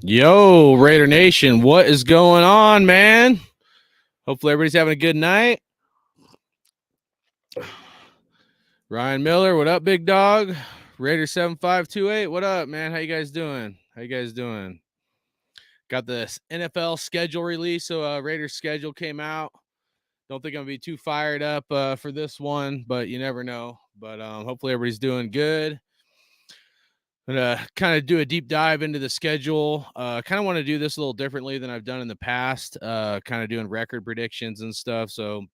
Yo, Raider Nation, what is going on, man? Hopefully everybody's having a good night. Ryan Miller, what up, big dog? Raider 7528, what up, man? How you guys doing? Got the NFL schedule release, so Raiders schedule came out. Don't think I'm gonna be too fired up for this one, but you never know. But hopefully everybody's doing good. I'm gonna kind of do a deep dive into the schedule. Kind of want to do this a little differently than I've done in the past. Kind of doing record predictions and stuff. So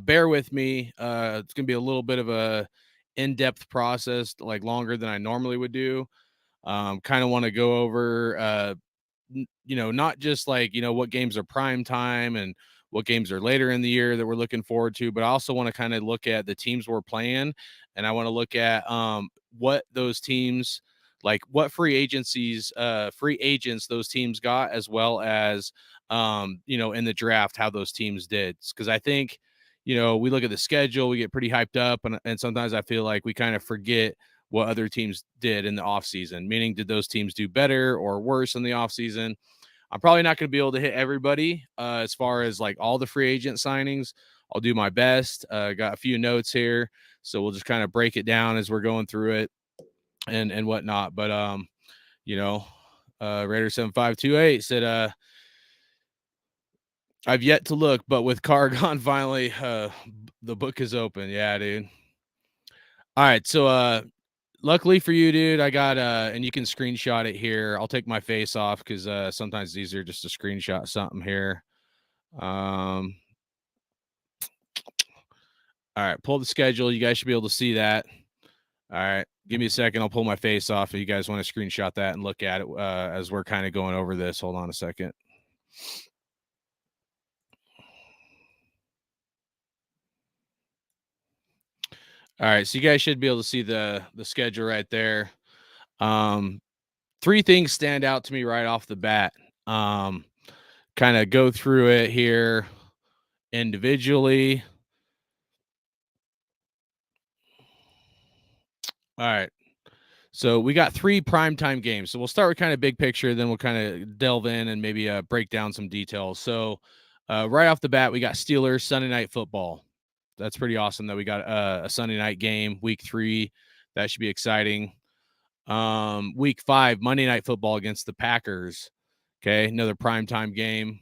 bear with me. It's gonna be a little bit of a in-depth process, like longer than I normally would do. Kind of want to go over, not just like what games are prime time and what games are later in the year that we're looking forward to, but I also want to kind of look at the teams we're playing, and I want to look at what those teams, like what free agents those teams got, as well as in the draft how those teams did, because I think we look at the schedule, we get pretty hyped up, and sometimes I feel like we kind of forget what other teams did in the offseason, meaning did those teams do better or worse in the offseason. I'm probably not going to be able to hit everybody as far as like all the free agent signings. I'll do my best. Got a few notes here, so we'll just kind of break it down as we're going through it and whatnot. But Raider 7528 said, I've yet to look, but with Carr gone, finally, the book is open. Yeah, dude. All right, so luckily for you, dude, I got and you can screenshot it here. I'll take my face off because sometimes it's easier just to screenshot something here. All right, pull the schedule. You guys should be able to see that. All right, give me a second. I'll pull my face off if you guys want to screenshot that and look at it as we're kind of going over this. Hold on a second. All right, so you guys should be able to see the schedule right there. Three things stand out to me right off the bat. Kind of go through it here individually. All right. So we got 3 primetime games. So we'll start with kind of big picture, then we'll kind of delve in and maybe break down some details. So right off the bat, we got Steelers Sunday Night Football. That's pretty awesome that we got a Sunday night game, week 3. That should be exciting. Week 5, Monday Night Football against the Packers. Okay, another primetime game.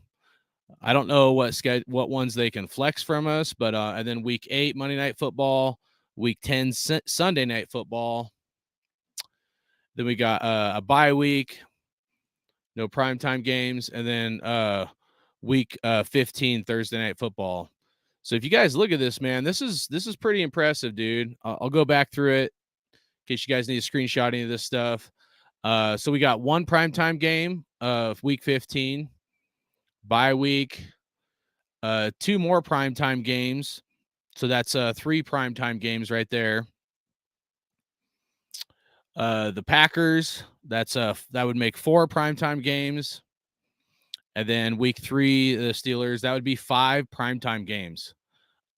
I don't know what ones they can flex from us, but and then week 8, Monday Night Football. Week 10, Sunday Night Football. Then we got a bye week, no primetime games, and then week 15, Thursday Night Football. So if you guys look at this, man, this is pretty impressive, dude. I'll go back through it in case you guys need a screenshot any of this stuff. So we got 1 primetime game of week 15, bye week, 2 more primetime games. So that's 3 primetime games right there. The Packers, that would make 4 primetime games. And then week 3, the Steelers, that would be 5 primetime games.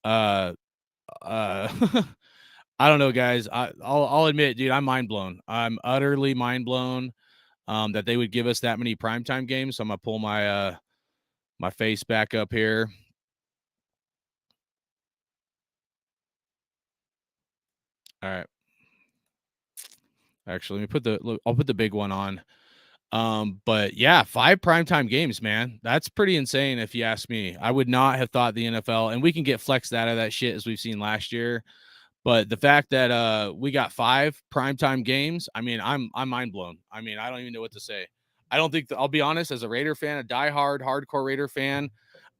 I don't know, guys. I'll admit, dude, I'm mind blown. I'm utterly mind blown that they would give us that many primetime games. So I'm gonna pull my my face back up here. All right. Actually, let me I'll put the big one on. But yeah, 5 primetime games, man. That's pretty insane if you ask me. I would not have thought the NFL, and we can get flexed out of that shit as we've seen last year. But the fact that we got 5 primetime games, I mean, I'm mind blown. I mean, I don't even know what to say. I don't think I'll be honest, as a Raider fan, a diehard, hardcore Raider fan,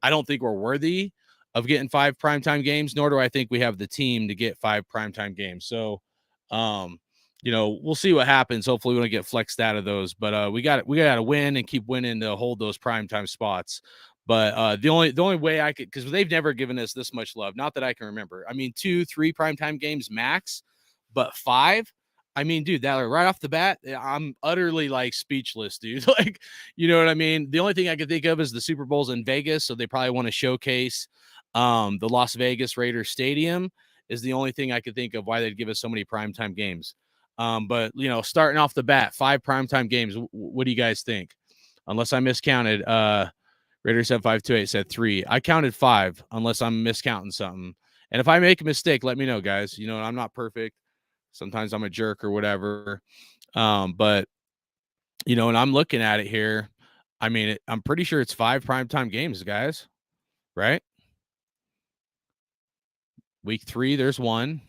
I don't think we're worthy of getting 5 primetime games, nor do I think we have the team to get 5 primetime games. So, we'll see what happens. Hopefully, we don't get flexed out of those. But we got to win and keep winning to hold those primetime spots. But the only way I could, because they've never given us this much love, not that I can remember. I mean, 2, 3 primetime games max, but 5. I mean, dude, that right off the bat, I'm utterly like speechless, dude. Like, you know what I mean? The only thing I could think of is the Super Bowl's in Vegas, so they probably want to showcase the Las Vegas Raiders Stadium. Is the only thing I could think of why they'd give us so many primetime games. But starting off the bat, 5 primetime games. What do you guys think? Unless I miscounted, Raiders said 528 said 3. I counted 5 unless I'm miscounting something. And if I make a mistake, let me know, guys. I'm not perfect. Sometimes I'm a jerk or whatever. But and I'm looking at it here. I mean, I'm pretty sure it's 5 primetime games, guys, right? Week 3, there's 1.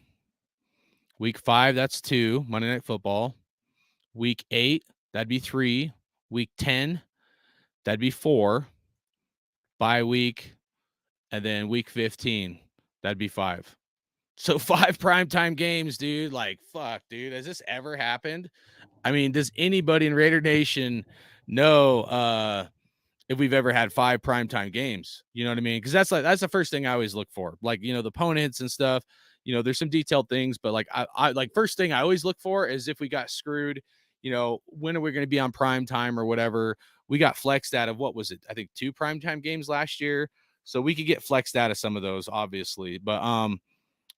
Week 5, that's 2, Monday Night Football. Week 8, that'd be 3. Week 10, that'd be 4. Bye week, and then week 15, that'd be 5. So 5 primetime games, dude. Like, fuck, dude. Has this ever happened? I mean, does anybody in Raider Nation know if we've ever had 5 primetime games? You know what I mean? Because that's the first thing I always look for. Like, the opponents and stuff. There's some detailed things, but like I like first thing I always look for is if we got screwed. When are we going to be on prime time or whatever? We got flexed out of, what was it? I think 2 primetime games last year. So we could get flexed out of some of those, obviously. But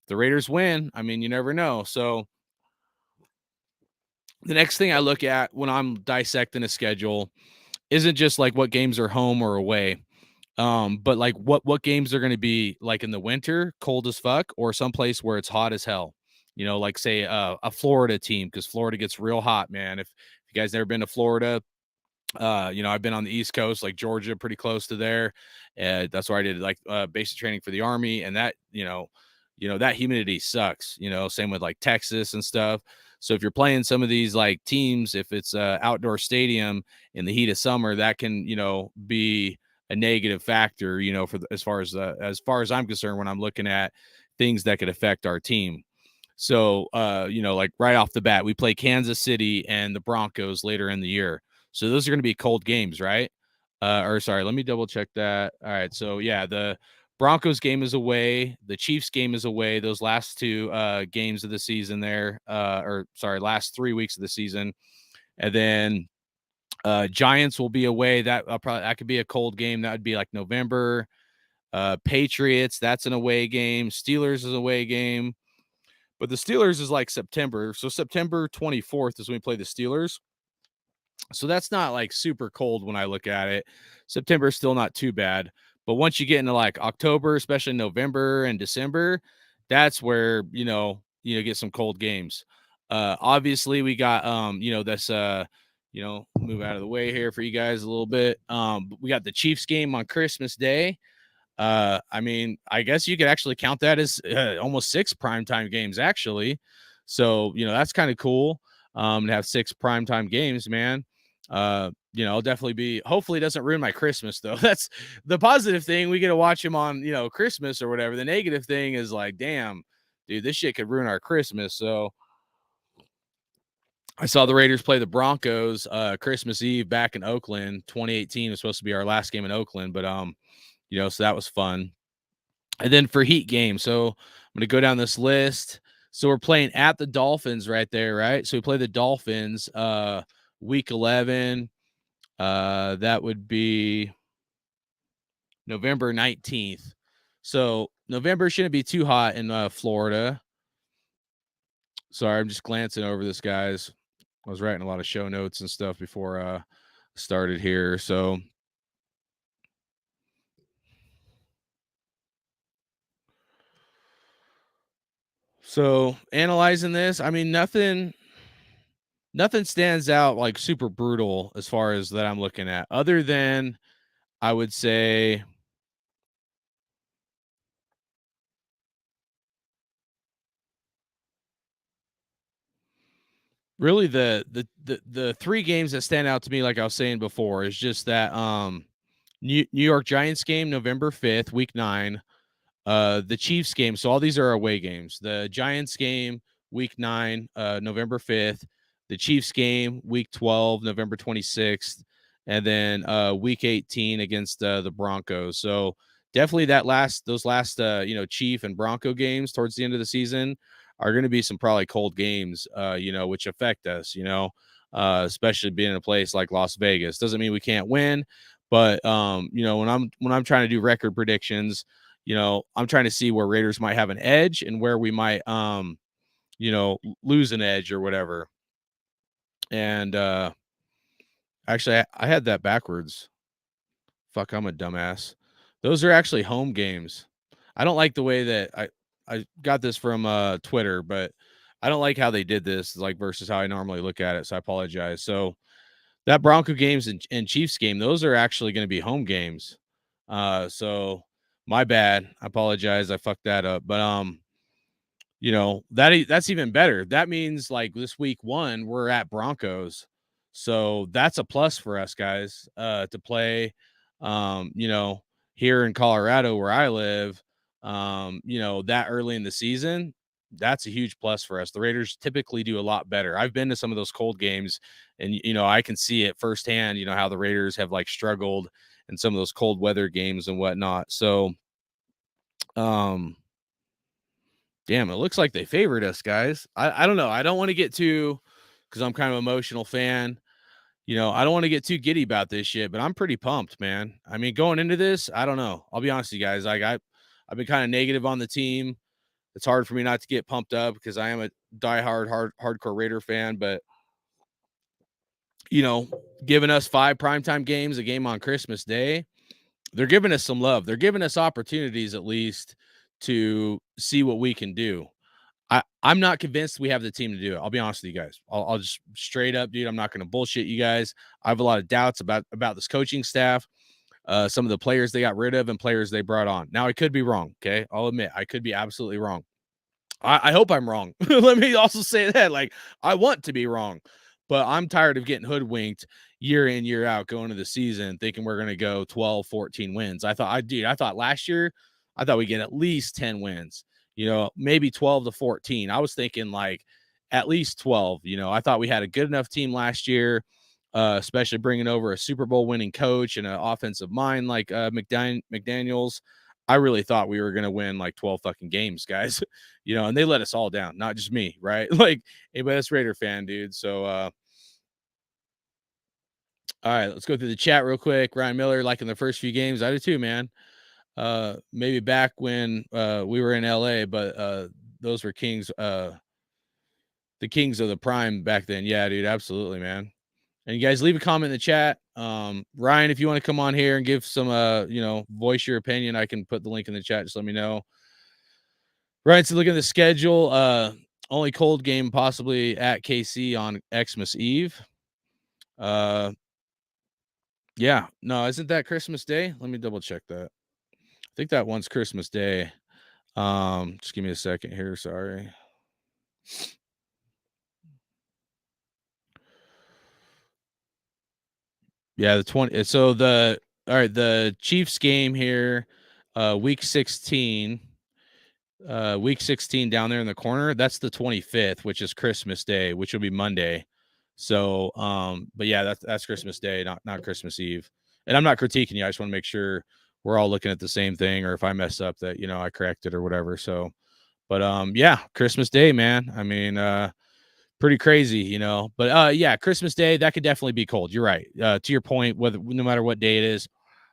the Raiders win. I mean, you never know. So the next thing I look at when I'm dissecting a schedule isn't just like what games are home or away, but like what games are going to be like in the winter, cold as fuck, or someplace where it's hot as hell. Like say a Florida team, because Florida gets real hot, man. If you guys never been to Florida, I've been on the East Coast, like Georgia, pretty close to there. That's where I did like basic training for the Army, and that that humidity sucks. Same with like Texas and stuff. So if you're playing some of these like teams, if it's a outdoor stadium in the heat of summer, that can be a negative factor. As far as I'm concerned, when I'm looking at things that could affect our team. So like right off the bat, we play Kansas City and the Broncos later in the year. So those are going to be cold games, right? Or sorry, let me double check that. All right. So yeah, the Broncos game is away. The Chiefs game is away. Those last 2 games of the season there, or sorry, last 3 weeks of the season. And then Giants will be away. That could be a cold game. That would be like November. Patriots, that's an away game. Steelers is an away game. But the Steelers is like September. So September 24th is when we play the Steelers. So that's not like super cold when I look at it. September is still not too bad. But once you get into like October, especially November and December, that's where, get some cold games. Obviously we got this move out of the way here for you guys a little bit. We got the Chiefs game on Christmas Day. I mean, I guess you could actually count that as almost 6 primetime games, actually. So, that's kind of cool to have 6 primetime games, man. I'll definitely be, hopefully it doesn't ruin my Christmas, though. That's the positive thing. We get to watch him on, Christmas or whatever. The negative thing is like, damn, dude, this shit could ruin our Christmas. So I saw the Raiders play the Broncos Christmas Eve back in Oakland. 2018 was supposed to be our last game in Oakland, but so that was fun. And then for Heat game, so I'm going to go down this list. So we're playing at the Dolphins right there, right? So we play the Dolphins week 11. That would be November 19th. So November shouldn't be too hot in Florida. Sorry, I'm just glancing over this, guys. I was writing a lot of show notes and stuff before started here. So analyzing this, I mean, nothing stands out like super brutal as far as that I'm looking at, other than I would say really the 3 games that stand out to me, like I was saying before, is just that New York Giants game November 5th, week 9, the Chiefs game. So all these are away games. The Giants game week 9, November 5th, the Chiefs game week 12, November 26th, and then week 18 against the Broncos. So definitely those last Chief and Bronco games towards the end of the season are going to be some probably cold games, which affect us, especially being in a place like Las Vegas. Doesn't mean we can't win, but when I'm trying to do record predictions, I'm trying to see where Raiders might have an edge and where we might lose an edge or whatever. And actually, I had that backwards. Fuck, I'm a dumbass. Those are actually home games. I don't like the way that I got this from Twitter, but I don't like how they did this, like versus how I normally look at it. So I apologize. So that Bronco games and Chiefs game, those are actually going to be home games. So my bad. I apologize. I fucked that up. But that's even better. That means like this week 1, we're at Broncos. So that's a plus for us guys to play here in Colorado where I live, that early in the season. That's a huge plus for us. The Raiders typically do a lot better. I've been to some of those cold games and I can see it firsthand, how the Raiders have like struggled in some of those cold weather games and whatnot. So damn, it looks like they favored us, guys. I don't know. I don't want to get too, because I'm kind of an emotional fan. I don't want to get too giddy about this shit, but I'm pretty pumped, man. I mean, going into this, I don't know. I'll be honest with you guys. Like I've been kind of negative on the team. It's hard for me not to get pumped up because I am a diehard hardcore Raider fan, but giving us 5 primetime games, a game on Christmas Day, they're giving us some love. They're giving us opportunities at least to see what we can do. I'm not convinced we have the team to do it. I'll be honest with you guys. I'll just straight up, dude. I'm not going to bullshit you guys. I have a lot of doubts about this coaching staff, some of the players they got rid of and players they brought on. Now I could be wrong. Okay, I'll admit I could be absolutely wrong. I hope I'm wrong. Let me also say that, like, I want to be wrong, but I'm tired of getting hoodwinked year in, year out, going to the season, thinking we're going to go 12, 14 wins. I thought last year, I thought we'd get at least 10 wins, maybe 12 to 14. I was thinking like at least 12. I thought we had a good enough team last year, especially bringing over a Super Bowl winning coach and an offensive mind like McDaniels. I really thought we were going to win like 12 fucking games, guys, and they let us all down, not just me, right? Like anybody that's Raider fan, dude. So, all right, let's go through the chat real quick. Ryan Miller, like in the first few games, I did too, man. Maybe back when we were in LA, but those were the kings of the prime back then. Yeah, dude, absolutely, man. And you guys leave a comment in the chat. Ryan, if you want to come on here and give some, voice your opinion, I can put the link in the chat. Just let me know. Ryan said, look at the schedule. Only cold game possibly at KC on Xmas Eve. Yeah, no, isn't that Christmas Day? Let me double check that. I think that one's Christmas Day. Just give me a second here. Sorry. Yeah, the 20. So the Chiefs game here, week 16. Week 16 down there in the corner, that's the 25th, which is Christmas Day, which will be Monday. So, but yeah, that's Christmas Day, not Christmas Eve. And I'm not critiquing you. I just want to make sure we're all looking at the same thing, or if I mess up that, I correct it or whatever. So, but yeah, Christmas Day, man. I mean, pretty crazy, but yeah, Christmas Day, that could definitely be cold. You're right. To your point, no matter what day it is,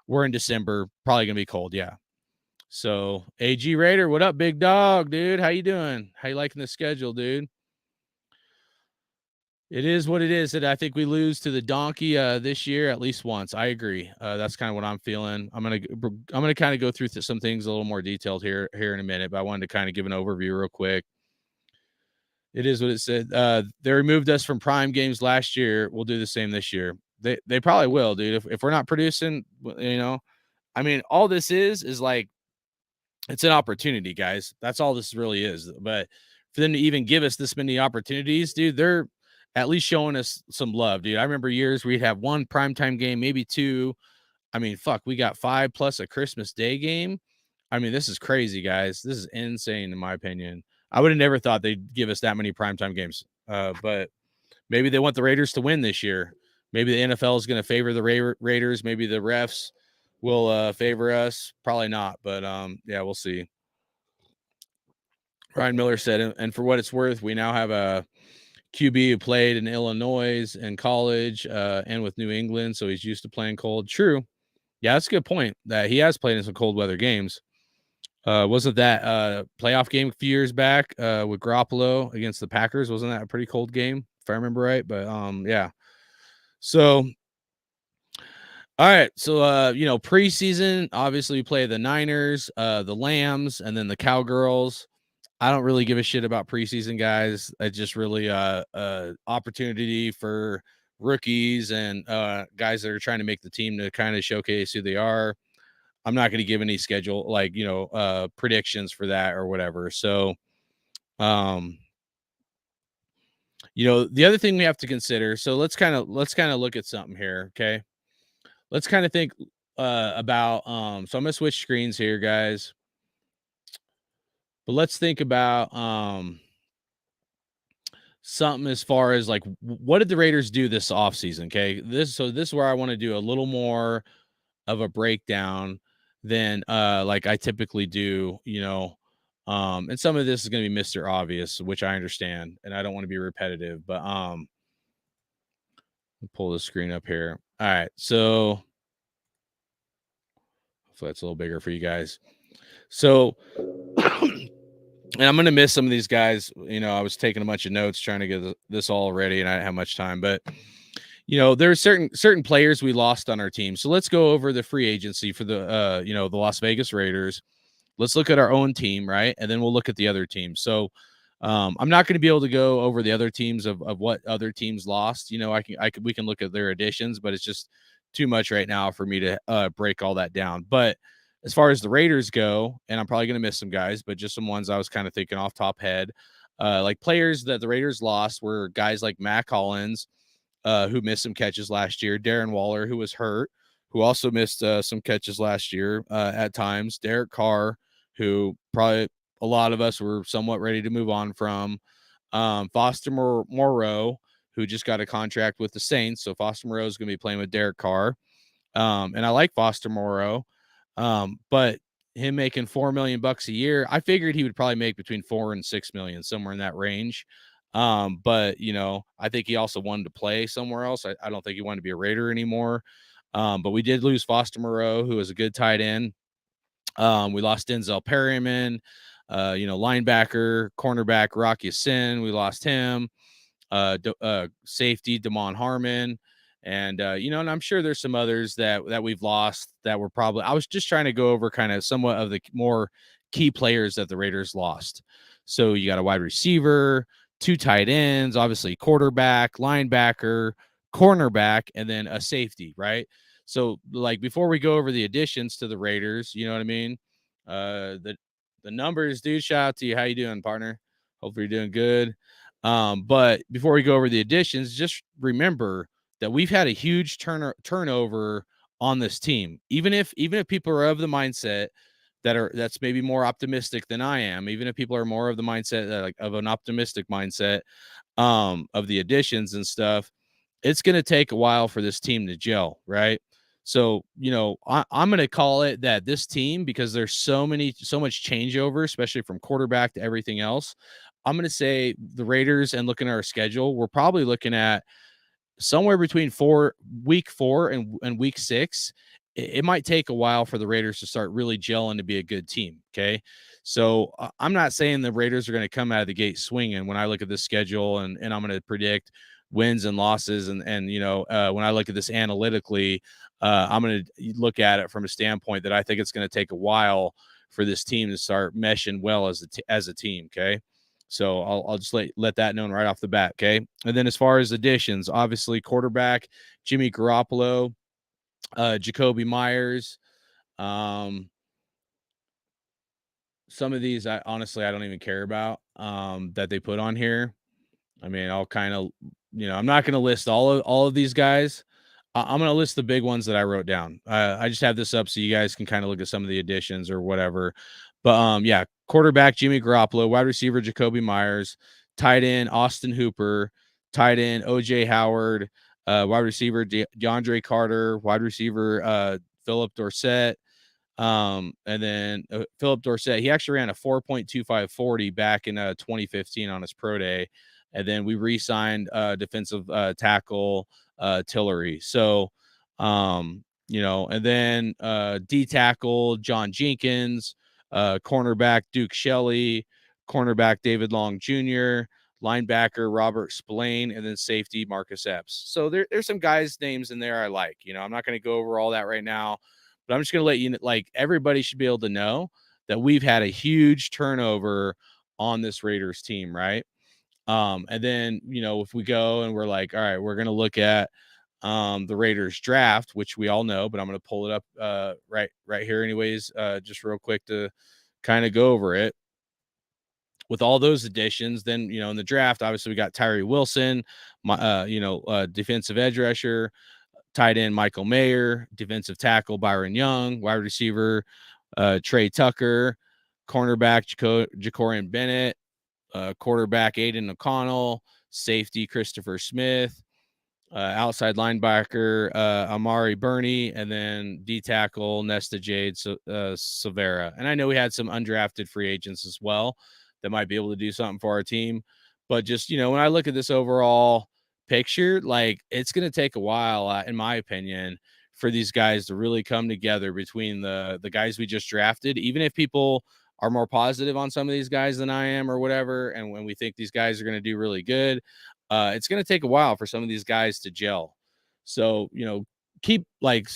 we're in December, probably gonna be cold. Yeah. So AG Raider, what up, big dog, dude? How you doing? How you liking the schedule, dude? It is what it is. That I think we lose to the donkey this year at least once. I agree. That's kind of what I'm feeling. I'm gonna kind of go through some things a little more detailed here in a minute, but I wanted to kind of give an overview real quick. It is what it said. They removed us from prime games last year. We'll do the same this year. They probably will, dude. If we're not producing, I mean, all this is like it's an opportunity, guys. That's all this really is. But for them to even give us this many opportunities, dude, they're at least showing us some love, dude. I remember years we'd have one primetime game, maybe two. I mean, fuck, we got 5 plus a Christmas Day game. I mean, this is crazy, guys. This is insane, in my opinion. I would have never thought they'd give us that many primetime games. But maybe they want the Raiders to win this year. Maybe the NFL is going to favor the Raiders. Maybe the refs will favor us. Probably not, but yeah, we'll see. Ryan Miller said, and for what it's worth, we now have a QB who played in Illinois in college and with New England, so he's used to playing cold. True. Yeah, that's a good point that he has played in some cold weather games. Wasn't that playoff game a few years back with Garoppolo against the Packers? Wasn't that a pretty cold game if I remember right? But yeah. So all right, so preseason, obviously we play the Niners, the Lambs, and then the Cowgirls. I don't really give a shit about preseason, guys. It's just really opportunity for rookies and guys that are trying to make the team to kind of showcase who they are. I'm not going to give any schedule predictions for that or whatever. So, um, the other thing we have to consider. So let's kind of look at something here. Okay, let's kind of think about. So I'm gonna switch screens here, guys. But let's think about something as far as like what did the Raiders do this offseason? Okay. This is where I want to do a little more of a breakdown than like I typically do, and some of this is gonna be Mr. Obvious, which I understand, and I don't want to be repetitive, but pull the screen up here. All right, so hopefully that's a little bigger for you guys. So and I'm gonna miss some of these guys. I was taking a bunch of notes trying to get this all ready, and I didn't have much time. But there's certain players we lost on our team. So let's go over the free agency for the Las Vegas Raiders. Let's look at our own team, right, and then we'll look at the other teams. So I'm not going to be able to go over the other teams of what other teams lost. We can look at their additions, but it's just too much right now for me to break all that down. But as far as the Raiders go, and I'm probably going to miss some guys, but just some ones I was kind of thinking off top head. Like players that the Raiders lost were guys like Matt Collins, who missed some catches last year, Darren Waller, who was hurt, who also missed some catches last year at times, Derek Carr, who probably a lot of us were somewhat ready to move on from, Foster Moreau, who just got a contract with the Saints. So Foster Moreau is going to be playing with Derek Carr. And I like Foster Moreau. But him making $4 million a year, I figured he would probably make between 4 and 6 million, somewhere in that range. But I think he also wanted to play somewhere else. I don't think he wanted to be a Raider anymore. But we did lose Foster Moreau, who was a good tight end. We lost Denzel Perryman, linebacker, cornerback Rocky Sin. We lost him. Safety Damon Harmon. And and I'm sure there's some others that we've lost that were probably. I was just trying to go over kind of somewhat of the more key players that the Raiders lost. So you got a wide receiver, 2 tight ends, obviously quarterback, linebacker, cornerback, and then a safety, right? So like before we go over the additions to the Raiders, you know what I mean? The numbers, dude. Shout out to you. How you doing, partner? Hopefully you're doing good. But before we go over the additions, just remember that we've had a huge turnover on this team. Even if people are of the mindset that's maybe more optimistic than I am, even if people are more of the mindset like of an optimistic mindset of the additions and stuff, it's going to take a while for this team to gel, right? So, I'm going to call it that this team, because there's so much changeover, especially from quarterback to everything else. I'm going to say the Raiders, and looking at our schedule, we're probably looking at somewhere between week 4 and week 6. It might take a while for the Raiders to start really gelling to be a good team. Okay. So I'm not saying the Raiders are going to come out of the gate swinging when I look at this schedule, and I'm going to predict wins and losses. And when I look at this analytically, I'm going to look at it from a standpoint that I think it's going to take a while for this team to start meshing well as a team. Okay. So I'll just let that known right off the bat. Okay. And then as far as additions, obviously quarterback, Jimmy Garoppolo, Jacoby Myers. Some of these I don't even care about that they put on here. I mean, I'll kind of, I'm not going to list all of these guys. I'm going to list the big ones that I wrote down. I just have this up so you guys can kind of look at some of the additions or whatever. But yeah, quarterback Jimmy Garoppolo, wide receiver Jacoby Myers, tight end Austin Hooper, tight end OJ Howard, wide receiver DeAndre Carter, wide receiver Philip Dorsett. And then Philip Dorsett, he actually ran a 4.2540 back in 2015 on his pro day. And then we re-signed defensive tackle Tillery. So, and then D tackle John Jenkins, cornerback Duke Shelley, cornerback David Long Jr., linebacker Robert Spillane, and then safety Marcus Epps. So there's some guys' names in there I like. I'm not going to go over all that right now, but I'm just going to let you know, like, everybody should be able to know that we've had a huge turnover on this Raiders team, right? And then, if we go and we're like, all right, we're going to look at the Raiders draft, which we all know, but I'm going to pull it up right here anyways, just real quick to kind of go over it. With all those additions, then, in the draft, obviously we got Tyree Wilson, defensive edge rusher, tight end Michael Mayer, defensive tackle Byron Young, wide receiver Trey Tucker, cornerback Jacorian Bennett, quarterback Aiden O'Connell, safety Christopher Smith, outside linebacker Amari Burney, and then D tackle Nesta Jade Silvera. And I know we had some undrafted free agents as well that might be able to do something for our team. But just, when I look at this overall picture, like, it's going to take a while, in my opinion, for these guys to really come together between the guys we just drafted. Even if people are more positive on some of these guys than I am or whatever, and when we think these guys are going to do really good, it's going to take a while for some of these guys to gel. So, so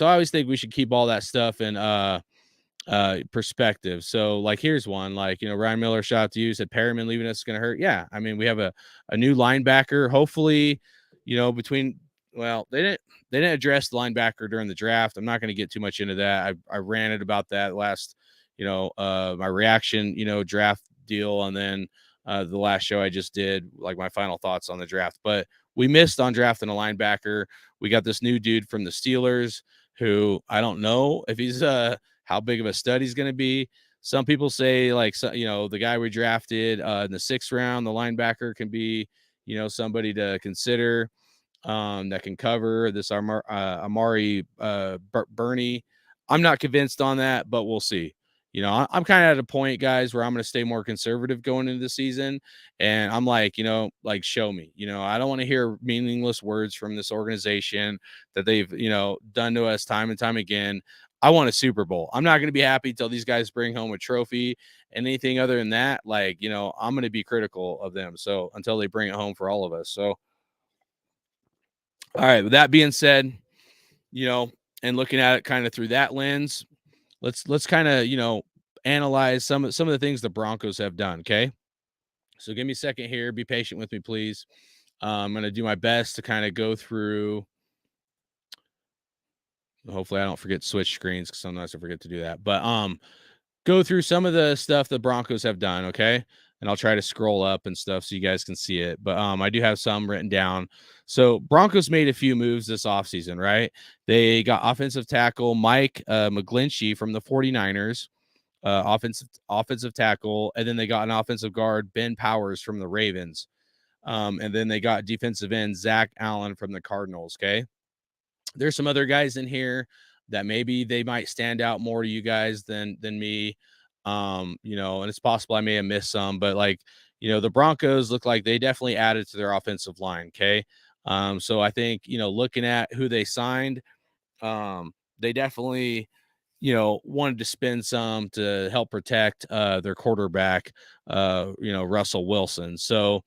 I always think we should keep all that stuff in perspective. So, like, here's one, like, Ryan Miller, shout out to you, said Perriman leaving us is going to hurt. Yeah. I mean, we have a new linebacker, hopefully, they didn't address the linebacker during the draft. I'm not going to get too much into that. I ranted about that last, my reaction, draft deal. And then the last show I just did, like, my final thoughts on the draft, but we missed on drafting a linebacker. We got this new dude from the Steelers who I don't know if he's how big of a stud he's going to be. Some people say, like, the guy we drafted in the 6th round, the linebacker, can be, somebody to consider that can cover this Amari Burney. I'm not convinced on that, but we'll see. I'm kind of at a point, guys, where I'm going to stay more conservative going into the season. And I'm like, show me. I don't want to hear meaningless words from this organization that they've, done to us time and time again. I want a Super Bowl. I'm not going to be happy till these guys bring home a trophy. And anything other than that, like, I'm going to be critical of them. So until they bring it home for all of us. So, all right. With that being said, and looking at it kind of through that lens, let's kind of, analyze some of the things the Broncos have done. Okay. So give me a second here. Be patient with me, please. I'm going to do my best to kind of go through. Hopefully I don't forget to switch screens, because sometimes I forget to do that. But go through some of the stuff the Broncos have done, okay? And I'll try to scroll up and stuff so you guys can see it. But I do have some written down. So Broncos made a few moves this offseason, right? They got offensive tackle Mike McGlinchey from the 49ers, offensive tackle, and then they got an offensive guard, Ben Powers, from the Ravens. And then they got defensive end Zach Allen from the Cardinals, okay? There's some other guys in here that maybe they might stand out more to you guys than me. And it's possible I may have missed some, but, like, the Broncos look like they definitely added to their offensive line. Okay. So I think, looking at who they signed, they definitely, wanted to spend some to help protect their quarterback, Russell Wilson. So,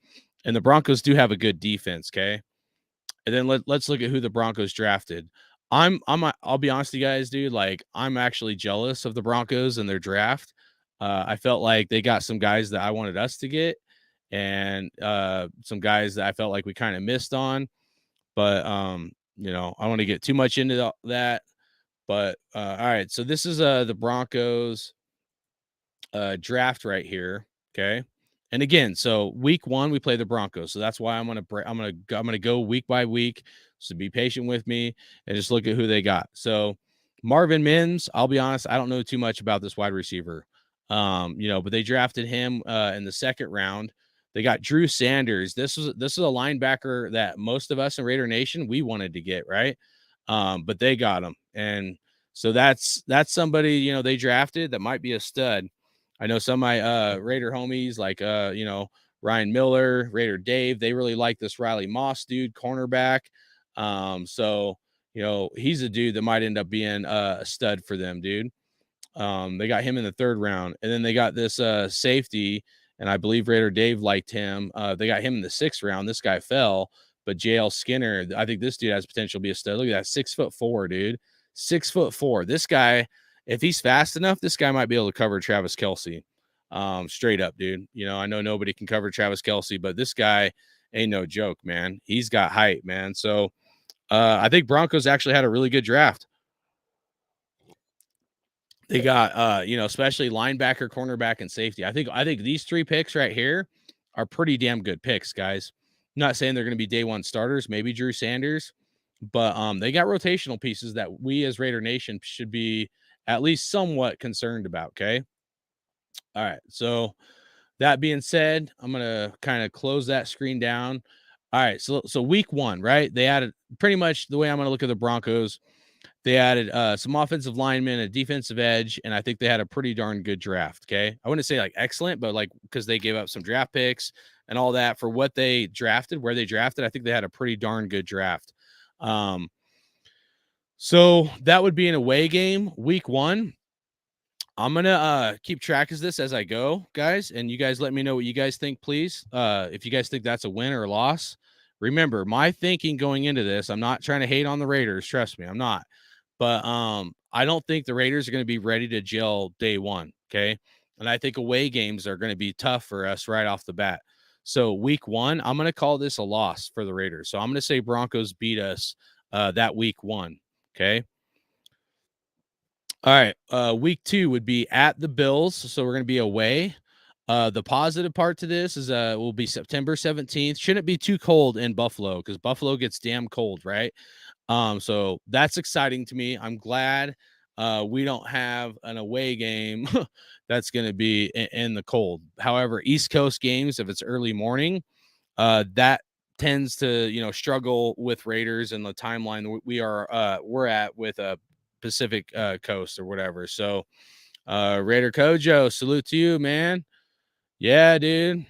and the Broncos do have a good defense. Okay. And then let's look at who the Broncos drafted. I'll be honest with you guys, dude. Like, I'm actually jealous of the Broncos and their draft. I felt like they got some guys that I wanted us to get, and some guys that I felt like we kind of missed on. But I want to get too much into that. But all right, so this is the Broncos draft right here. Okay. And again, so week 1 we play the Broncos, so that's why I'm gonna go week by week. So be patient with me and just look at who they got. So Marvin Mims, I'll be honest, I don't know too much about this wide receiver, but they drafted him in the 2nd round. They got Drew Sanders. This is a linebacker that most of us in Raider Nation we wanted to get, right? But they got him, and so that's somebody they drafted that might be a stud. I know some of my Raider homies, like Ryan Miller, Raider Dave, they really like this Riley Moss dude, cornerback. So he's a dude that might end up being a stud for them, dude. They got him in the 3rd round, and then they got this safety, and I believe Raider Dave liked him. They got him in the 6th round. This guy fell, but JL Skinner, I think this dude has potential to be a stud. Look at that, 6'4", dude, 6'4". This guy, if he's fast enough, this guy might be able to cover Travis Kelce. Straight up, dude. You know, I know nobody can cover Travis Kelce, but this guy ain't no joke, man. He's got height, man. So I think Broncos actually had a really good draft. They got you know, especially linebacker, cornerback, and safety. I think these 3 picks right here are pretty damn good picks, guys. I'm not saying they're going to be day 1 starters, maybe Drew Sanders, but they got rotational pieces that we as Raider Nation should be at least somewhat concerned about, okay? All right. So that being said, I'm going to kind of close that screen down. All right. So week 1, right? They added pretty much the way I'm going to look at the Broncos. They added some offensive linemen, a defensive edge, and I think they had a pretty darn good draft. Okay. I wouldn't say like excellent, but like because they gave up some draft picks and all that for what they drafted, where they drafted, I think they had a pretty darn good draft. So that would be an away game, week 1. I'm gonna keep track of this as I go, guys, and you guys let me know what you guys think, please. If you guys think that's a win or a loss. Remember, my thinking going into this, I'm not trying to hate on the Raiders. Trust me, I'm not. But I don't think the Raiders are going to be ready to gel day 1. Okay. And I think away games are going to be tough for us right off the bat. So week 1, I'm going to call this a loss for the Raiders. So I'm going to say Broncos beat us that week 1. Okay. All right. Week 2 would be at the Bills. So we're going to be away. The positive part to this is will be September 17th. Shouldn't be too cold in Buffalo because Buffalo gets damn cold, right? So that's exciting to me. I'm glad we don't have an away game that's going to be in the cold. However, East Coast games, if it's early morning, that tends to, you know, struggle with Raiders and the timeline we're at with a Pacific Coast or whatever. So Raider Kojo, salute to you, man. Yeah, dude.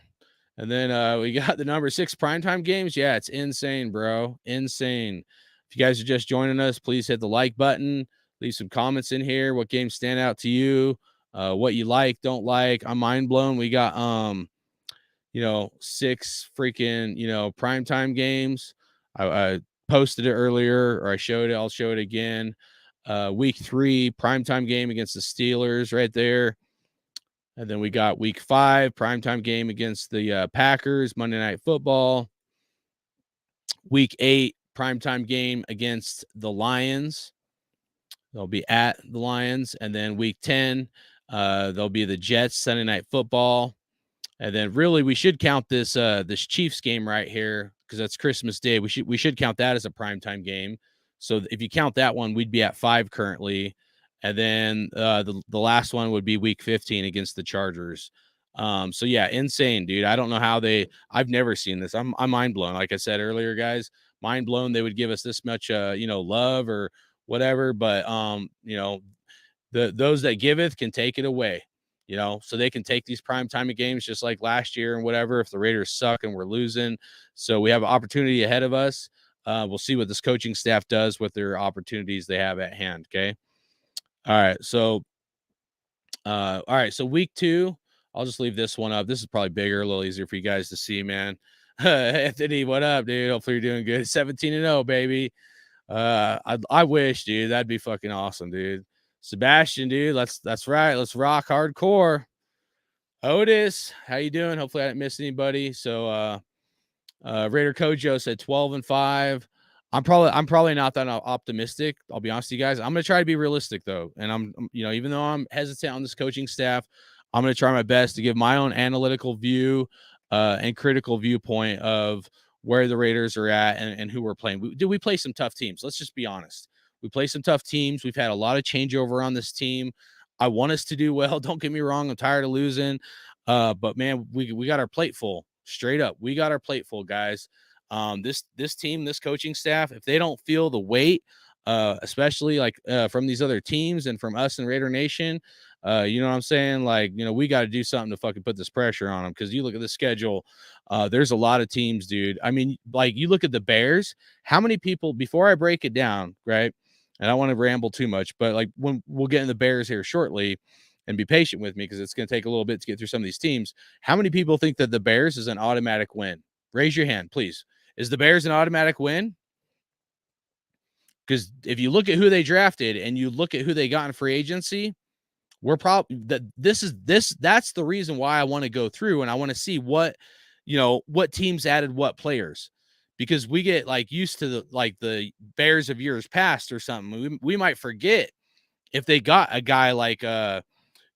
And then we got the number 6 primetime games. Yeah, it's insane, bro. Insane. If you guys are just joining us, please hit the like button. Leave some comments in here. What games stand out to you? What you like, don't like. I'm mind blown. We got you know, 6 freaking, you know, primetime games. I posted it earlier, or I showed it. I'll show it again. Week 3 primetime game against the Steelers right there. And then we got week 5 primetime game against the Packers, Monday Night Football. Week 8 primetime game against the Lions. They'll be at the Lions. And then week 10, they'll be the Jets, Sunday Night Football. And then really we should count this this Chiefs game right here because that's Christmas Day. We should count that as a primetime game. So if you count that one, we'd be at 5 currently. And then the last one would be week 15 against the Chargers. So yeah, insane, dude. I don't know how I've never seen this. I'm mind blown. Like I said earlier, guys, mind blown they would give us this much you know, love or whatever, but you know, those that giveth can take it away, you know, so they can take these prime time games just like last year and whatever. If the Raiders suck and we're losing, so we have an opportunity ahead of us. We'll see what this coaching staff does with their opportunities they have at hand. Okay. All right. So, all right. So week 2, I'll just leave this one up. This is probably bigger, a little easier for you guys to see, man. Anthony, what up, dude? Hopefully you're doing good. 17-0, baby. I wish, dude. That'd be fucking awesome, dude. Sebastian, dude. That's right. Let's rock hardcore. Otis, how you doing? Hopefully I didn't miss anybody. So Raider Kojo said 12-5. I'm probably not that optimistic. I'll be honest with you guys. I'm gonna try to be realistic though. And I'm you know, even though I'm hesitant on this coaching staff, I'm gonna try my best to give my own analytical view and critical viewpoint of where the Raiders are at and who we're playing. We play some tough teams. Let's just be honest. We play some tough teams. We've had a lot of changeover on this team. I want us to do well. Don't get me wrong. I'm tired of losing. But man, we got our plate full. Straight up. We got our plate full, guys. This team, this coaching staff, if they don't feel the weight, especially like from these other teams and from us in Raider Nation, you know what I'm saying? Like, you know, we got to do something to fucking put this pressure on them because you look at the schedule. There's a lot of teams, dude. I mean, like you look at the Bears. How many people, before I break it down, right? and I don't want to ramble too much, but like when we'll get in the Bears here shortly, and be patient with me because it's going to take a little bit to get through some of these teams. How many people think that the Bears is an automatic win? Raise your hand, please. Is the Bears an automatic win? Because if you look at who they drafted and you look at who they got in free agency, we're probably that's the reason why I want to go through and I want to see what teams added what players, because we get like used to the Bears of years past or something. We might forget if they got a guy like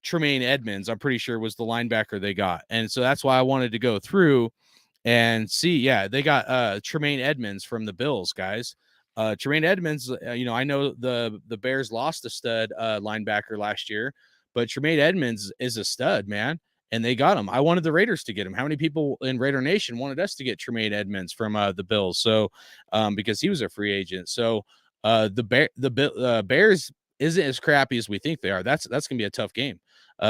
Tremaine Edmonds, I'm pretty sure was the linebacker they got. And so that's why I wanted to go through and see. Yeah, they got Tremaine Edmonds from the Bills, guys. Tremaine Edmonds, I know the Bears lost a stud linebacker last year, but Tremaine Edmonds is a stud, man. And they got him. I wanted the Raiders to get him. How many people in Raider Nation wanted us to get Tremaine Edmonds from the Bills? So because he was a free agent. So the Bears isn't as crappy as we think they are. That's gonna be a tough game.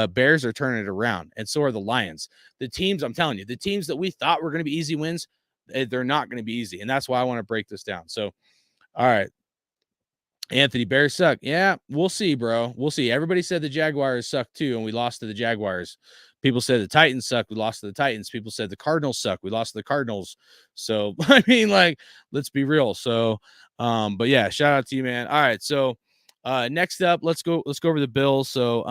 Bears are turning it around, and so are the Lions. The teams, I'm telling you, the teams that we thought were going to be easy wins, they're not going to be easy, and that's why I want to break this down. So, all right, Anthony, Bears suck. Yeah, we'll see, bro. We'll see. Everybody said the Jaguars suck too, and we lost to the Jaguars. People said the Titans suck. We lost to the Titans. People said the Cardinals suck. We lost to the Cardinals. So, I mean, like, let's be real. So, but yeah, shout out to you, man. All right, so next up, let's go over the Bills. So,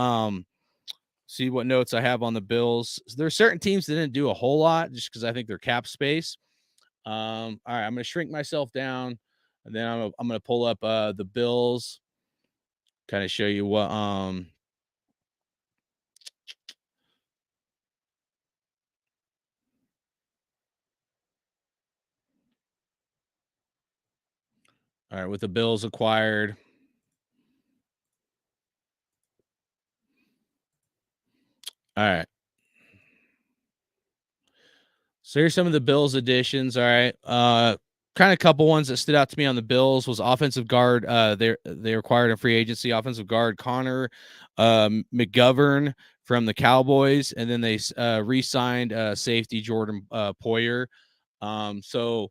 see what notes I have on the Bills. So there are certain teams that didn't do a whole lot just because I think they're cap space. All right, I'm going to shrink myself down, and then I'm going to pull up the Bills, kind of show you what all right, with the Bills acquired. All right. So here's some of the Bills additions. All right. Kind of couple ones that stood out to me on the Bills was offensive guard. They acquired a free agency offensive guard Connor McGovern from the Cowboys, and then they re-signed safety Jordan Poyer. So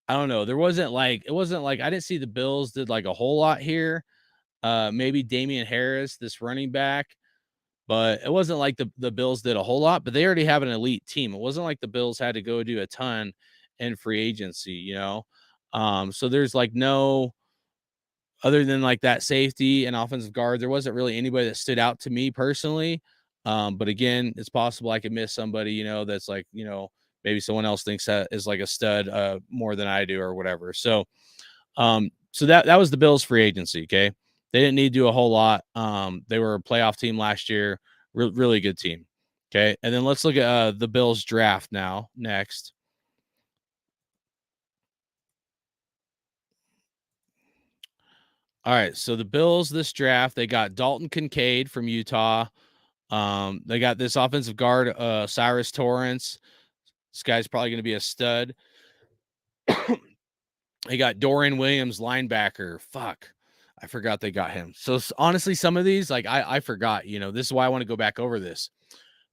I don't know. It wasn't like I didn't see the Bills did like a whole lot here. Maybe Damian Harris, this running back. But it wasn't like the Bills did a whole lot, but they already have an elite team. It wasn't like the Bills had to go do a ton in free agency, So there's like no other than like that safety and offensive guard, there wasn't really anybody that stood out to me personally. But again, it's possible I could miss somebody, that's like, maybe someone else thinks that is like a stud more than I do or whatever. So so that was the Bills free agency. Okay. They didn't need to do a whole lot. They were a playoff team last year. Really good team. Okay. And then let's look at the Bills draft now next. All right. So the Bills this draft, they got Dalton Kincaid from Utah. They got this offensive guard, Cyrus Torrance. This guy's probably going to be a stud. They got Dorian Williams, linebacker. Fuck. I forgot they got him. So honestly, some of these, like I forgot, this is why I want to go back over this.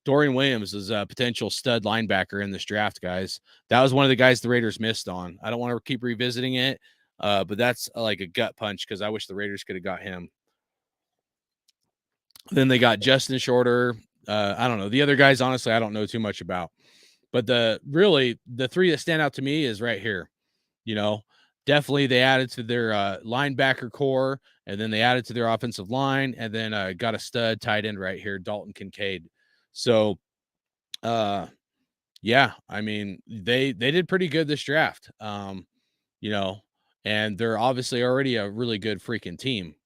Dorian Williams is a potential stud linebacker in this draft, guys. That was one of the guys the Raiders missed on. I don't want to keep revisiting it, but that's like a gut punch because I wish the Raiders could have got him. Then they got Justin Shorter. I don't know. The other guys, honestly, I don't know too much about. But the three that stand out to me is right here. Definitely they added to their linebacker core, and then they added to their offensive line, and then got a stud tight end right here, Dalton Kincaid. So, yeah, I mean they did pretty good this draft, and they're obviously already a really good freaking team.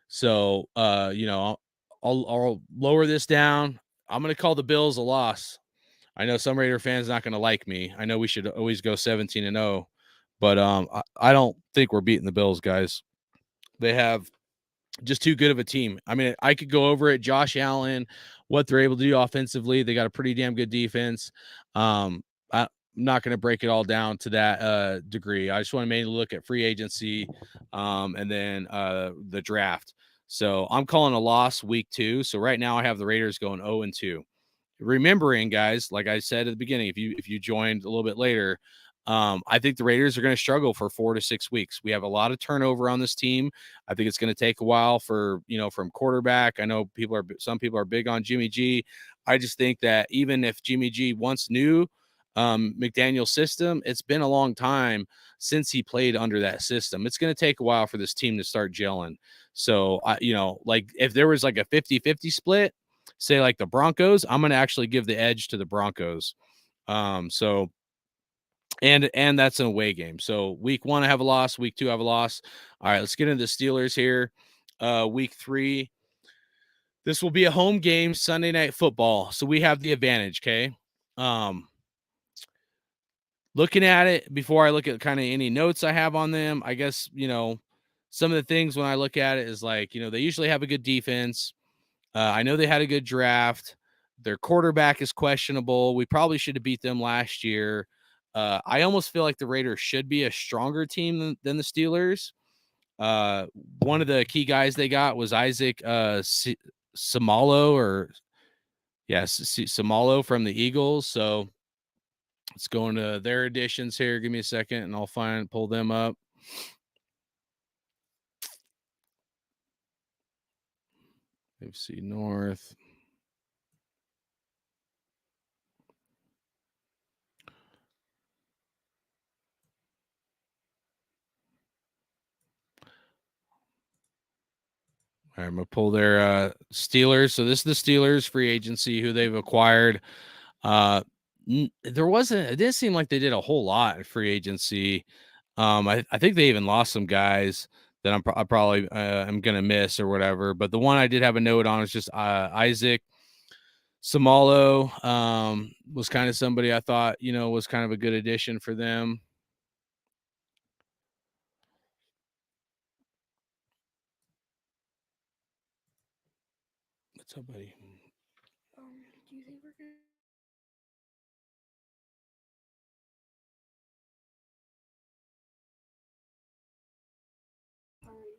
So, I'll lower this down. I'm gonna call the Bills a loss. I know some Raider fans not gonna like me. I know we should always go 17-0. But I don't think we're beating the Bills, guys. They have just too good of a team. I mean, I could go over it. Josh Allen, what they're able to do offensively. They got a pretty damn good defense. I'm not going to break it all down to that degree. I just want to mainly look at free agency and then the draft. So I'm calling a loss week 2. So right now I have the Raiders going 0-2. Remembering, guys, like I said at the beginning, if you joined a little bit later, I think the Raiders are going to struggle for 4 to 6 weeks. We have a lot of turnover on this team. I think it's going to take a while for, from quarterback. I know some people are big on Jimmy G. I just think that even if Jimmy G once knew McDaniel's system, it's been a long time since he played under that system. It's going to take a while for this team to start gelling. So, like if there was like a 50-50 split, say like the Broncos, I'm going to actually give the edge to the Broncos. So and that's an away game. So week 1 I have a loss, week 2 I have a loss. All right, let's get into the Steelers here. Week 3. This will be a home game, Sunday Night Football. So we have the advantage, okay? Looking at it before I look at kind of any notes I have on them, I guess, some of the things when I look at it is like, they usually have a good defense. I know they had a good draft. Their quarterback is questionable. We probably should have beat them last year. I almost feel like the Raiders should be a stronger team than the Steelers. One of the key guys they got was Isaac Samalo Samalo from the Eagles. So let's go into their additions here. Give me a second and I'll pull them up. AFC North. All right, I'm gonna pull their Steelers. So this is the Steelers free agency who they've acquired. It didn't seem like they did a whole lot in free agency. I think they even lost some guys that I probably am gonna miss or whatever. But the one I did have a note on is just Isaac Samalo. Was kind of somebody I thought was kind of a good addition for them. What's up, buddy? Do you think we're gonna?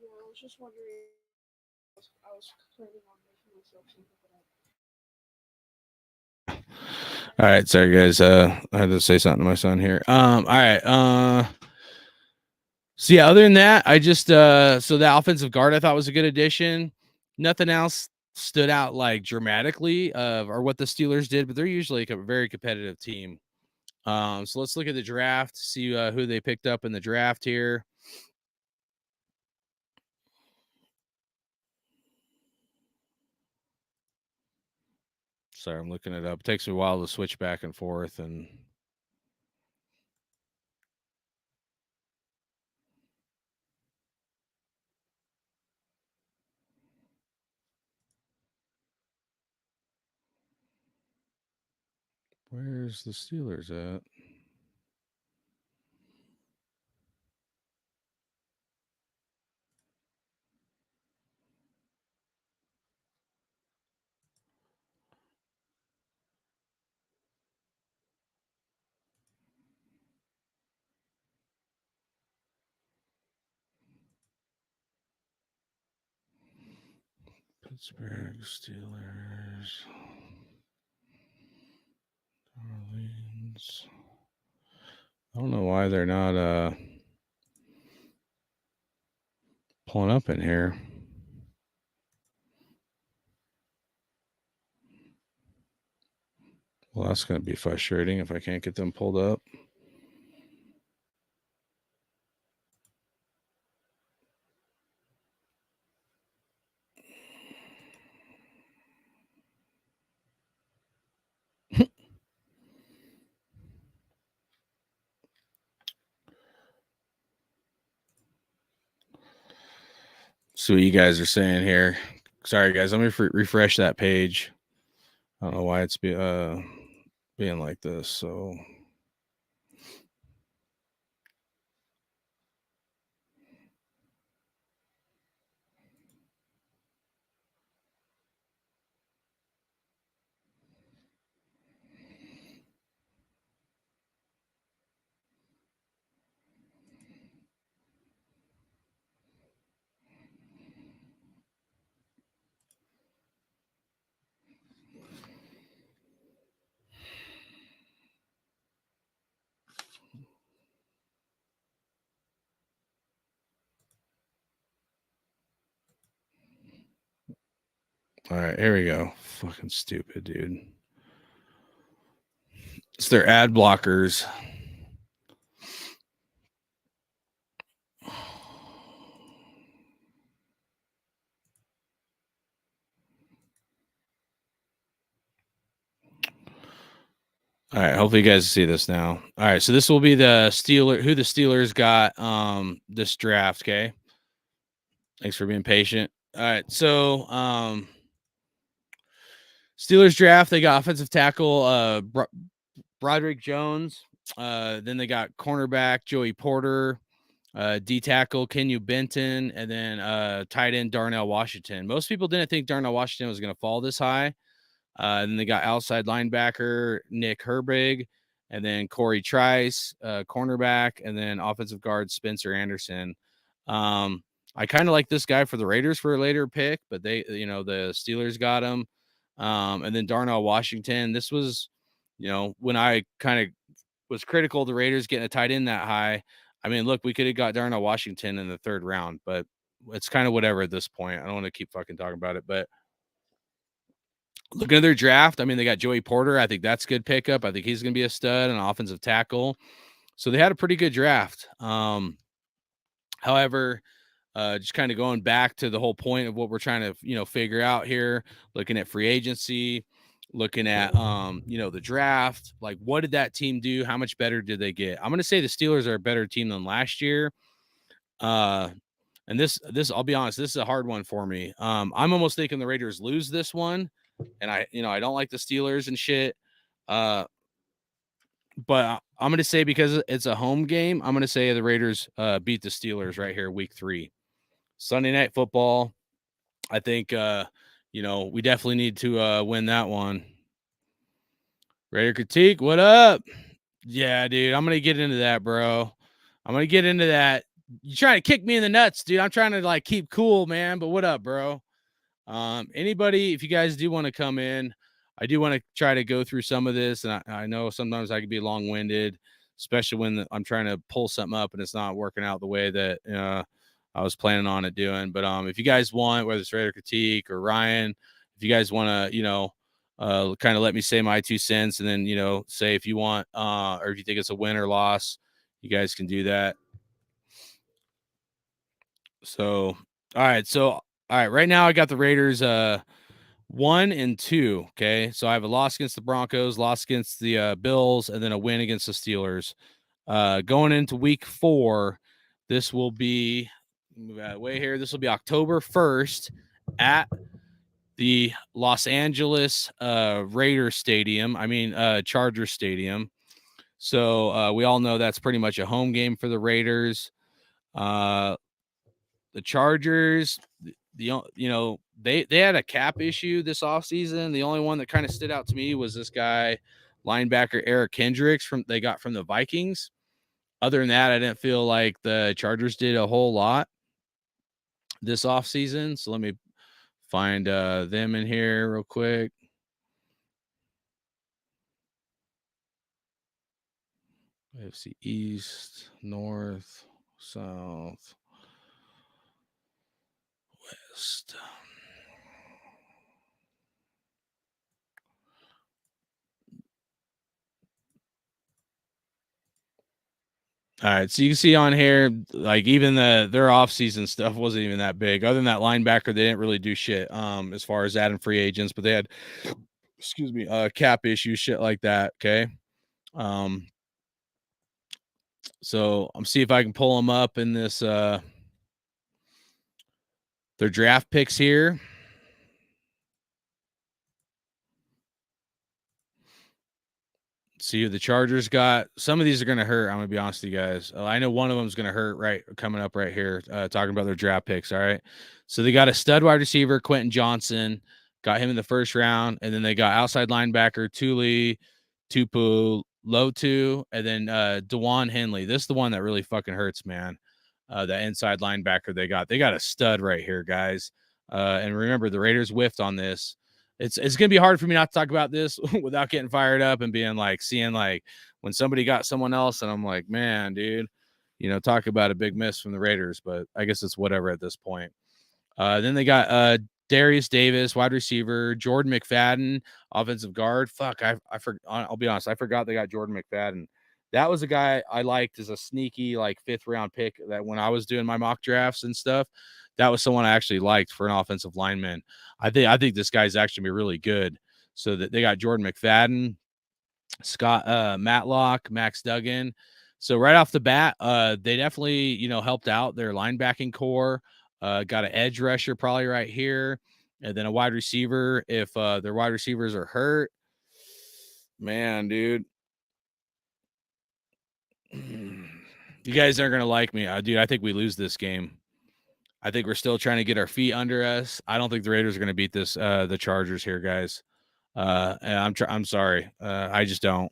Yeah, I was just wondering. I was planning on making myself something, All right, sorry guys. I had to say something to my son here. All right. So yeah, other than that, I just so the offensive guard I thought was a good addition. Nothing else stood out like dramatically or what the Steelers did, but they're usually like a very competitive team. So let's look at the draft, see who they picked up in the draft here. Sorry, I'm looking it up. It takes me a while to switch back and forth and where's the Steelers at? Pittsburgh Steelers. Orleans. I don't know why they're not pulling up in here. Well, that's going to be frustrating if I can't get them pulled up. See what you guys are saying here. Sorry, guys. Let me refresh that page. I don't know why it's being like this. So All right, here we go. Fucking stupid, dude. It's their ad blockers. All right, hopefully you guys see this now. All right, so this will be the who the Steelers got this draft, okay? Thanks for being patient. All right, so Steelers draft, they got offensive tackle Broderick Jones. Then they got cornerback Joey Porter, D tackle Kenyu Benton, and then tight end Darnell Washington. Most people didn't think Darnell Washington was going to fall this high. Then they got outside linebacker Nick Herbig, and then Corey Trice, cornerback, and then offensive guard Spencer Anderson. I kind of like this guy for the Raiders for a later pick, but the Steelers got him. And then Darnell Washington. This was, when I kind of was critical of the Raiders getting a tight end that high. I mean, look, we could have got Darnell Washington in the 3rd round, but it's kind of whatever at this point. I don't want to keep fucking talking about it, but looking at their draft, I mean, they got Joey Porter. I think that's a good pickup. I think he's going to be a stud, an offensive tackle. So they had a pretty good draft. However, just kind of going back to the whole point of what we're trying to, figure out here, looking at free agency, looking at, the draft, like what did that team do? How much better did they get? I'm going to say the Steelers are a better team than last year. And this, I'll be honest, this is a hard one for me. I'm almost thinking the Raiders lose this one. And I don't like the Steelers and shit. But I'm going to say, because it's a home game, I'm going to say the Raiders beat the Steelers right here, week 3. Sunday Night Football. I think, we definitely need to win that one. Raider Critique, what up? Yeah, dude, I'm going to get into that, bro. I'm going to get into that. You're trying to kick me in the nuts, dude. I'm trying to, keep cool, man. But what up, bro? Anybody, if you guys do want to come in, I do want to try to go through some of this. And I know sometimes I can be long-winded, especially when I'm trying to pull something up and it's not working out the way that I was planning on it doing. But if you guys want, whether it's Raider Critique or Ryan, if you guys want to, kind of let me say my 2 cents, and then, say if you want, or if you think it's a win or loss, you guys can do that. So, all right. Right now I got the Raiders 1 and 2. Okay. So I have a loss against the Broncos, loss against the Bills, and then a win against the Steelers. Going into week 4, this will be, move out of the way here. This will be October 1st at the Los Angeles Charger Stadium. So we all know that's pretty much a home game for the Raiders. The Chargers, they had a cap issue this offseason. The only one that kind of stood out to me was this guy, linebacker Eric Kendricks they got from the Vikings. Other than that, I didn't feel like the Chargers did a whole lot this offseason. So let me find them in here real quick. AFC East, North, South, West. All right, so you can see on here, even their offseason stuff wasn't even that big. Other than that linebacker, they didn't really do shit as far as adding free agents, but they had, cap issues, shit like that. Okay. So I'm see if I can pull them up in this their draft picks here. See who the Chargers got. Some of these are going to hurt. I'm going to be honest with you guys. I know one of them is going to hurt right coming up right here, talking about their draft picks. All right. So they got a stud wide receiver, Quentin Johnson, got him in the 1st round. And then they got outside linebacker, Tuli Tupu Lotu, and then DeJuan Henley. This is the one that really fucking hurts, man. The inside linebacker they got a stud right here, guys. And remember, the Raiders whiffed on this. It's going to be hard for me not to talk about this without getting fired up and being seeing when somebody got someone else, and I'm like, man, dude, talk about a big miss from the Raiders, but I guess it's whatever at this point. Then they got Darius Davis, wide receiver. Jordan McFadden, offensive guard. Fuck, I'll be honest, I forgot they got Jordan McFadden. That was a guy I liked as a sneaky like 5th round pick that when I was doing my mock drafts and stuff, that was someone I actually liked for an offensive lineman. I think this guy's actually be really good. So that they got Jordan McFadden, Scott Matlock, Max Duggan. So right off the bat, they definitely, helped out their linebacking core. Got an edge rusher probably right here, and then a wide receiver if their wide receivers are hurt. Man, dude. You guys aren't going to like me. Dude, I think we lose this game. I think we're still trying to get our feet under us. I don't think the Raiders are going to beat the Chargers here, guys. And I'm sorry. I just don't.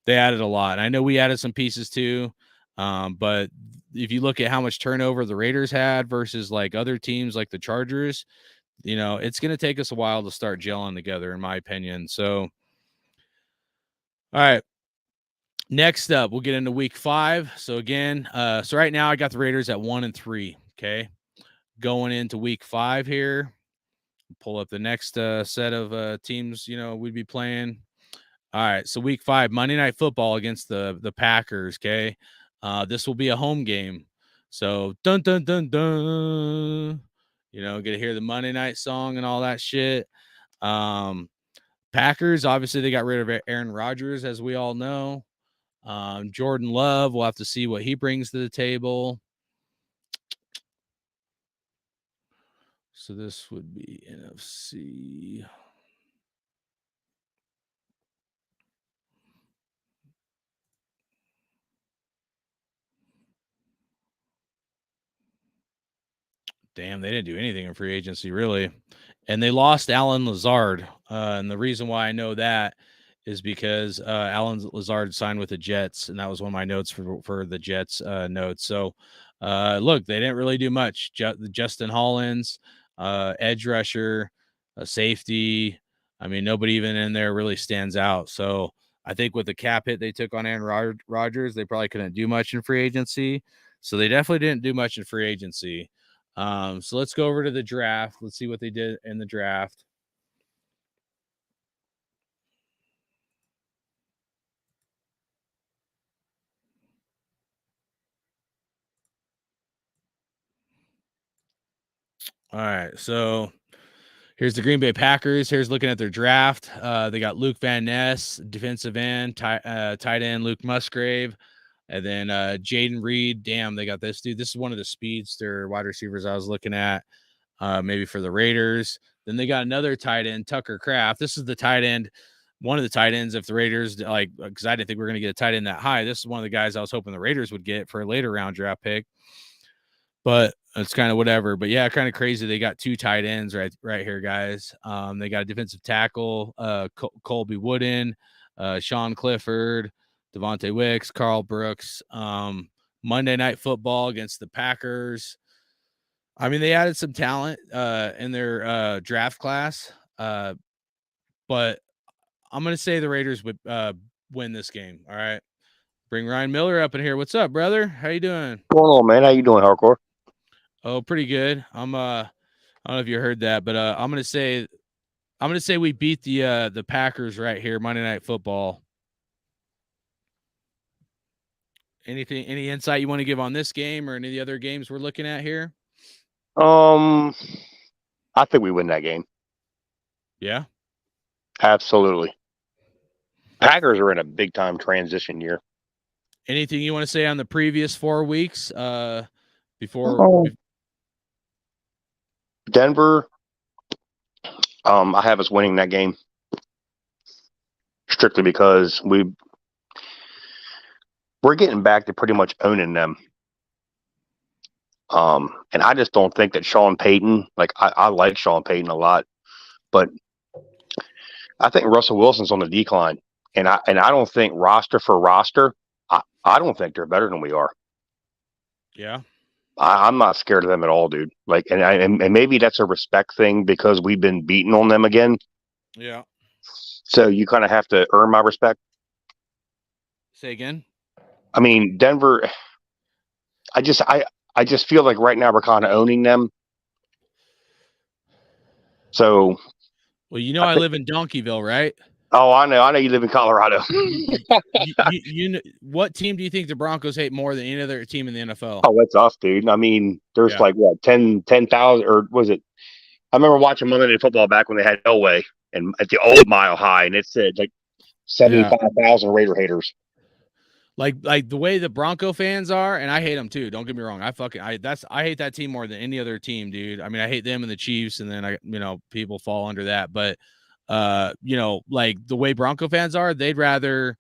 They added a lot. And I know we added some pieces too. But if you look at how much turnover the Raiders had versus like other teams like the Chargers, it's going to take us a while to start gelling together, in my opinion. So, all right. Next up, we'll get into week 5. So again, so right now I got the Raiders at 1-3. Okay. Going into week 5 here. Pull up the next set of teams, we'd be playing. All right. So week 5, Monday Night Football against the Packers. Okay. This will be a home game. So dun dun dun dun. Get to hear the Monday night song and all that shit. Packers, obviously, they got rid of Aaron Rodgers, as we all know. Jordan Love, we'll have to see what he brings to the table. So this would be NFC. Damn, they didn't do anything in free agency, really. And they lost Allen Lazard. And the reason why I know that is because Allen Lazard signed with the Jets, and that was one of my notes for the Jets notes. So, look, they didn't really do much. Justin Hollins, edge rusher, a safety. I mean, nobody even in there really stands out. So I think with the cap hit they took on Aaron Rodgers, they probably couldn't do much in free agency. So they definitely didn't do much in free agency. So let's go over to the draft. Let's see what they did in the draft. All right, so here's the Green Bay Packers. Here's looking at their draft. They got Luke Van Ness, defensive end, tight end Luke Musgrave, and then Jaden Reed. Damn, they got this dude. This is one of the speedster wide receivers I was looking at, maybe for the Raiders. Then they got another tight end, Tucker Kraft. This is the tight end, one of the tight ends. If the Raiders because I didn't think we were going to get a tight end that high. This is one of the guys I was hoping the Raiders would get for a later round draft pick. But it's kind of whatever. But yeah, kind of crazy. They got 2 tight ends right here, guys. They got a defensive tackle, Colby Wooden, Sean Clifford, Devontae Wicks, Carl Brooks. Monday Night Football against the Packers. I mean, they added some talent in their draft class, but I'm going to say the Raiders would win this game. All right. Bring Ryan Miller up in here. What's up, brother? How you doing? What's going on, man? How you doing, Hardcore? Oh, pretty good. I don't know if you heard that, but I'm gonna say we beat the Packers right here, Monday Night Football. Any insight you want to give on this game or any of the other games we're looking at here? I think we win that game. Yeah, absolutely. Packers are in a big time transition year. Anything you want to say on the previous 4 weeks? Before Denver, I have us winning that game strictly because we're getting back to pretty much owning them. And I just don't think that Sean Payton, I like Sean Payton a lot, but I think Russell Wilson's on the decline, and I don't think roster for roster, I don't think they're better than we are. Yeah. I'm not scared of them at all, dude. And maybe that's a respect thing because we've been beaten on them again. Yeah. So you kind of have to earn my respect. Say again. I mean, Denver. I just feel like right now we're kind of owning them. So, Well, you know I live in Donkeyville, right? oh, I know you live in Colorado. What team do you think the Broncos hate more than any other team in the NFL? Oh, that's us, dude. I mean, there's Yeah. like what 10,000 or was it? I remember watching Monday Night Football back when they had Elway and at the old Mile High, and it said like 75,000 Raider haters. Like the way the Bronco fans are, and I hate them too. Don't get me wrong. I hate that team more than any other team, dude. I mean, I hate them and the Chiefs, and then people fall under that. But like the way Bronco fans are, they'd rather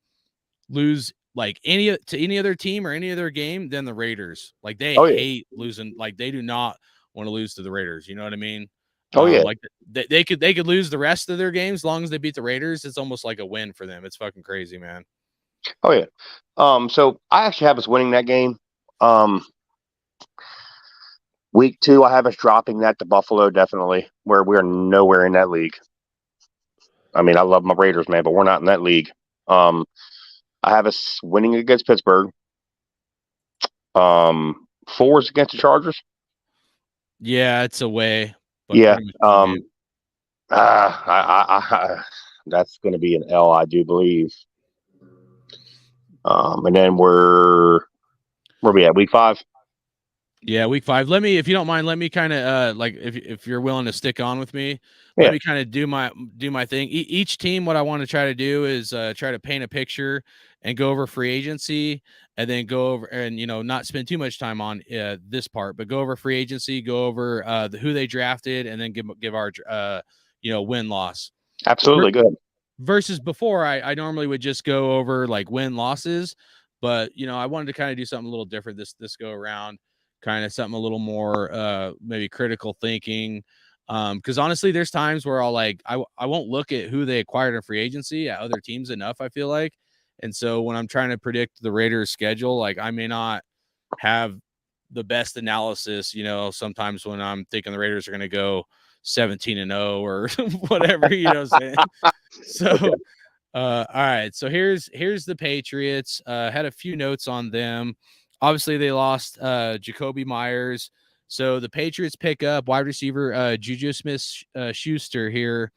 lose like any other team or any other game than the Raiders. Like they hate losing. Like they do not want to lose to the Raiders. You know what I mean? Oh yeah. Like they could lose the rest of their games as long as they beat the Raiders. It's almost like a win for them. It's fucking crazy, man. Oh yeah. So I actually have us winning that game. Week 2, I have us dropping that to Buffalo, definitely, where we're nowhere in that league. I mean, I love my Raiders, man, but we're not in that league. I have us winning against Pittsburgh. 4 is against the Chargers. Yeah, it's away. Yeah. That's going to be an L, I do believe. And then where we at, week 5? Yeah, week 5. If you don't mind, let me kind of like if you're willing to stick on with me, Yeah. let me kind of do my thing. Each team, what I want to try to do is try to paint a picture and go over free agency, and then go over and not spend too much time on this part, but go over free agency, go over who they drafted, and then give our win loss. Absolutely. Good. Versus before, I normally would just go over like win losses, but I wanted to kind of do something a little different this go around. Kind of something a little more maybe critical thinking, because honestly there's times where I won't look at who they acquired in free agency at other teams enough, I feel like. And so when I'm trying to predict the Raiders schedule, like I may not have the best analysis, sometimes when I'm thinking the Raiders are going to go 17-0 or whatever, what I'm saying. So all right, so here's the Patriots. Had a few notes on them. Obviously, they lost Jacoby Myers. So the Patriots pick up wide receiver Juju Smith-Schuster here.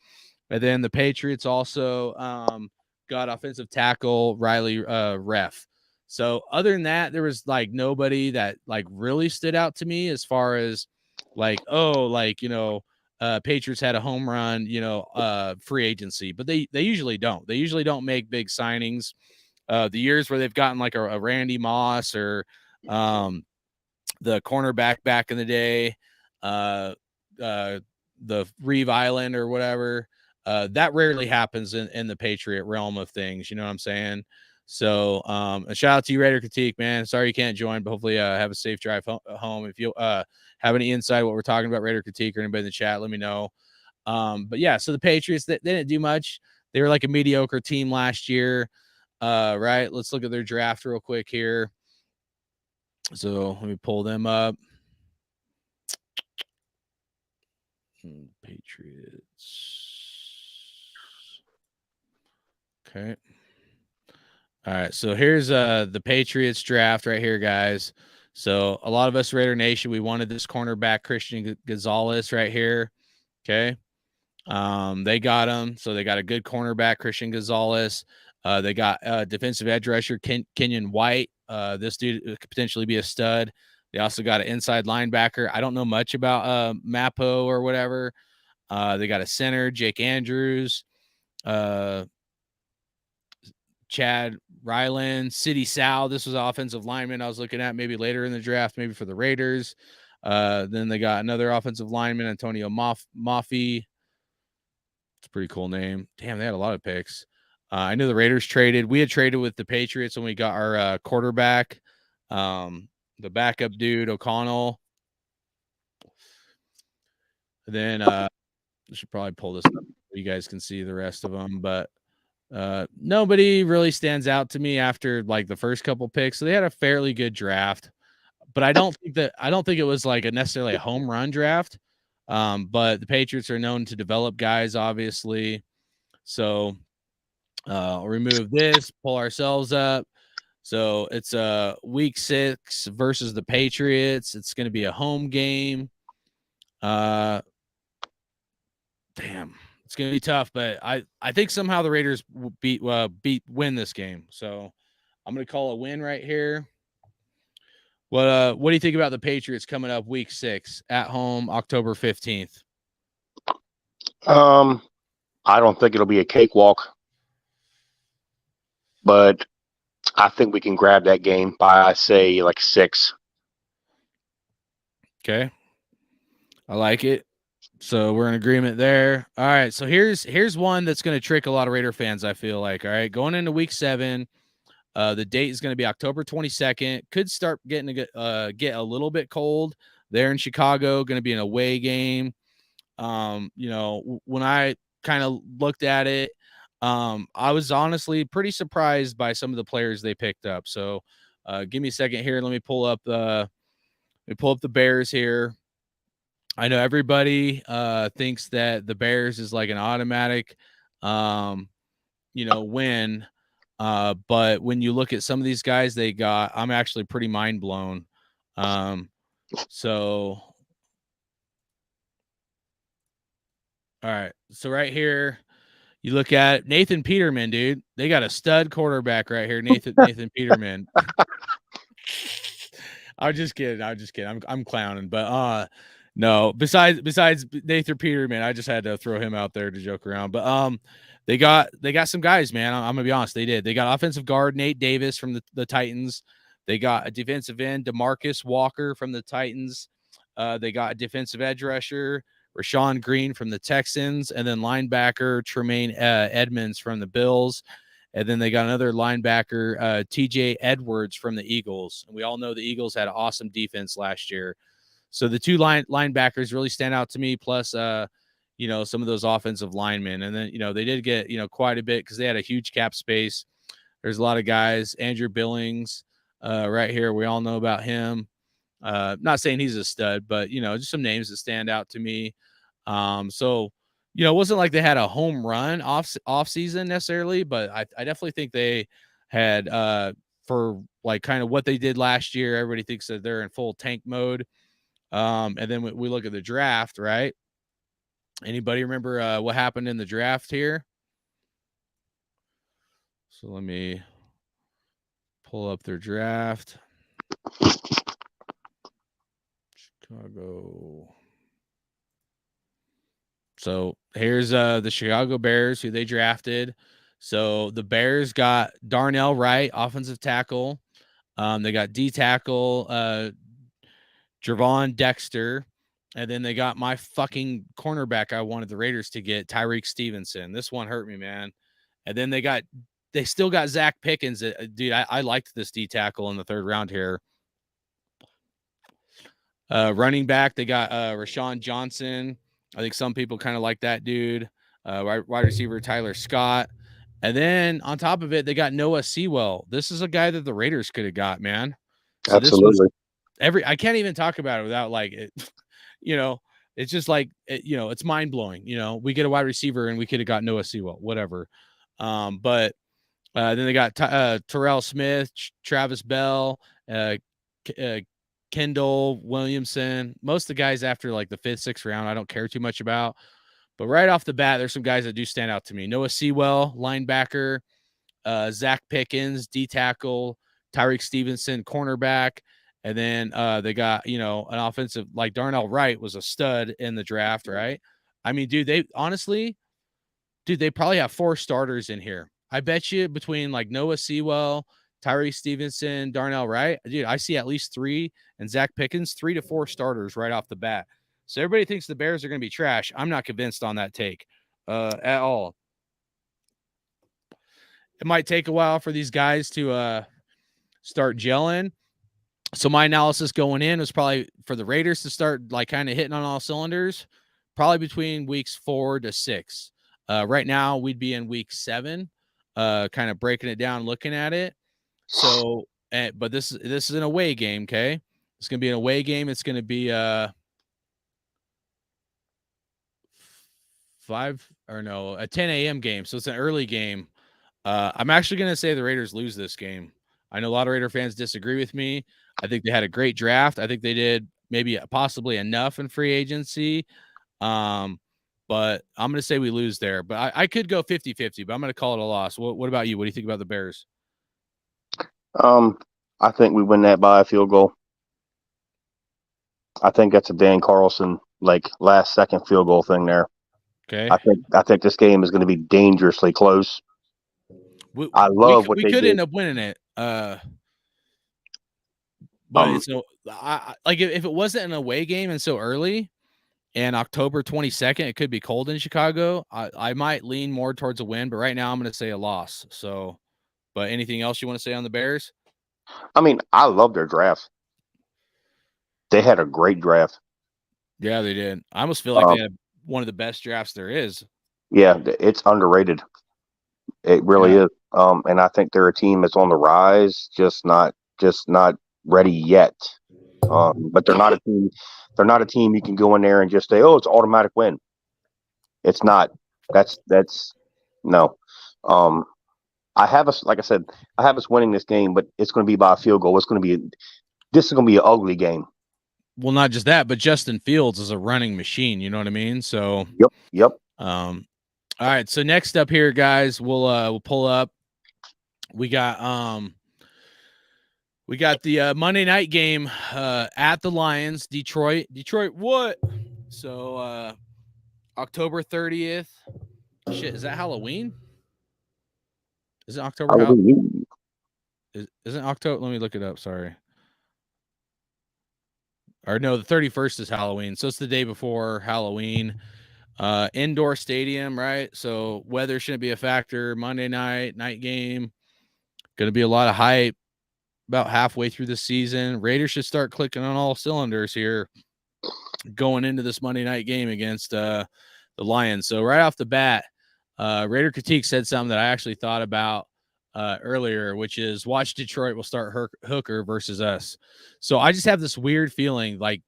And then the Patriots also got offensive tackle Riley Ref. So other than that, there was like nobody that like really stood out to me as far as Patriots had a home run, free agency, but they usually don't. They usually don't make big signings. The years where they've gotten like a Randy Moss or the cornerback back in the day, the Reeve Island or whatever, that rarely happens in the Patriot realm of things. You know what I'm saying? So a shout out to you, Raider Critique, man. Sorry you can't join, but hopefully have a safe drive home. If you have any insight what we're talking about, Raider Critique, or anybody in the chat, let me know. But yeah, so the Patriots, they didn't do much. They were like a mediocre team last year. Right. Let's look at their draft real quick here. So let me pull them up. Patriots. Okay. All right. So here's the Patriots draft right here, guys. So a lot of us Raider Nation, we wanted this cornerback Christian Gonzalez right here. Okay. They got him. So they got a good cornerback, Christian Gonzalez. They got defensive edge rusher Kenyon White. This dude could potentially be a stud. They also got an inside linebacker. I don't know much about Mapo or whatever. They got a center, Jake Andrews, Chad Ryland, City Sal. This was offensive lineman I was looking at maybe later in the draft, maybe for the Raiders. Then they got another offensive lineman, Antonio Maffi. It's a pretty cool name. Damn, they had a lot of picks. I knew the Raiders traded. We had traded with the Patriots when we got our quarterback, the backup dude, O'Connell. Then I should probably pull this up so you guys can see the rest of them. But nobody really stands out to me after like the first couple picks. So they had a fairly good draft. But I don't think it was like necessarily a home run draft. But the Patriots are known to develop guys, obviously. So I'll remove this, pull ourselves up. So it's week 6 versus the Patriots. It's going to be a home game. damn, it's gonna be tough. But I think somehow the Raiders win this game. So I'm gonna call a win right here. What do you think about the Patriots coming up week 6 at home, October 15th? I don't think it'll be a cakewalk, but I think we can grab that game by, I say, like 6. Okay. I like it. So we're in agreement there. All right. So here's one that's going to trick a lot of Raider fans, I feel like. All right. Going into week 7, the date is going to be October 22nd. Could start getting get a little bit cold there in Chicago. Going to be an away game. When I kind of looked at it, I was honestly pretty surprised by some of the players they picked up. So give me a second here. Let me pull up the Bears here. I know everybody thinks that the Bears is like an automatic win. But when you look at some of these guys they got, I'm actually pretty mind blown. So all right. So right here, you look at Nathan Peterman, dude. They got a stud quarterback right here, Nathan Peterman. I'm just kidding. I'm clowning, but no. Besides Nathan Peterman, I just had to throw him out there to joke around. But they got some guys, man. I'm gonna be honest. They did. They got offensive guard Nate Davis from the Titans. They got a defensive end DeMarcus Walker from the Titans. They got a defensive edge rusher Rashawn Green from the Texans, and then linebacker Tremaine Edmonds from the Bills. And then they got another linebacker, TJ Edwards from the Eagles. And we all know the Eagles had an awesome defense last year. So the two linebackers really stand out to me, plus, some of those offensive linemen. And then, they did get, quite a bit because they had a huge cap space. There's a lot of guys. Andrew Billings right here. We all know about him. Not saying he's a stud, but, just some names that stand out to me. So, it wasn't like they had a home run off season necessarily, but I definitely think they had for like kind of what they did last year. Everybody thinks that they're in full tank mode. And then we look at the draft, right? Anybody remember what happened in the draft here? So let me pull up their draft. Chicago. So here's the Chicago Bears, who they drafted. So the Bears got Darnell Wright, offensive tackle. They got D tackle Javon Dexter. And then they got my fucking cornerback I wanted the Raiders to get, Tyreek Stevenson. This one hurt me, man. And then they still got Zach Pickens. Dude, I liked this D tackle in the 3rd round here. Running back, they got Rashawn Johnson. I think some people kind of like that dude. Wide receiver Tyler Scott. And then on top of it, they got Noah Sewell. This is a guy that the Raiders could have got, man. So Absolutely. I can't even talk about it without like it, it's just like, it's mind blowing. We get a wide receiver and we could have got Noah Sewell, whatever. But then they got Terrell Smith, Travis Bell, Kendall Williamson. Most of the guys after like the 5th, 6th round, I don't care too much about. But right off the bat, there's some guys that do stand out to me. Noah Sewell, linebacker, Zach Pickens, D tackle, Tyreek Stevenson, cornerback. And then they got, an offensive like Darnell Wright was a stud in the draft, right? I mean, dude, they probably have 4 starters in here. I bet you between like Noah Sewell, Tyree Stevenson, Darnell Wright, dude, I see at least 3, and Zach Pickens, 3 to 4 starters right off the bat. So everybody thinks the Bears are going to be trash. I'm not convinced on that take at all. It might take a while for these guys to start gelling. So my analysis going in was probably for the Raiders to start like kind of hitting on all cylinders, probably between weeks 4 to 6. Right now we'd be in week 7, kind of breaking it down, looking at it. So, but this is an away game. Okay. It's going to be an away game. It's going to be a 10 a.m. game. So it's an early game. I'm actually going to say the Raiders lose this game. I know a lot of Raider fans disagree with me. I think they had a great draft. I think they did maybe possibly enough in free agency. but I'm going to say we lose there. But I could go 50-50, but I'm going to call it a loss. What about you? What do you think about the Bears? I think we win that by a field goal. I think that's a Dan Carlson like last second field goal thing there. Okay. I think this game is going to be dangerously close. I love what we they could did. end up winning it. But it's no, like if it wasn't an away game and so early, and October 22nd, it could be cold in Chicago. I might lean more towards a win, but right now I'm going to say a loss. So, but anything else you want to say on the Bears? I mean, I love their draft. They had a great draft. Yeah, they did. I almost feel like they had one of the best drafts there is. Yeah, it's underrated. It really is. And I think they're a team that's on the rise, just not ready yet. But they're not a team. They're not a team you can go in there and just say, "Oh, it's automatic win." It's not. That's no. I have us, like I said, I have us winning this game, but it's going to be by a field goal. This is going to be an ugly game. Well, not just that, but Justin Fields is a running machine. You know what I mean? So, Yep. All right. So next up here, guys, we'll pull up. We got the Monday night game at the Lions, Detroit. Detroit, what? So October 30th. Shit, is that Halloween? Is it October? Isn't October? Let me look it up. Sorry. Or no, the 31st is Halloween. So it's the day before Halloween. Indoor stadium, right? So weather shouldn't be a factor. Monday night game. Going to be a lot of hype about halfway through the season. Raiders should start clicking on all cylinders here going into this Monday night game against the Lions. So right off the bat, Raider Critique said something that I actually thought about earlier, which is watch Detroit will start Hooker versus us. So I just have this weird feeling like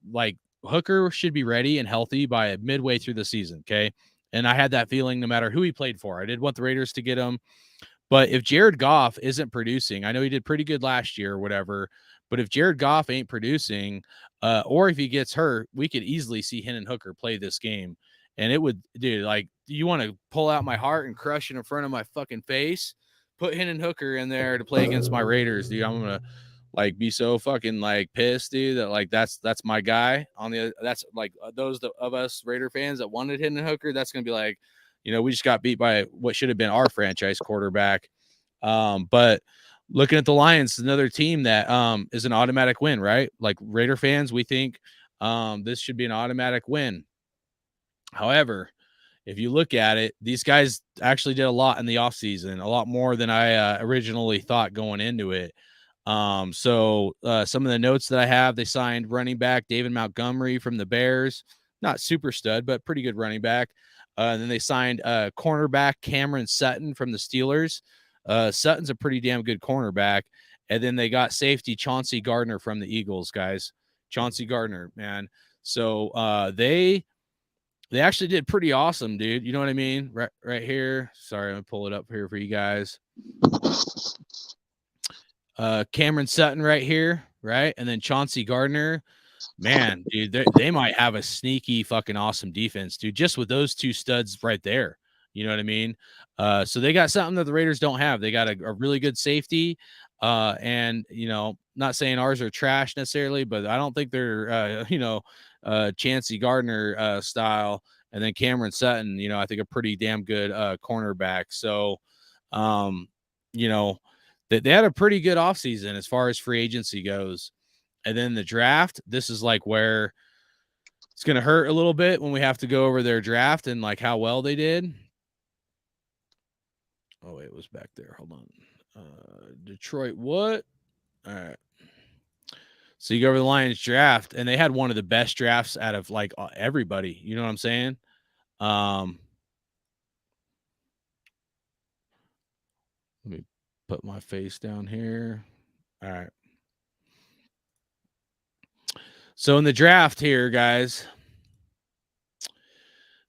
Hooker should be ready and healthy by midway through the season. Okay. And I had that feeling no matter who he played for. I did want the Raiders to get him. But if Jared Goff isn't producing, I know he did pretty good last year or whatever, but if Jared Goff ain't producing, or if he gets hurt, we could easily see Hendon Hooker play this game. And it would, dude, like, you want to pull out my heart and crush it in front of my fucking face? Put Hendon Hooker in there to play against my Raiders, dude. I'm gonna like be so fucking like pissed, dude. That like that's my guy on the. That's like those of us Raider fans that wanted Hendon Hooker. That's gonna be like, we just got beat by what should have been our franchise quarterback. But looking at the Lions, another team that is an automatic win, right? Like Raider fans, we think this should be an automatic win. However, if you look at it, these guys actually did a lot in the offseason, a lot more than I originally thought going into it. So some of the notes that I have, they signed running back David Montgomery from the Bears, not super stud, but pretty good running back. And then they signed cornerback Cameron Sutton from the Steelers. Sutton's a pretty damn good cornerback. And then they got safety Chauncey Gardner from the Eagles, guys. Chauncey Gardner, man. So they actually did pretty awesome, dude. You know what I mean? Right here. Sorry, I'm gonna pull it up here for you guys. Cameron Sutton right here, right? And then Chauncey Gardner. Man, dude, they might have a sneaky fucking awesome defense, dude, just with those two studs right there. You know what I mean? So they got something that the Raiders don't have. They got a really good safety. And, not saying ours are trash necessarily, but I don't think they're, Chauncey Gardner style. And then Cameron Sutton, I think a pretty damn good cornerback. So, they had a pretty good offseason as far as free agency goes. And then the draft, this is like where it's going to hurt a little bit when we have to go over their draft and like how well they did. Oh, wait, it was back there. Hold on. Detroit, what? All right. So you go over the Lions draft, and they had one of the best drafts out of like everybody. You know what I'm saying? Let me put my face down here. All right. So in the draft here, guys,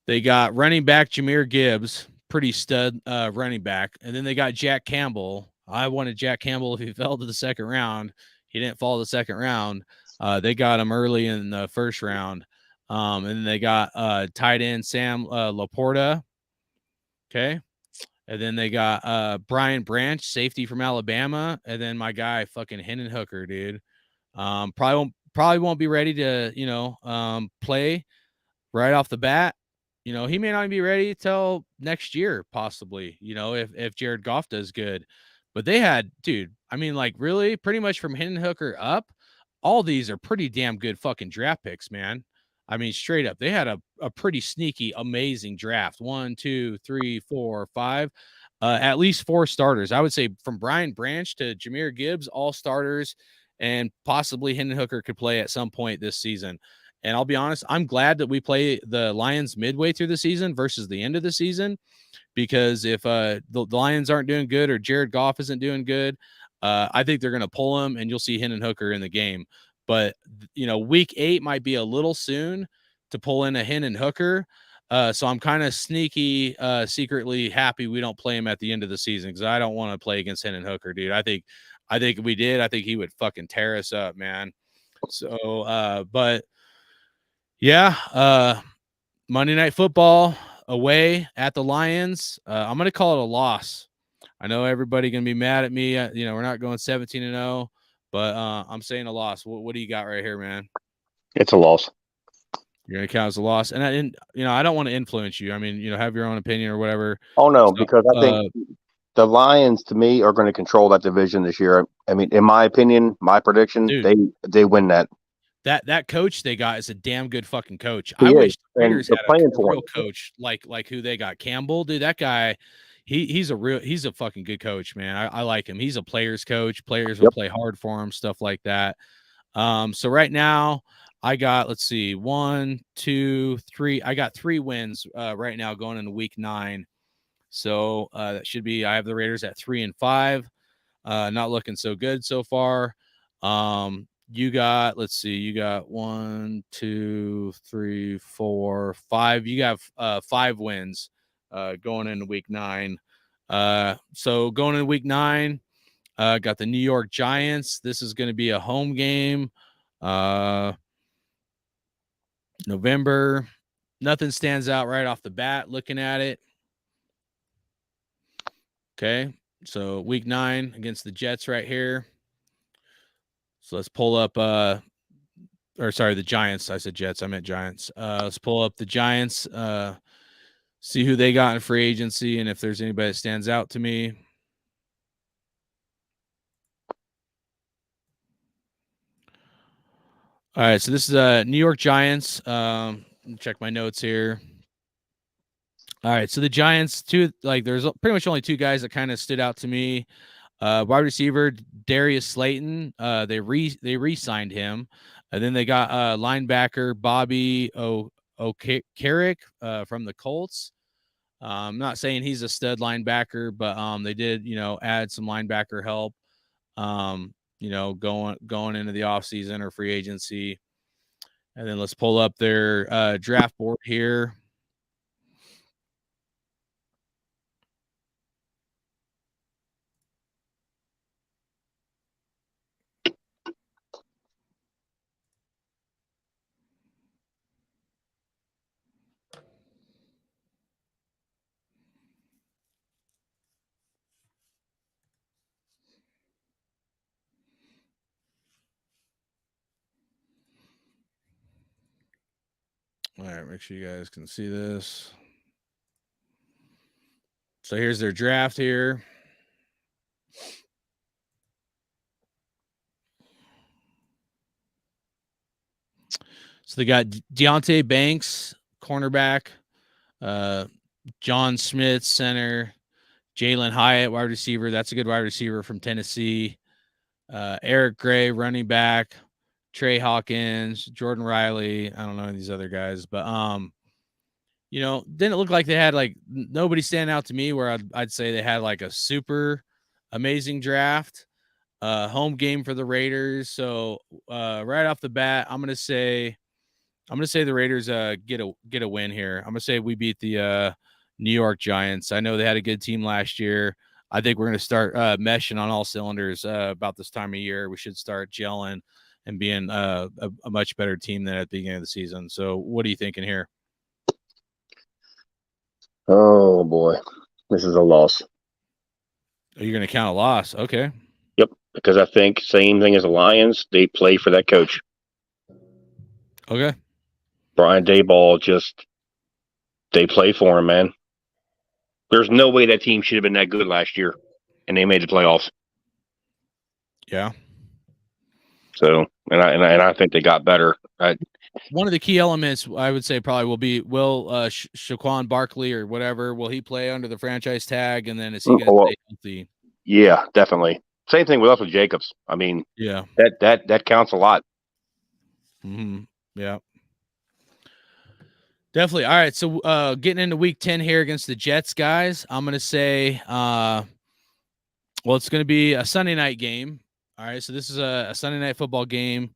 they got running back Jahmyr Gibbs, pretty stud running back. And then they got Jack Campbell. I wanted Jack Campbell if he fell to the second round. He didn't fall to the second round. They got him early in the first round. And then they got tight end Sam Laporta. Okay. And then they got Brian Branch, safety from Alabama, and then my guy fucking Hendon Hooker, dude. Probably won't be ready to play right off the bat. He may not be ready till next year, possibly. If Jared Goff does good, but they had, dude. I mean, like really, pretty much from Hendon Hooker up, all these are pretty damn good fucking draft picks, man. I mean, straight up, they had a pretty sneaky, amazing draft. 1, 2, 3, 4, 5, at least 4 starters. I would say from Brian Branch to Jahmyr Gibbs, all starters, and possibly Hendon Hooker could play at some point this season. And I'll be honest, I'm glad that we play the Lions midway through the season versus the end of the season, because if the Lions aren't doing good or Jared Goff isn't doing good, I think they're going to pull him, and you'll see Hendon Hooker in the game. But week 8 might be a little soon to pull in a Hendon Hooker. So I'm kind of sneaky, secretly happy we don't play him at the end of the season, because I don't want to play against Hendon Hooker, dude. I think if we did, I think he would fucking tear us up, man. So, but yeah, Monday Night Football away at the Lions. I'm going to call it a loss. I know everybody going to be mad at me. We're not going 17-0, but I'm saying a loss. What do you got right here, man? It's a loss. You're going to count as a loss. And I don't want to influence you. I mean, have your own opinion or whatever. Oh, no, because I think the Lions, to me, are going to control that division this year. I mean, in my opinion, my prediction, dude, they win that. That coach they got is a damn good fucking coach. I wish the Raiders had a real coach like who they got. Campbell, dude, that guy, he's a fucking good coach, man. I like him. He's a player's coach. Players will play hard for him, stuff like that. So right now I got, let's see, 1, 2, 3. I got 3 wins right now going into week 9. So that should be, I have the Raiders at 3-5. Not looking so good so far. You got, let's see, you got 1, 2, 3, 4, 5. You got 5 wins going into week 9. So going into week 9, got the New York Giants. This is going to be a home game. November. Nothing stands out right off the bat looking at it. Okay. So week 9 against the Jets right here. So let's pull up the Giants. I said Jets. I meant Giants. Let's pull up the Giants, see who they got in free agency and if there's anybody that stands out to me. All right, so this is New York Giants. Check my notes here. All right, so the Giants, there's pretty much only 2 guys that kind of stood out to me. Wide receiver Darius Slayton, they re-signed him, and then they got linebacker Bobby Okereke from the Colts. I'm not saying he's a stud linebacker, but they did add some linebacker help. Going into the offseason or free agency. And then let's pull up their draft board here. All right, make sure you guys can see this. So here's their draft here. So they got Deonte Banks, cornerback, John Smith, center, Jalen Hyatt, wide receiver. That's a good wide receiver from Tennessee. Eric Gray, running back, Trey Hawkins, Jordan Riley. I don't know these other guys, but didn't look like they had nobody stand out to me where I'd say they had like a super amazing draft. Home game for the Raiders. So right off the bat, I'm gonna say the Raiders get a win here. I'm gonna say we beat the New York Giants. I know they had a good team last year. I think we're gonna start meshing on all cylinders about this time of year. We should start gelling and being a much better team than at the beginning of the season. So what are you thinking here? Oh boy, this is a loss. Are you going to count a loss? Okay. Yep, because I think same thing as the Lions. They play for that coach. Okay. Brian Daboll they play for him, man. There's no way that team should have been that good last year, and they made the playoffs. Yeah. So, and I think they got better. One of the key elements I would say probably will be Shaquan Barkley or whatever. Will he play under the franchise tag, and then is he going to stay healthy? Yeah, definitely. Same thing with us with Jacobs. I mean, yeah, that counts a lot. Mm-hmm. Yeah. Definitely. All right. So getting into week 10 here against the Jets, guys, I'm going to say, well, it's going to be a Sunday night game. All right. So this is a Sunday night football game.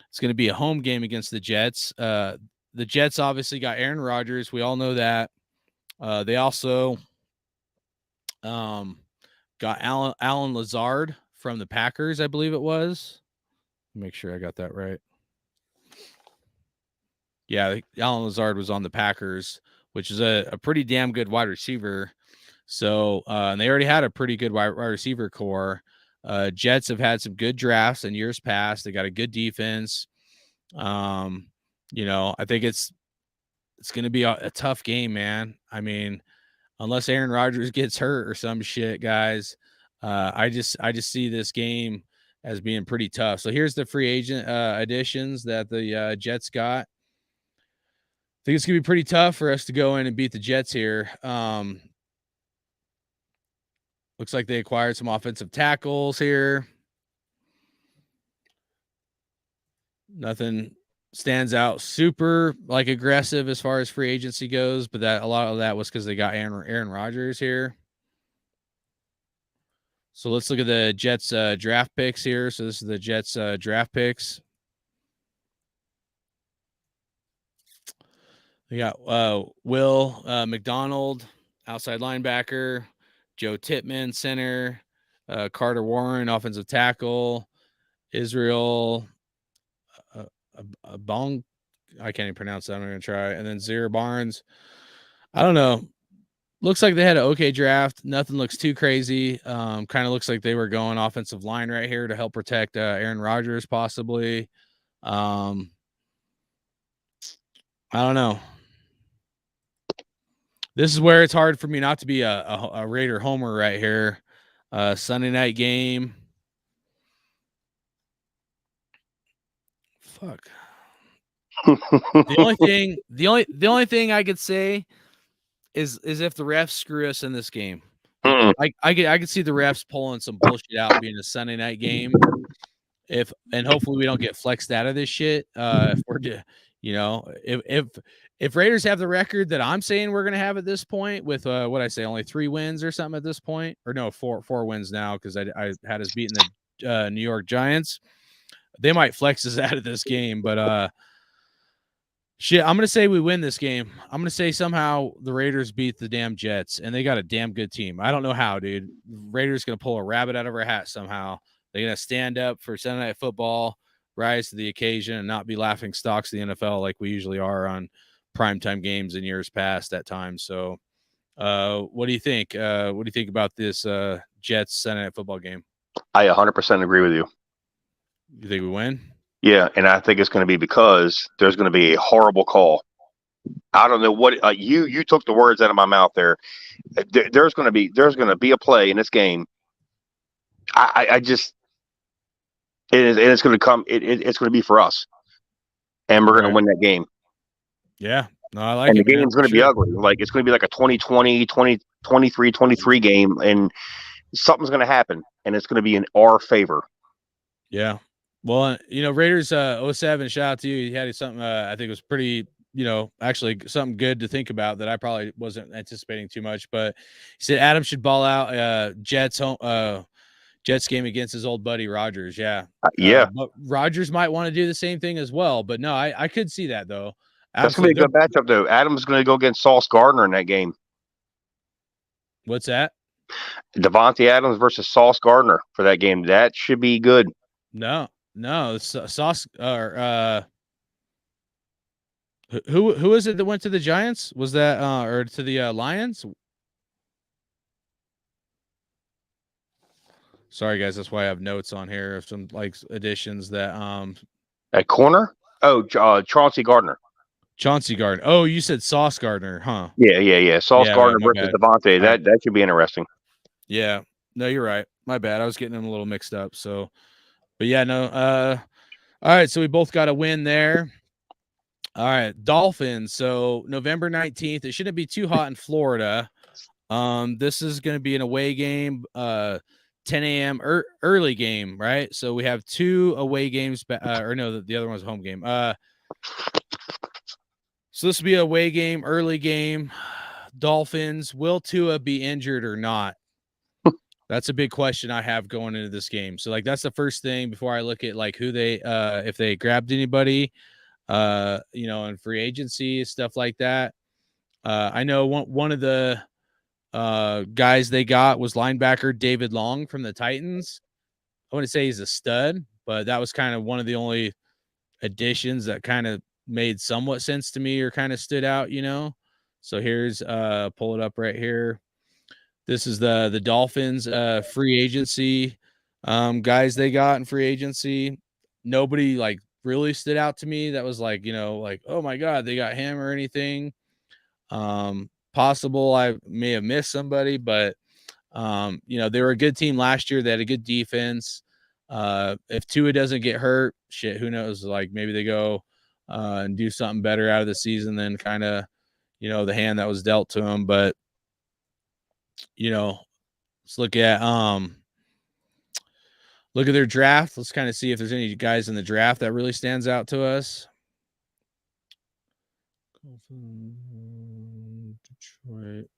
It's going to be a home game against the Jets. The Jets obviously got Aaron Rodgers. We all know that. They also got Alan Lazard from the Packers, I believe it was. Make sure I got that right. Yeah, Alan Lazard was on the Packers, which is a pretty damn good wide receiver. So, and they already had a pretty good wide receiver core. Jets have had some good drafts in years past. They got a good defense. I think it's going to be a tough game, man. I mean, unless Aaron Rodgers gets hurt or some shit, guys, I just see this game as being pretty tough. So here's the free agent additions that the Jets got. I think it's going to be pretty tough for us to go in and beat the Jets here. Looks like they acquired some offensive tackles here. Nothing stands out super like aggressive as far as free agency goes, but a lot of that was because they got Aaron Rodgers here. So let's look at the Jets draft picks here. So this is the Jets draft picks. We got Will McDonald, outside linebacker, Joe Tippmann, center, Carter Warren, offensive tackle, Israel Bong. I can't even pronounce that. I'm going to try. And then Zaire Barnes. I don't know. Looks like they had an okay draft. Nothing looks too crazy. Kind of looks like they were going offensive line right here to help protect Aaron Rodgers possibly. I don't know. This is where it's hard for me not to be a Raider homer right here. Sunday night game. Fuck. The only thing I could say is if the refs screw us in this game. I could see the refs pulling some bullshit out being a Sunday night game. And hopefully we don't get flexed out of this shit. If Raiders have the record that I'm saying we're gonna have at this point with what I say, only 3 wins or something at this point, or no, 4 wins now because I had us beating the New York Giants. They might flex us out of this game, but shit, I'm gonna say we win this game. I'm gonna say somehow the Raiders beat the damn Jets, and they got a damn good team. I don't know how, dude. Raiders gonna pull a rabbit out of our hat somehow. They're gonna stand up for Sunday Night Football, rise to the occasion, and not be laughing stocks of the NFL like we usually are on primetime games in years past at times. So, what do you think? What do you think about this Jets Sunday Night Football game? I 100% agree with you. You think we win? Yeah, and I think it's going to be because there's going to be a horrible call. I don't know what you took the words out of my mouth there. There's going to be a play in this game. I just it's going to come. It's going to be for us, and we're going to win that game. Yeah, no, I like and it. And the game's going to be ugly. Like it's going to be like a 2020, 2023 game, and something's going to happen, and it's going to be in our favor. Yeah. Well, Raiders 07, shout out to you. He had something I think was pretty, actually something good to think about that I probably wasn't anticipating too much. But he said Adam should ball out Jets game against his old buddy Rodgers. Yeah. But Rodgers might want to do the same thing as well. But no, I could see that though. That's going to be a good matchup though. Adam's going to go against Sauce Gardner in that game. What's that? Devontae Adams versus Sauce Gardner for that game. That should be good. No, No, Sauce or who is it that went to the Giants? Was that or to the Lions? Sorry guys, that's why I have notes on here of some like additions that At corner? Oh, Chauncey Gardner. Chauncey Gardner. Oh, you said Sauce Gardner, huh? Yeah. Sauce Yeah, Gardner my versus bad. Devontae. All right. That should be interesting. Yeah. No, you're right. My bad. I was getting them a little mixed up. So, but yeah, no. All right. So we both got a win there. All right, Dolphins. So November 19th. It shouldn't be too hot in Florida. This is going to be an away game. 10 a.m. Early game, right? So we have 2 away games, or no, the other one's a home game. So this will be a away game, early game. Dolphins. Will Tua be injured or not? That's a big question I have going into this game. So like that's the first thing before I look at like who they if they grabbed anybody in free agency, stuff like that. I know one of the guys they got was linebacker David Long from the Titans. I wouldn't say he's a stud, but that was kind of one of the only additions that kind of made somewhat sense to me or kind of stood out, So here's pull it up right here. This is the Dolphins free agency guys they got in free agency. Nobody like really stood out to me that was like, like, oh my God, they got him or anything. Possible I may have missed somebody, but they were a good team last year. They had a good defense. If Tua doesn't get hurt, shit, who knows? Like maybe they go and do something better out of the season than kind of, the hand that was dealt to them. But let's look at their draft. Let's kind of see if there's any guys in the draft that really stands out to us. Detroit.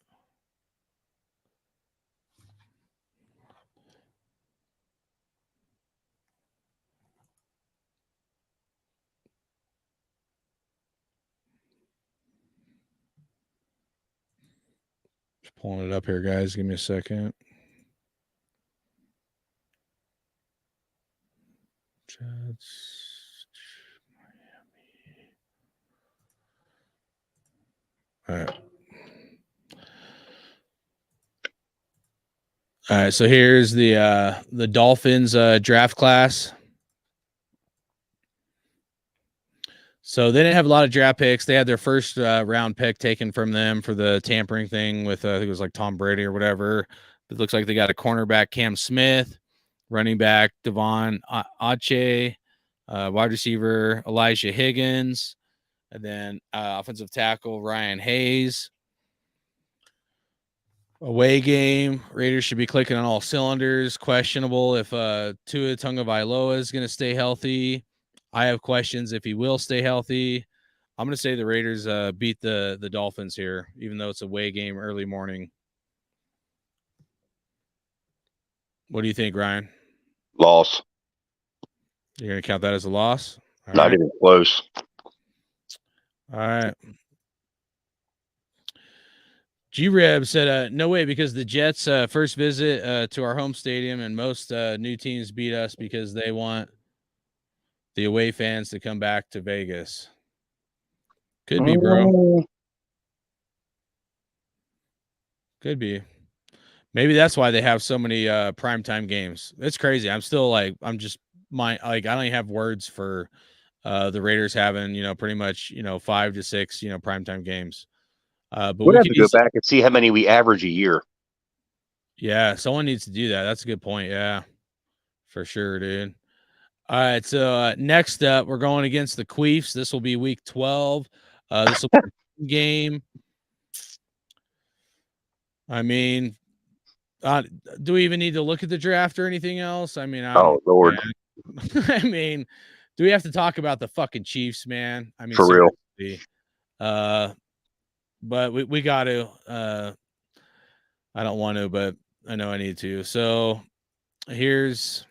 Just pulling it up here, guys. Give me a second. Jets, Miami. All right. All right, so here's the Dolphins draft class. So they didn't have a lot of draft picks. They had their first round pick taken from them for the tampering thing with I think it was like Tom Brady or whatever. It looks like they got a cornerback Cam Smith, running back Devon Ache, wide receiver Elijah Higgins, and then offensive tackle Ryan Hayes. Away game, Raiders should be clicking on all cylinders. Questionable if Tua Tagovailoa is going to stay healthy. I have questions if he will stay healthy. I'm going to say the Raiders beat the Dolphins here, even though it's a away game early morning. What do you think, Ryan? Loss. You're going to count that as a loss? All Not right. Even close. All right. G-Reb said, no way, because the Jets' first visit to our home stadium, and most new teams beat us because they want the away fans to come back to Vegas. Could be, bro. Could be. Maybe that's why they have so many primetime games. It's crazy. I'm still like, I don't even have words for the Raiders having, pretty much, 5 to 6, primetime games. But we'll have to go back and see how many we average a year. Yeah, someone needs to do that. That's a good point. Yeah, for sure, dude. All right, so next up, we're going against the Queefs. This will be week 12. This will be a game. I mean, do we even need to look at the draft or anything else? I mean, oh Lord. I mean, do we have to talk about the fucking Chiefs, man? I mean, for real. But we got to. I don't want to, but I know I need to. So here's.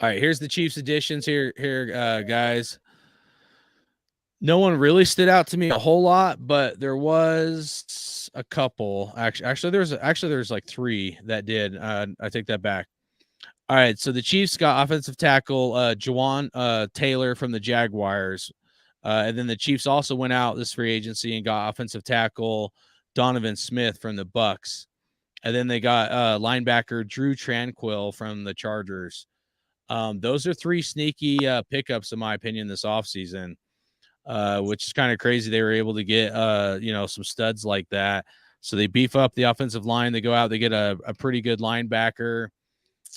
All right, here's the Chiefs additions here, guys. No one really stood out to me a whole lot, but there was a couple. Actually, there's like 3 that did. I take that back. All right, so the Chiefs got offensive tackle Jawan Taylor from the Jaguars. And then the Chiefs also went out this free agency and got offensive tackle Donovan Smith from the Bucks. And then they got linebacker Drew Tranquill from the Chargers. Those are three sneaky pickups, in my opinion, this offseason, which is kind of crazy. They were able to get, some studs like that. So they beef up the offensive line. They go out, they get a pretty good linebacker.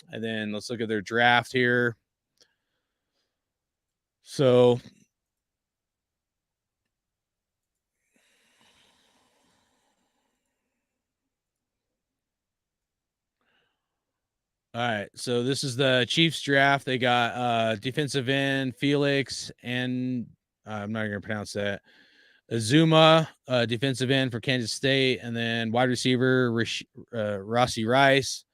And then let's look at their draft here. So all right, so this is the Chiefs draft. They got defensive end Felix and I'm not going to pronounce that. Azuma, defensive end for Kansas State, and then wide receiver Rossi Rice,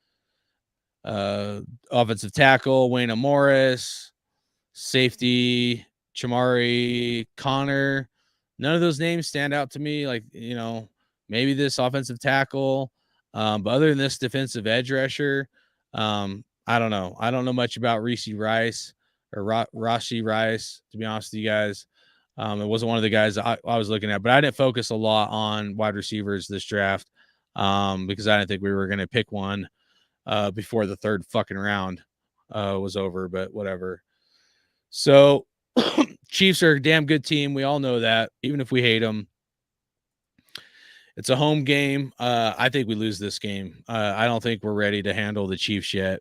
offensive tackle Wayne Morris, safety Chamari Connor. None of those names stand out to me. Like, maybe this offensive tackle, but other than this defensive edge rusher, I don't know. I don't know much about Rossi Rice, to be honest with you guys. It wasn't one of the guys I was looking at, but I didn't focus a lot on wide receivers this draft because I didn't think we were going to pick one before the third fucking round was over, but whatever. So Chiefs are a damn good team. We all know that, even if we hate them. It's a home game. I think we lose this game. I don't think we're ready to handle the Chiefs yet.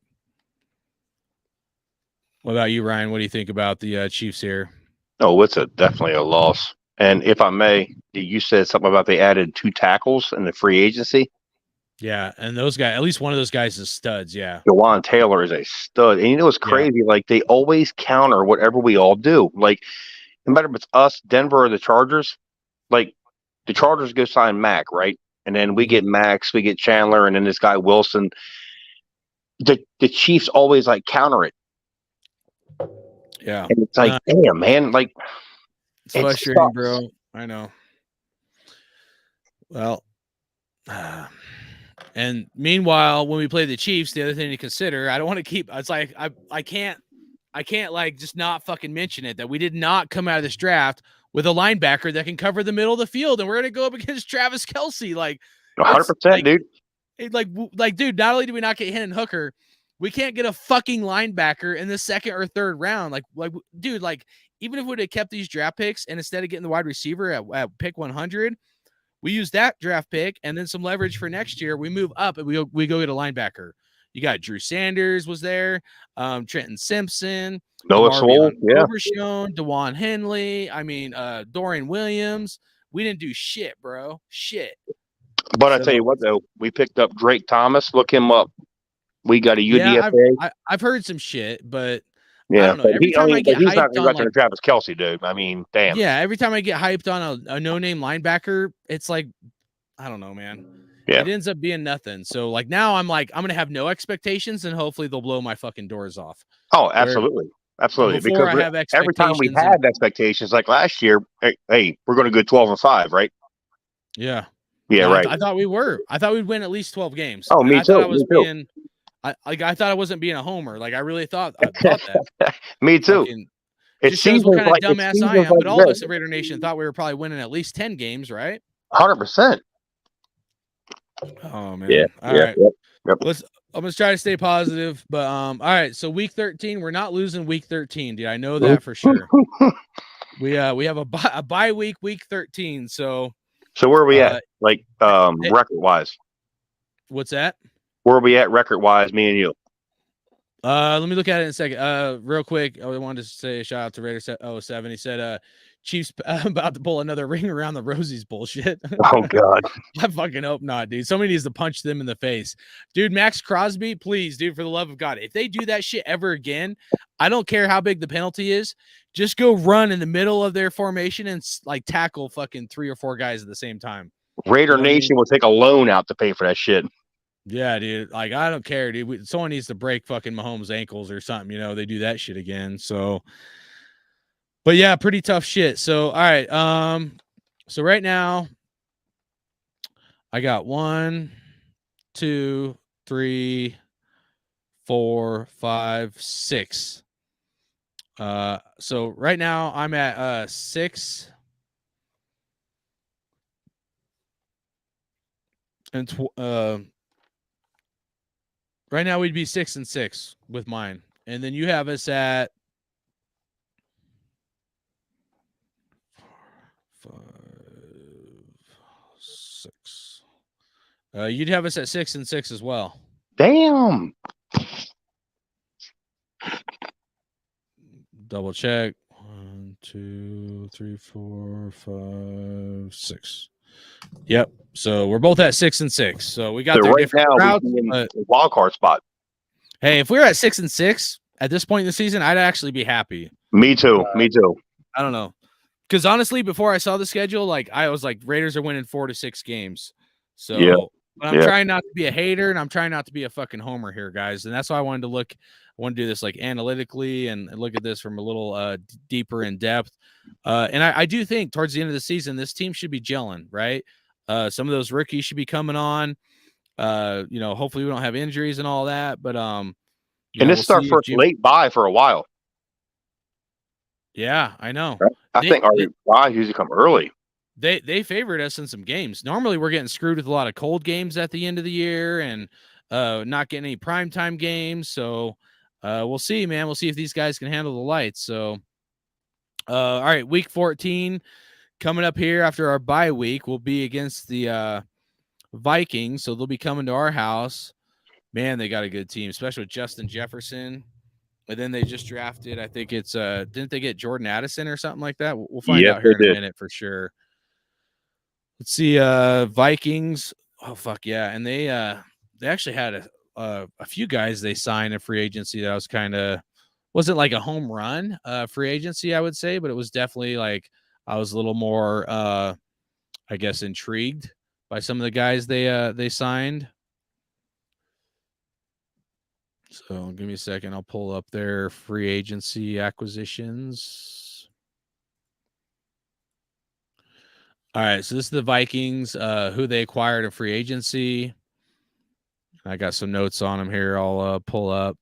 What about you, Ryan? What do you think about the Chiefs here? Oh, it's definitely a loss. And if I may, you said something about they added 2 tackles in the free agency. Yeah, and those guys, at least one of those guys is studs. Yeah, Jawan Taylor is a stud, and it's crazy. Yeah. Like they always counter whatever we all do. Like no matter if it's us, Denver, or the Chargers. Like the Chargers go sign Mac, right? And then we get Max, we get Chandler, and then this guy Wilson. The Chiefs always like counter it. Yeah, and it's like, damn, man, like it's frustrating, sucks. Bro. I know. Well, and meanwhile, when we play the Chiefs, the other thing to consider, I don't want to keep. It's like I can't like just not fucking mention it that we did not come out of this draft with a linebacker that can cover the middle of the field, and we're gonna go up against Travis Kelce, like 100%, dude. Like, dude, not only do we not get Hendon Hooker, we can't get a fucking linebacker in the second or third round. Like, dude, like, even if we would have kept these draft picks and instead of getting the wide receiver at pick 100, we use that draft pick and then some leverage for next year. We move up and we go get a linebacker. You got Drew Sanders was there, Trenton Simpson, Noah Sewell, DeJuan Henley. I mean, Dorian Williams. We didn't do shit, bro. Shit. But I tell you what, though, we picked up Drake Thomas. Look him up. We got a UDFA. Yeah, I've heard some shit, but yeah, I don't know. Every time I get hyped on like Travis Kelce, dude. I mean, damn. Yeah, every time I get hyped on a no-name linebacker, it's like, I don't know, man. Yeah. It ends up being nothing. So like now I'm like, I'm gonna have no expectations, and hopefully they'll blow my fucking doors off. Oh, absolutely. Absolutely. Because I have every time we had expectations, like last year, hey, we're going to go 12-5, right? Yeah. Yeah, right. I thought we were. I thought we'd win at least 12 games. Oh, me too. I thought I wasn't being a homer. Like I really thought that. Me too. It just shows what kind of dumbass I am. But all of us at Raider Nation thought we were probably winning at least 10 games, right? 100%. Oh man. Yeah. All right. Yep. I'm gonna try to stay positive. But all right. So week 13, we're not losing week 13, dude. I know that for sure. We have a bye week 13. So where are we at? Like record wise? What's that? Where are we at record wise, me and you? Let me look at it in a second. Real quick, I wanted to say a shout out to Raider 07. He said, Chiefs about to pull another ring around the Rosie's bullshit. Oh God. I fucking hope not, dude. Somebody needs to punch them in the face. Dude, Max Crosby, please, dude, for the love of God. If they do that shit ever again, I don't care how big the penalty is. Just go run in the middle of their formation and like tackle fucking 3 or 4 guys at the same time. Raider Nation will take a loan out to pay for that shit. Yeah, dude. Like, I don't care, dude. Someone needs to break fucking Mahomes' ankles or something. They do that shit again. So, but yeah, pretty tough shit. So, all right. So right now, I got 1, 2, 3, 4, 5, 6. So right now I'm at 6 and right now we'd be 6 and 6 with mine, and then you have us at 5, 6. You'd have us at 6 and 6 as well. Damn. Double check. 1, 2, 3, 4, 5, 6. Yep. So we're both at 6 and 6. So we got So their right different now routes. we in But the wild card spot. hey, if we were at 6 and 6 at this point in the season, I'd actually be happy. Me too. Me too. I don't know. Because honestly, before I saw the schedule, like I was like, Raiders are winning 4 to 6 games. So Yeah. but I'm trying not to be a hater and I'm trying not to be a fucking homer here, guys. And that's why I wanted to look. I want to do this like analytically and look at this from a little deeper in depth. And I do think towards the end of the season, this team should be gelling, right? Some of those rookies should be coming on. Hopefully we don't have injuries and all that. But And this is our first late buy for a while. Yeah, I know. Right? I think our buys usually come early. They favored us in some games. Normally we're getting screwed with a lot of cold games at the end of the year and not getting any primetime games. So we'll see, man. We'll see if these guys can handle the lights. So all right, week 14 coming up here after our bye week will be against the Vikings. So they'll be coming to our house. Man, they got a good team, especially with Justin Jefferson. And then they just drafted, I think it's didn't they get Jordan Addison or something like that? We'll find out here in a minute for sure. Let's see, Vikings. Oh fuck yeah! And they actually had a few guys they signed in free agency that was kind of wasn't like a home run free agency, I would say, but it was definitely like I was a little more I guess intrigued by some of the guys they signed. So give me a second. I'll pull up their free agency acquisitions. All right, so this is the Vikings, who they acquired in free agency. I got some notes on them here. I'll pull up.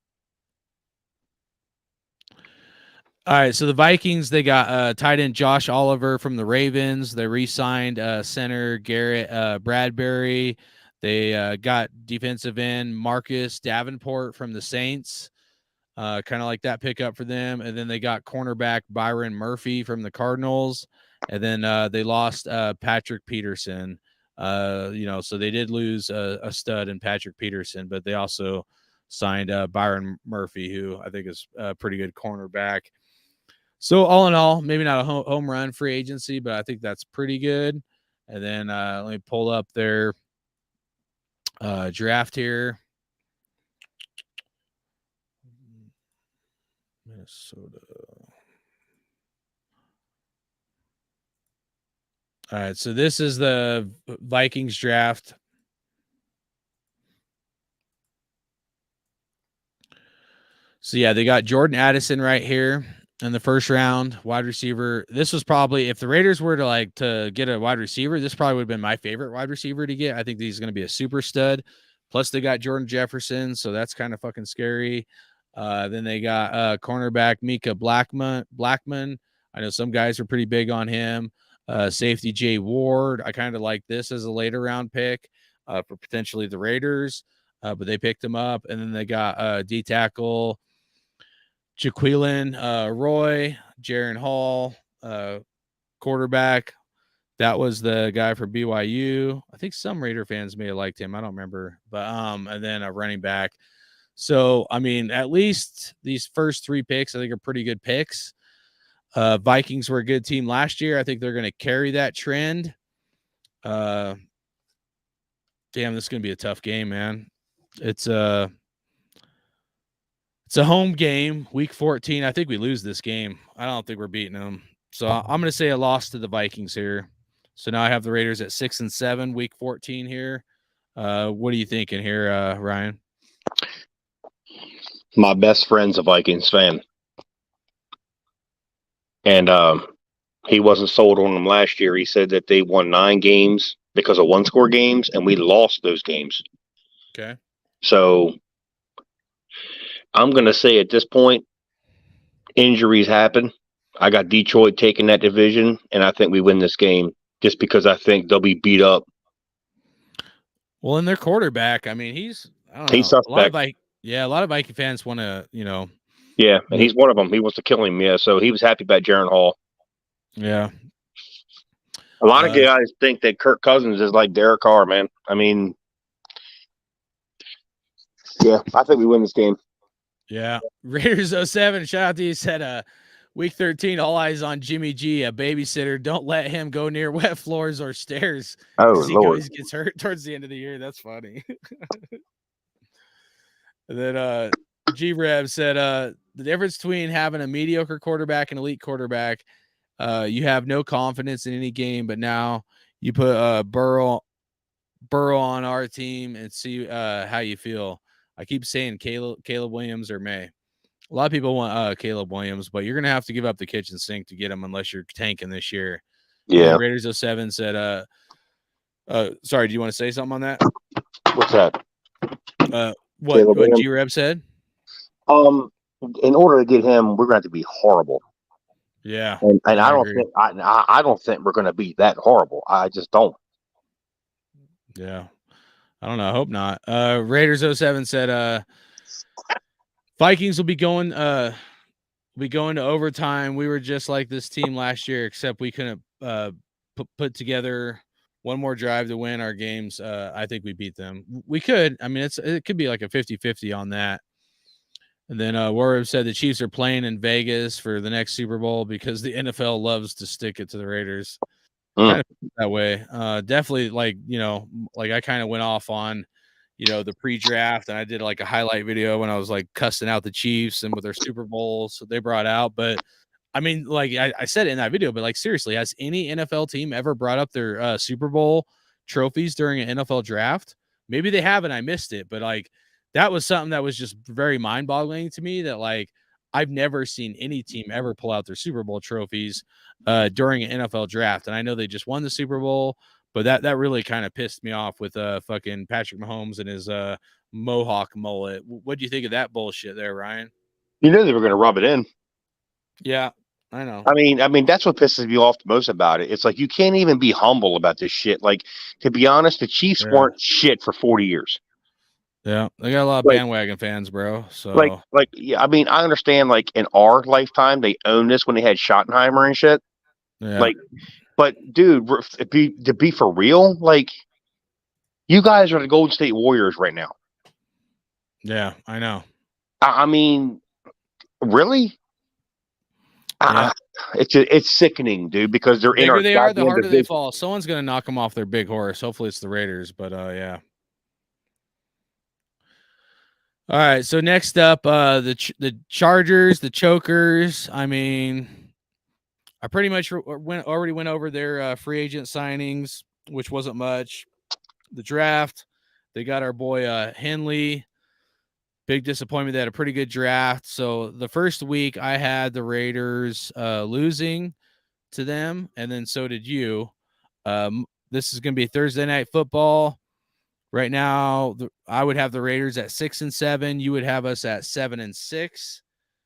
All right, so the Vikings, they got tight end Josh Oliver from the Ravens. They re-signed center Garrett Bradbury. They got defensive end Marcus Davenport from the Saints. Kind of like that pickup for them. And then they got cornerback Byron Murphy from the Cardinals. And then they lost Patrick Peterson. So they did lose a stud in Patrick Peterson, but they also signed Byron Murphy, who I think is a pretty good cornerback. So all in all, maybe not a home run free agency, but I think that's pretty good. And then let me pull up their draft here. Minnesota. All right, so this is the Vikings draft. So yeah, they got Jordan Addison right here in the first round, wide receiver. This was probably, if the Raiders were to get a wide receiver, this probably would have been my favorite wide receiver to get. I think he's going to be a super stud. Plus they got Jordan Jefferson, so that's kind of fucking scary. Then they got cornerback Mika Blackman. I know some guys are pretty big on him. Safety Jay Ward. I kind of like this as a later round pick for potentially the Raiders, but they picked him up. And then they got D tackle Jaquelin Roy, Jaron Hall, quarterback. That was the guy from BYU. I think some Raider fans may have liked him. I don't remember, but and then a running back. So I mean, at least these first 3 picks I think are pretty good picks. Vikings were a good team last year. I think they're going to carry that trend. Damn, this is going to be a tough game, man. It's a home game, week 14. I think we lose this game. I don't think we're beating them. So I'm going to say a loss to the Vikings here. So now I have the Raiders at 6 and 7, week 14 here. What are you thinking here, Ryan? My best friend's a Vikings fan. And he wasn't sold on them last year. He said that they won 9 games because of one-score games, and we lost those games. Okay. So I'm going to say at this point, injuries happen. I got Detroit taking that division, and I think we win this game just because I think they'll be beat up. Well, in their quarterback, I mean, I don't He's know. suspect. A lot of Viking fans want to, Yeah, and he's one of them. He wants to kill him. Yeah, so he was happy about Jaron Hall. yeah. A lot of guys think that Kirk Cousins is like Derek Carr, man. I mean, yeah, I think we win this game. Yeah. Raiders 07, shout out to you, said week 13, all eyes on Jimmy G, a babysitter. Don't let him go near wet floors or stairs. Oh, He Lord. always gets hurt towards the end of the year. That's funny. And then G-Rev said the difference between having a mediocre quarterback and elite quarterback, you have no confidence in any game, but now you put Burrow on our team and see how you feel. I keep saying Caleb Williams or May. A lot of people want Caleb Williams, but you're gonna have to give up the kitchen sink to get him unless you're tanking this year. Yeah. Raiders 07 said sorry, do you want to say something on that? What's that? What G-Reb said? In order to get him, we're going to have to be horrible. Yeah. And I don't think we're going to be that horrible. I just don't. Yeah. I don't know. I hope not. Raiders 07 said Vikings will be going to overtime. We were just like this team last year, except we couldn't put together one more drive to win our games. I think we beat them. We could. I mean, it could be like a 50-50 on that. And then Warrior said the Chiefs are playing in Vegas for the next Super Bowl because the NFL loves to stick it to the Raiders. Kind of that way. Definitely, like I kind of went off on, the pre-draft, and I did like a highlight video when I was like cussing out the Chiefs and with their Super Bowls they brought out. But I mean, like I said it in that video, but like seriously, has any NFL team ever brought up their Super Bowl trophies during an NFL draft? Maybe they haven't. I missed it, but like that was something that was just very mind-boggling to me. That like I've never seen any team ever pull out their Super Bowl trophies during an NFL draft, and I know they just won the Super Bowl. But that really kind of pissed me off with fucking Patrick Mahomes and his mohawk mullet. What do you think of that bullshit there, Ryan? You know they were going to rub it in. Yeah, I know. I mean that's what pisses me off the most about it. It's like you can't even be humble about this shit. Like, to be honest, the Chiefs weren't shit for 40 years. Yeah, they got a lot of bandwagon fans, bro. So yeah, I mean, I understand. Like in our lifetime, they owned this when they had Schottenheimer and shit. Yeah. But dude, to be for real, like you guys are the Golden State Warriors right now. Yeah, I know. I mean, really? Yeah. It's sickening, dude, because they're in our they are, the harder division. they fall. Someone's gonna knock them off their big horse. Hopefully it's the Raiders, but yeah. All right, so next up, the Chargers, the Chokers. I mean, I pretty much already went over their free agent signings, which wasn't much. The draft, they got our boy Henley. Big disappointment. They had a pretty good draft. So the first week I had the Raiders losing to them, and then so did you. This is going to be Thursday Night Football. Right now, I would have the Raiders at 6-7. You would have us at 7-6.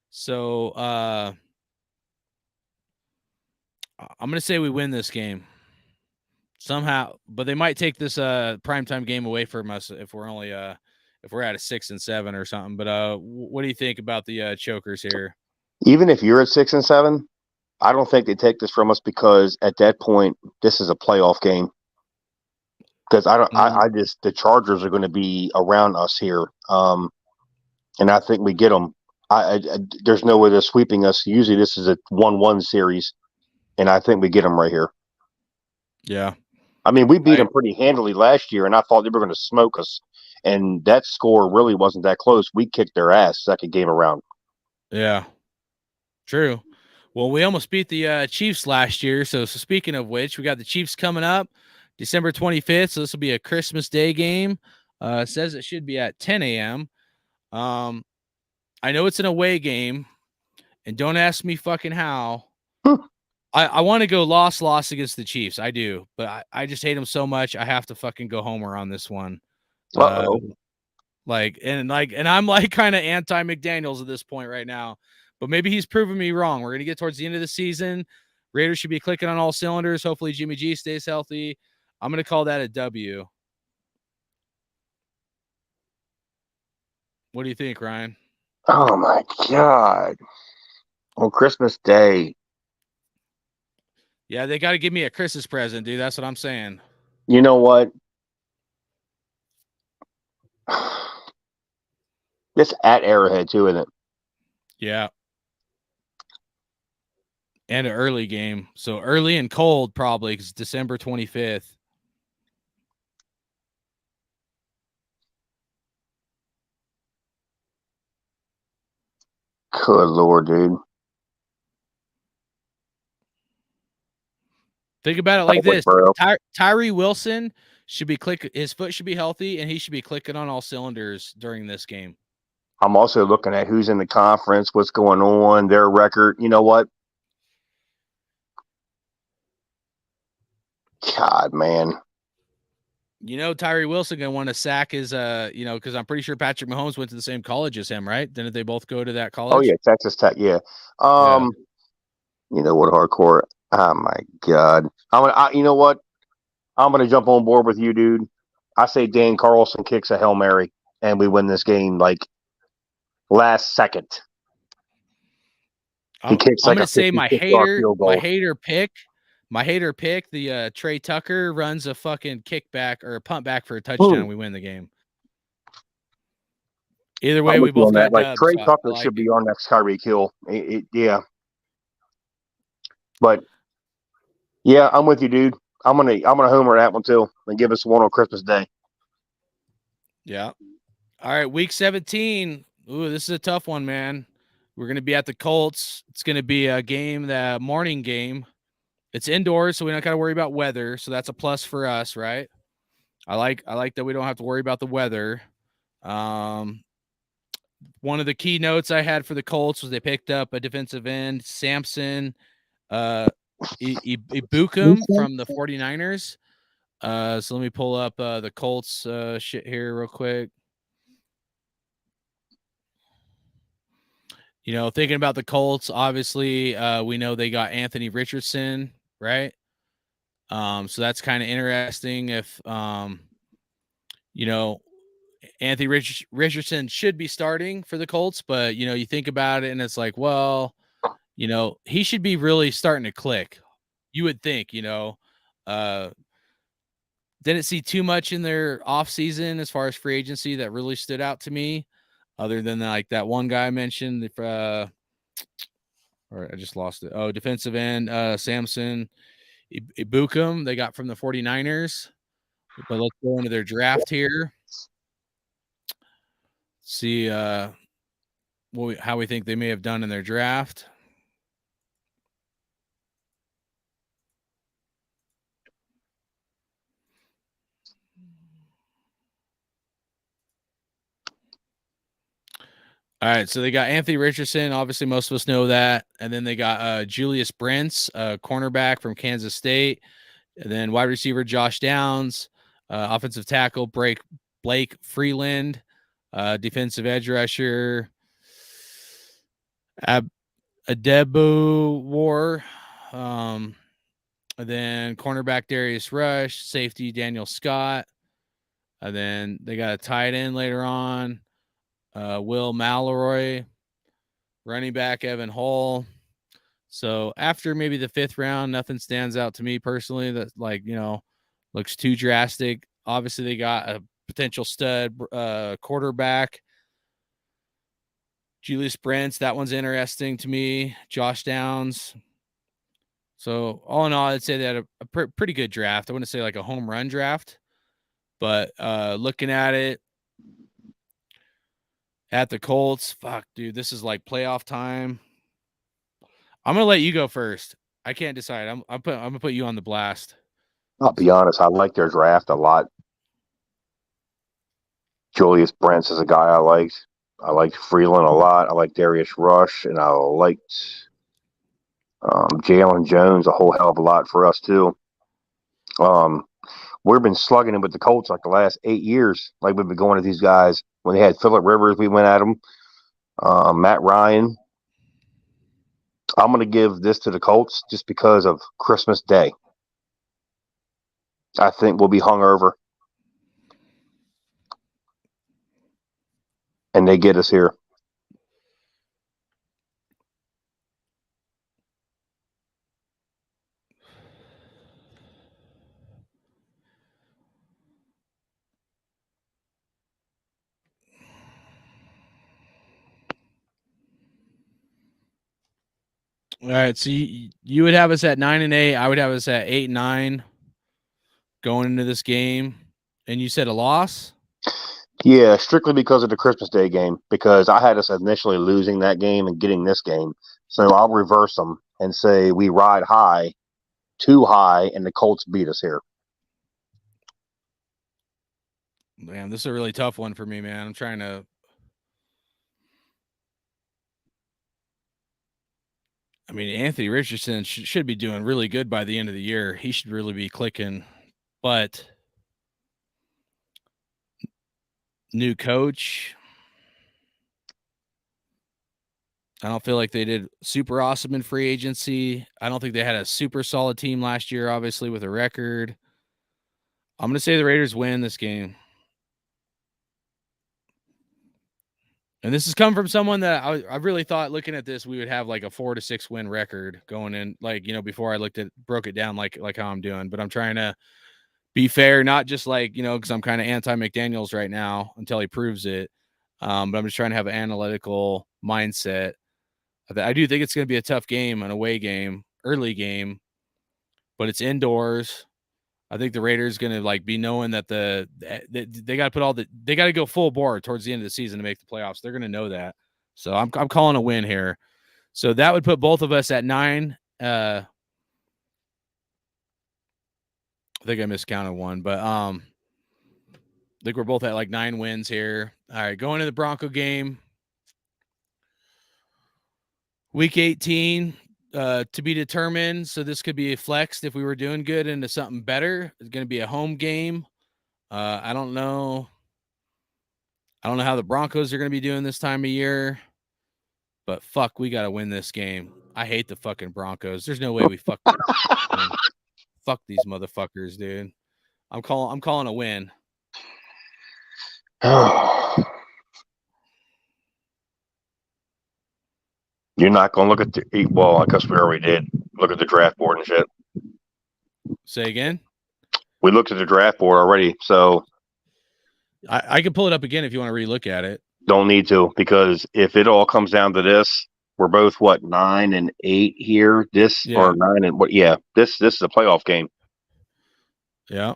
So I'm going to say we win this game somehow, but they might take this primetime game away from us if we're only if we're at a 6-7 or something. But what do you think about the Chokers here? Even if you're at 6-7, I don't think they take this from us because at that point, this is a playoff game. Because the Chargers are going to be around us here, and I think we get them. There's no way they're sweeping us. Usually, this is a 1-1 series, and I think we get them right here. Yeah, I mean, we beat them pretty handily last year, and I thought they were going to smoke us. And that score really wasn't that close. We kicked their ass second game around. Yeah, true. Well, we almost beat the Chiefs last year. So speaking of which, we got the Chiefs coming up December 25th. So this will be a Christmas Day game. It says it should be at 10 a.m. I know it's an away game, and don't ask me fucking how. I want to go loss against the Chiefs. I do, but I just hate them so much. I have to fucking go homer on this one. And I'm like kind of anti McDaniels at this point right now, but maybe he's proven me wrong. We're gonna get towards the end of the season. Raiders should be clicking on all cylinders. Hopefully Jimmy G stays healthy. I'm gonna call that a W. What do you think, Ryan? Oh my God. On Christmas Day. Yeah, they got to give me a Christmas present, dude. That's what I'm saying. You know what? It's at Arrowhead too, isn't it? Yeah. And an early game. So early and cold probably because December 25th. Good Lord, dude. Think about it like this. Bro. Tyree Wilson should be his foot should be healthy, and he should be clicking on all cylinders during this game. I'm also looking at who's in the conference, what's going on, their record. You know what? God, man. You know, Tyree Wilson gonna want to sack his because I'm pretty sure Patrick Mahomes went to the same college as him, right? Didn't they both go to that college? Oh yeah, Texas Tech, yeah. You know what, hardcore. Oh my God. You know what? I'm gonna jump on board with you, dude. I say Dan Carlson kicks a Hail Mary and we win this game like last second. He kicks I'm gonna say my hater pick, the Trey Tucker runs a fucking kickback or a punt back for a touchdown. We win the game. Either way, we both got dubs. Trey Tucker should be our next Tyreek Hill. Yeah. But yeah, I'm with you, dude. I'm gonna homer that one too and give us one on Christmas Day. Yeah. All right, week 17. Ooh, this is a tough one, man. We're gonna be at the Colts. It's gonna be a game, the morning game. It's indoors, so we don't gotta worry about weather. So that's a plus for us, right? I like that we don't have to worry about the weather. One of the key notes I had for the Colts was they picked up a defensive end, Samson Ibukum from the 49ers. So let me pull up the Colts shit here real quick. You know, thinking about the Colts, obviously, we know they got Anthony Richardson, right? So that's kind of interesting if, Anthony Richardson should be starting for the Colts, but, you think about it and it's like, well, he should be really starting to click. You would think, didn't see too much in their offseason as far as free agency that really stood out to me, other than like that one guy I mentioned. Or I just lost it. Oh, defensive end, Samson Ibukum, they got from the 49ers. But let's go into their draft here. See how we think they may have done in their draft. All right, so they got Anthony Richardson. Obviously, most of us know that. And then they got Julius Brents, cornerback from Kansas State. And then wide receiver Josh Downs, offensive tackle Blake Freeland, defensive edge rusher Adebu War, and then cornerback Darius Rush, safety Daniel Scott. And then they got a tight end later on. Will Mallory, running back Evan Hull. So after maybe the 5th round, nothing stands out to me personally that looks too drastic. Obviously, they got a potential stud quarterback, Julius Brents. That one's interesting to me. Josh Downs. So all in all, I'd say they had a pretty good draft. I wouldn't say like a home run draft, but looking at it, at the Colts, fuck, dude, this is like playoff time. I'm gonna let you go first. I can't decide. I'm gonna put you on the blast. I'll be honest. I like their draft a lot. Julius Brents is a guy I liked. I liked Freeland a lot. I liked Darius Rush, and I liked Jalen Jones a whole hell of a lot for us too. We've been slugging it with the Colts like the last 8 years. Like we've been going to these guys When they had Phillip Rivers, we went at them. Matt Ryan. I'm going to give this to the Colts just because of Christmas Day. I think we'll be hungover, and they get us here. All right, so you would have us at 9-8. I would have us at 8-9 going into this game, and you said a loss. Yeah, strictly because of the Christmas Day game. Because I had us initially losing that game and getting this game, so I'll reverse them and say we ride high, too high, and the Colts beat us here. Man, this is a really tough one for me, man. I'm trying to. I mean, Anthony Richardson should be doing really good by the end of the year. He should really be clicking, but new coach. I don't feel like they did super awesome in free agency. I don't think they had a super solid team last year, obviously, with a record. I'm going to say the Raiders win this game. And this has come from someone that I really thought, looking at this, we would have like a 4-6 win record going in, like, before I broke it down like how I'm doing. But I'm trying to be fair, not just like, because I'm kind of anti McDaniels right now until he proves it. But I'm just trying to have an analytical mindset. I do think it's going to be a tough game, an away game, early game, but it's indoors. I think the Raiders going to be knowing that they got to they got to go full bore towards the end of the season to make the playoffs. They're going to know that. So I'm calling a win here. So that would put both of us at 9. I think I miscounted one, but I think we're both at like 9 wins here. All right, going to the Bronco game. Week 18 to be determined. So this could be flexed if we were doing good into something better. It's going to be a home game. I don't know. I don't know how the Broncos are going to be doing this time of year, but fuck, we got to win this game. I hate the fucking Broncos. There's no way we fuck these motherfuckers, dude. I'm calling a win. You're not going to look at I guess we already did look at the draft board and shit. Say again? We looked at the draft board already, so I can pull it up again if you want to relook at it. Don't need to, because if it all comes down to this, we're both 9-8 here. Or 9 and what? Yeah, this is a playoff game. Yeah,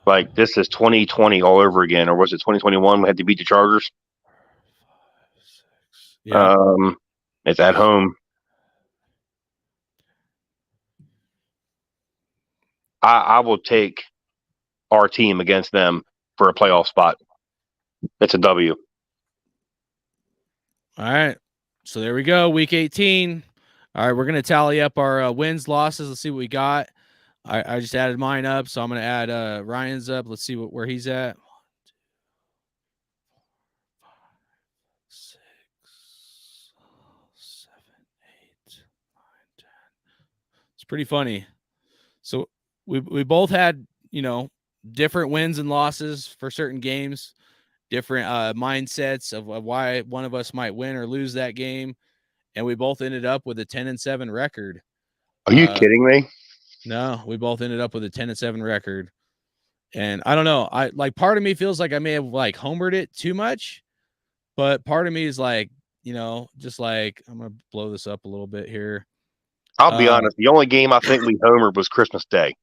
like this is 2020 all over again, or was it 2021? We had to beat the Chargers. 5, 6. Yeah. It's at home. I will take our team against them for a playoff spot. It's a W. All right. So there we go. Week 18. All right. We're going to tally up our wins, losses. Let's see what we got. I just added mine up. So I'm going to add Ryan's up. Let's see where he's at. 1, 2, 4, 5, 6, 7, 8, 9, 10. It's pretty funny. So we both had, different wins and losses for certain games, different mindsets of why one of us might win or lose that game. And we both ended up with a 10-7 record. Are you kidding me? No, we both ended up with a 10-7 record. And I don't know. Part of me feels like I may have homered it too much, but part of me is just I'm going to blow this up a little bit here. I'll be honest. The only game I think we homered was Christmas Day.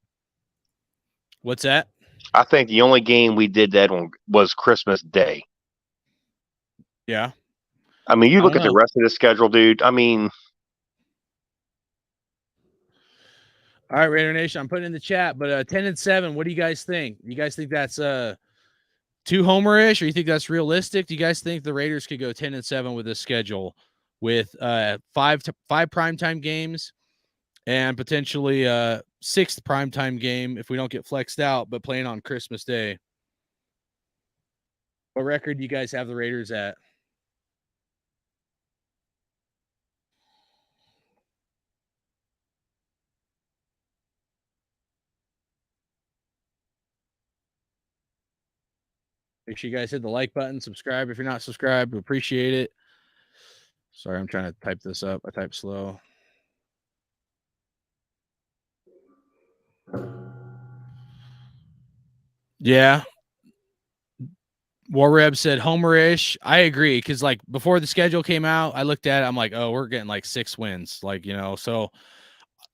What's that? I think the only game we did that on was Christmas Day. Yeah. I mean, you look at the rest of the schedule, dude. I mean, all right, Raider Nation, I'm putting in the chat, but 10-7, what do you guys think? You guys think that's too homer-ish, or you think that's realistic? Do you guys think the Raiders could go 10-7 with this schedule with 5 primetime games and potentially a 6th primetime game if we don't get flexed out, but playing on Christmas Day? What record do you guys have the Raiders at? Make sure you guys hit the like button, subscribe if you're not subscribed. We appreciate it. Sorry, I'm trying to type this up. I type slow. Yeah. Warreb said homerish. I agree, because like before the schedule came out, I looked at it. I'm like, oh, we're getting like 6 wins. Like, so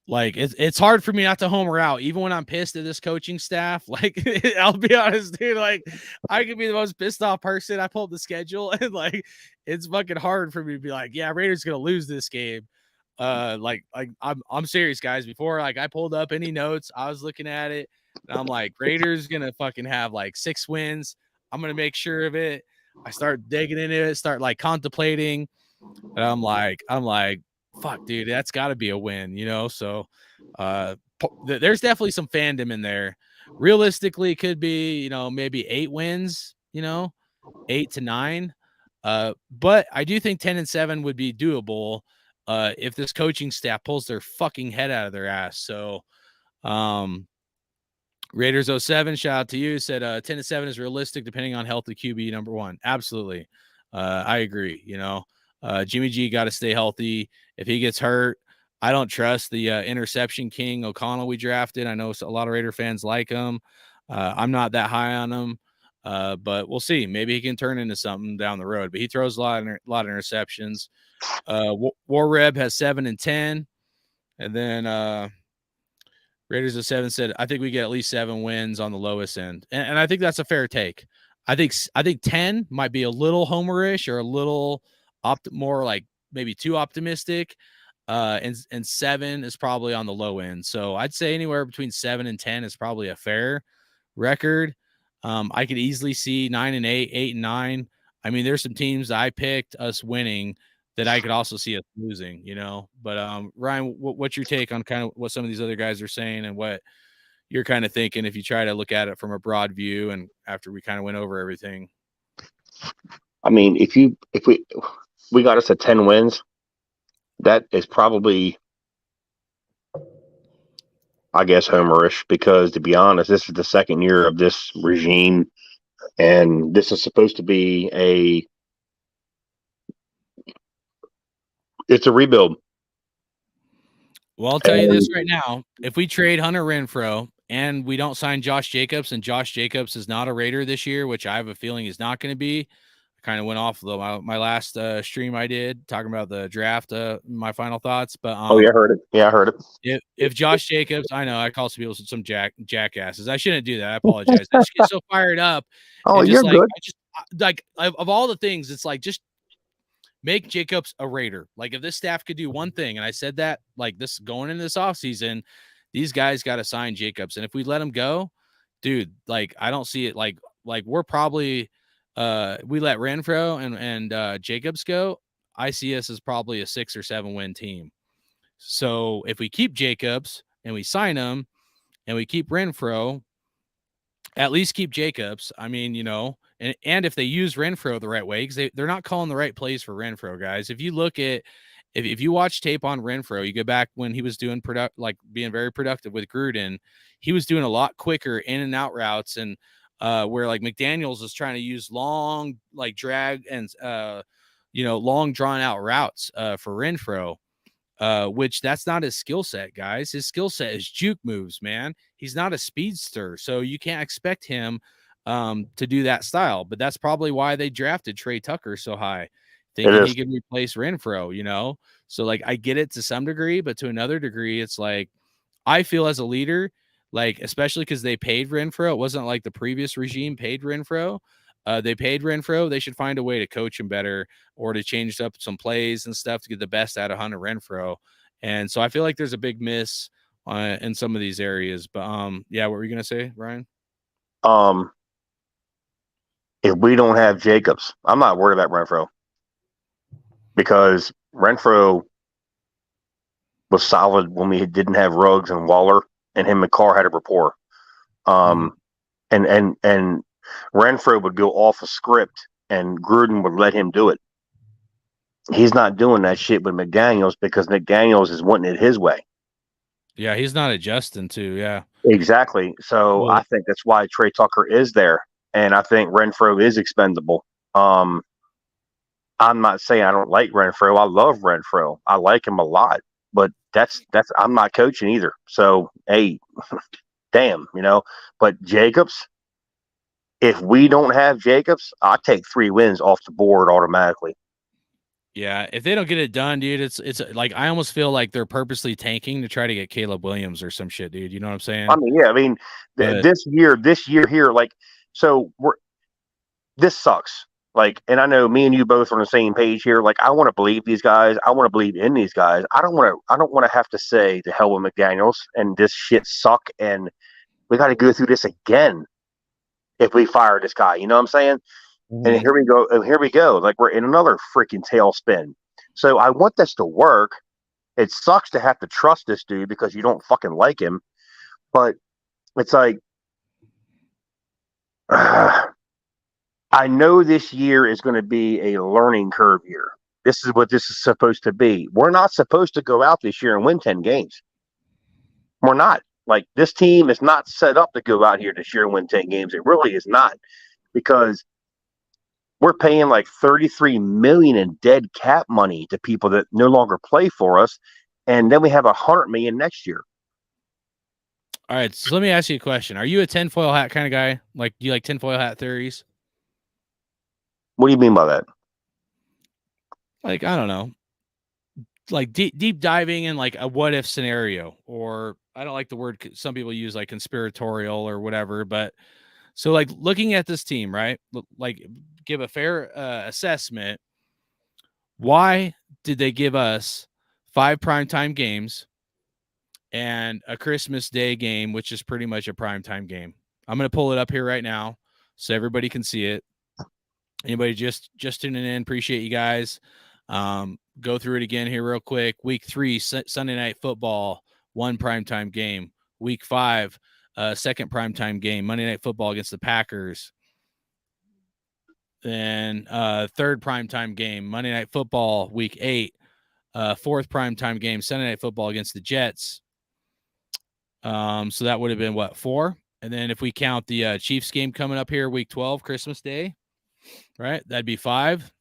like it's hard for me not to homer out, even when I'm pissed at this coaching staff. Like, I'll be honest, dude. Like, I could be the most pissed off person. I pulled the schedule, and like, it's fucking hard for me to be like, yeah, Raiders gonna lose this game. Like I'm serious, guys. Before like I pulled up any notes, I was looking at it, and I'm like, Raiders gonna fucking have like 6 wins. I'm gonna make sure of it. I start digging into it, start like contemplating, and I'm like, fuck, dude, that's got to be a win, So, there's definitely some fandom in there. Realistically, it could be, maybe 8 wins, 8 to 9. But I do think 10-7 would be doable if this coaching staff pulls their fucking head out of their ass. So, Raiders 07, shout out to you, said 10-7 is realistic depending on health of QB number 1. Absolutely. I agree. Jimmy G got to stay healthy. If he gets hurt, I don't trust the interception king O'Connell we drafted. I know a lot of Raider fans like him. I'm not that high on him, but we'll see. Maybe he can turn into something down the road. But he throws a lot of interceptions. Warreb has 7 and 10, and then Raiders of 7 said, I think we get at least 7 wins on the lowest end. And I think that's a fair take. I think 10 might be a little homerish or a little more like maybe too optimistic. And 7 is probably on the low end. So I'd say anywhere between 7 and 10 is probably a fair record. I could easily see 9 and 8, 8 and 9. I mean, there's some teams I picked us winning that I could also see us losing, But Ryan, what's your take on kind of what some of these other guys are saying and what you're kind of thinking if you try to look at it from a broad view and after we kind of went over everything? I mean, if we got us to 10 wins, that is probably, I guess, homerish, because to be honest, this is the second year of this regime, and this is supposed to be it's a rebuild. Well, I'll tell you this right now. If we trade Hunter Renfrow and we don't sign Josh Jacobs, and Josh Jacobs is not a Raider this year, which I have a feeling he's not going to be. I kind of went off my last stream I did talking about the draft, my final thoughts. But I heard it. Yeah, I heard it. If Josh Jacobs, I know I call some people some jackasses. I shouldn't do that. I apologize. I just get so fired up. Oh, you're like, good. Of all the things, it's like just make Jacobs a Raider. Like, if this staff could do one thing, and I said that like this going into this offseason, these guys got to sign Jacobs. And if we let him go, dude, like I don't see it like we're probably we let Renfrow and Jacobs go. I see us as probably a 6 or 7 win team. So if we keep Jacobs and we sign him and we keep Renfrow, at least keep Jacobs. I mean, and if they use Renfrow the right way, because they're not calling the right plays for Renfrow, guys. If you look at, if you watch tape on Renfrow, you go back when he was doing being very productive with Gruden, he was doing a lot quicker in and out routes, and where like McDaniels is trying to use long like drag and long drawn out routes for Renfrow. Which that's not his skill set, guys. His skill set is juke moves, man. He's not a speedster, so you can't expect him to do that style. But that's probably why they drafted Trey Tucker so high, thinking he could replace Renfrow, So, like, I get it to some degree, but to another degree, it's like, I feel as a leader, like, especially because they paid Renfrow. It wasn't like the previous regime paid Renfrow. They paid Renfrow. They should find a way to coach him better or to change up some plays and stuff to get the best out of Hunter Renfrow. And so I feel like there's a big miss in some of these areas. But yeah, what were you gonna say, Ryan? If we don't have Jacobs, I'm not worried about Renfrow, because Renfrow was solid when we didn't have Ruggs and Waller, and him and Carr had a rapport. And Renfro would go off a script and Gruden would let him do it. He's not doing that shit with McDaniels because McDaniels is wanting it his way. Yeah, he's not adjusting to. Yeah, Exactly. So well, I think that's why Trey Tucker is there, and I think Renfro is expendable. I'm not saying I don't like Renfro. I love Renfro. I like him a lot, but that's I'm not coaching either. So hey, damn, But Jacobs, if we don't have Jacobs, I take 3 wins off the board automatically. yeah. If they don't get it done, dude, it's like I almost feel like they're purposely tanking to try to get Caleb Williams or some shit, dude. You know what I'm saying? I mean, yeah, But this year here, like, so this sucks. Like, and I know me and you both are on the same page here. Like, I want to believe these guys. I want to believe in these guys. I don't want to have to say to hell with McDaniels and this shit suck and we got to go through this again if we fire this guy. You know what I'm saying? And here we go. And here we go. Like we're in another freaking tailspin. So I want this to work. It sucks to have to trust this dude because you don't fucking like him. But it's like, I know this year is going to be a learning curve year. This is what this is supposed to be. We're not supposed to go out this year and win 10 games. We're not. Like, this team is not set up to go out here this year and win 10 games. It really is not, because we're paying like $33 million in dead cap money to people that no longer play for us, and then we have $100 million next year. all right, so let me ask you a question. Are you a tinfoil hat kind of guy? Like, do you like tinfoil hat theories? What do you mean by that? Like, I don't know, like deep diving in like a what if scenario, or I don't like the word some people use, like conspiratorial or whatever, but so like looking at this team, right? Like give a fair assessment. Why did they give us 5 primetime games and a Christmas Day game, which is pretty much a primetime game? I'm going to pull it up here right now so everybody can see it. Anybody just tuning in, appreciate you guys. Go through it again here real quick. Week 3, Sunday Night Football, 1 primetime game. Week 5, second primetime game, Monday Night Football against the Packers. Then third primetime game, Monday Night Football, Week 8. Fourth primetime game, Sunday Night Football against the Jets. So that would have been, what, 4? And then if we count the Chiefs game coming up here, Week 12, Christmas Day, right? That'd be 5.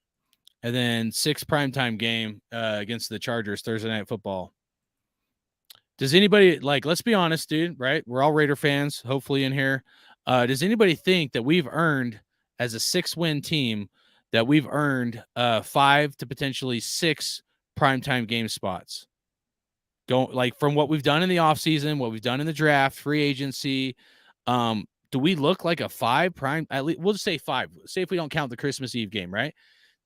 And then 6 primetime game against the Chargers, Thursday Night Football. Does anybody, like, let's be honest, dude, right? We're all Raider fans, hopefully, in here. Does anybody think that we've earned, as a 6-win team, that we've earned 5 to potentially 6 primetime game spots? Like, from what we've done in the offseason, what we've done in the draft, free agency, do we look like a 5 prime? At least we'll just say 5. Say if we don't count the Christmas Eve game, right?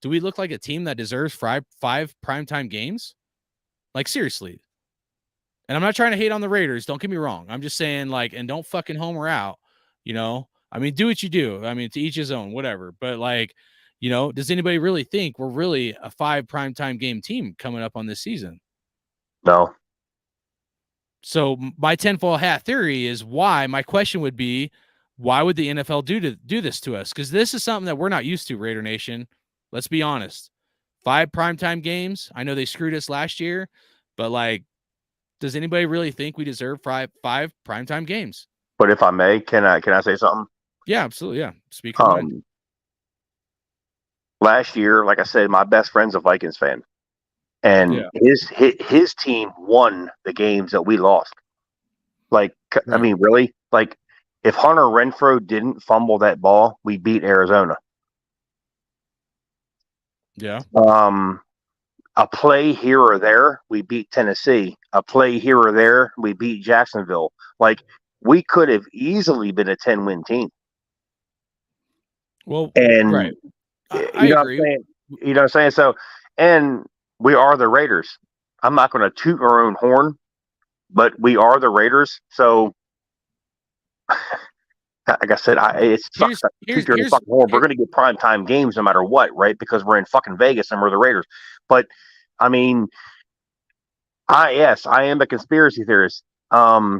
Do we look like a team that deserves 5 primetime games? Like, seriously. And I'm not trying to hate on the Raiders. Don't get me wrong. I'm just saying, like, and don't fucking homer out, I mean, do what you do. I mean, to each his own, whatever. But, like, does anybody really think we're really a 5 primetime game team coming up on this season? No. So my tinfoil hat theory is why. My question would be, why would the NFL do this to us? Because this is something that we're not used to, Raider Nation. Let's be honest. 5 primetime games. I know they screwed us last year, but, like, does anybody really think we deserve 5 primetime games? But if I may, can I say something? Yeah, absolutely. Yeah. Speak your mind. Last year, like I said, my best friend's a Vikings fan. And his team won the games that we lost. Like, right. I mean, really? Like, if Hunter Renfro didn't fumble that ball, we beat Arizona. Yeah. A play here or there, we beat Tennessee. A play here or there, we beat Jacksonville. Like, we could have easily been a 10-win team. Well, and right. I agree. You know what I'm saying? So, and we are the Raiders. I'm not going to toot our own horn, but we are the Raiders. So, like I said, it sucks to toot your fucking horn. We're going to get primetime games no matter what, right? Because we're in fucking Vegas and we're the Raiders. But, I mean, I am a conspiracy theorist. I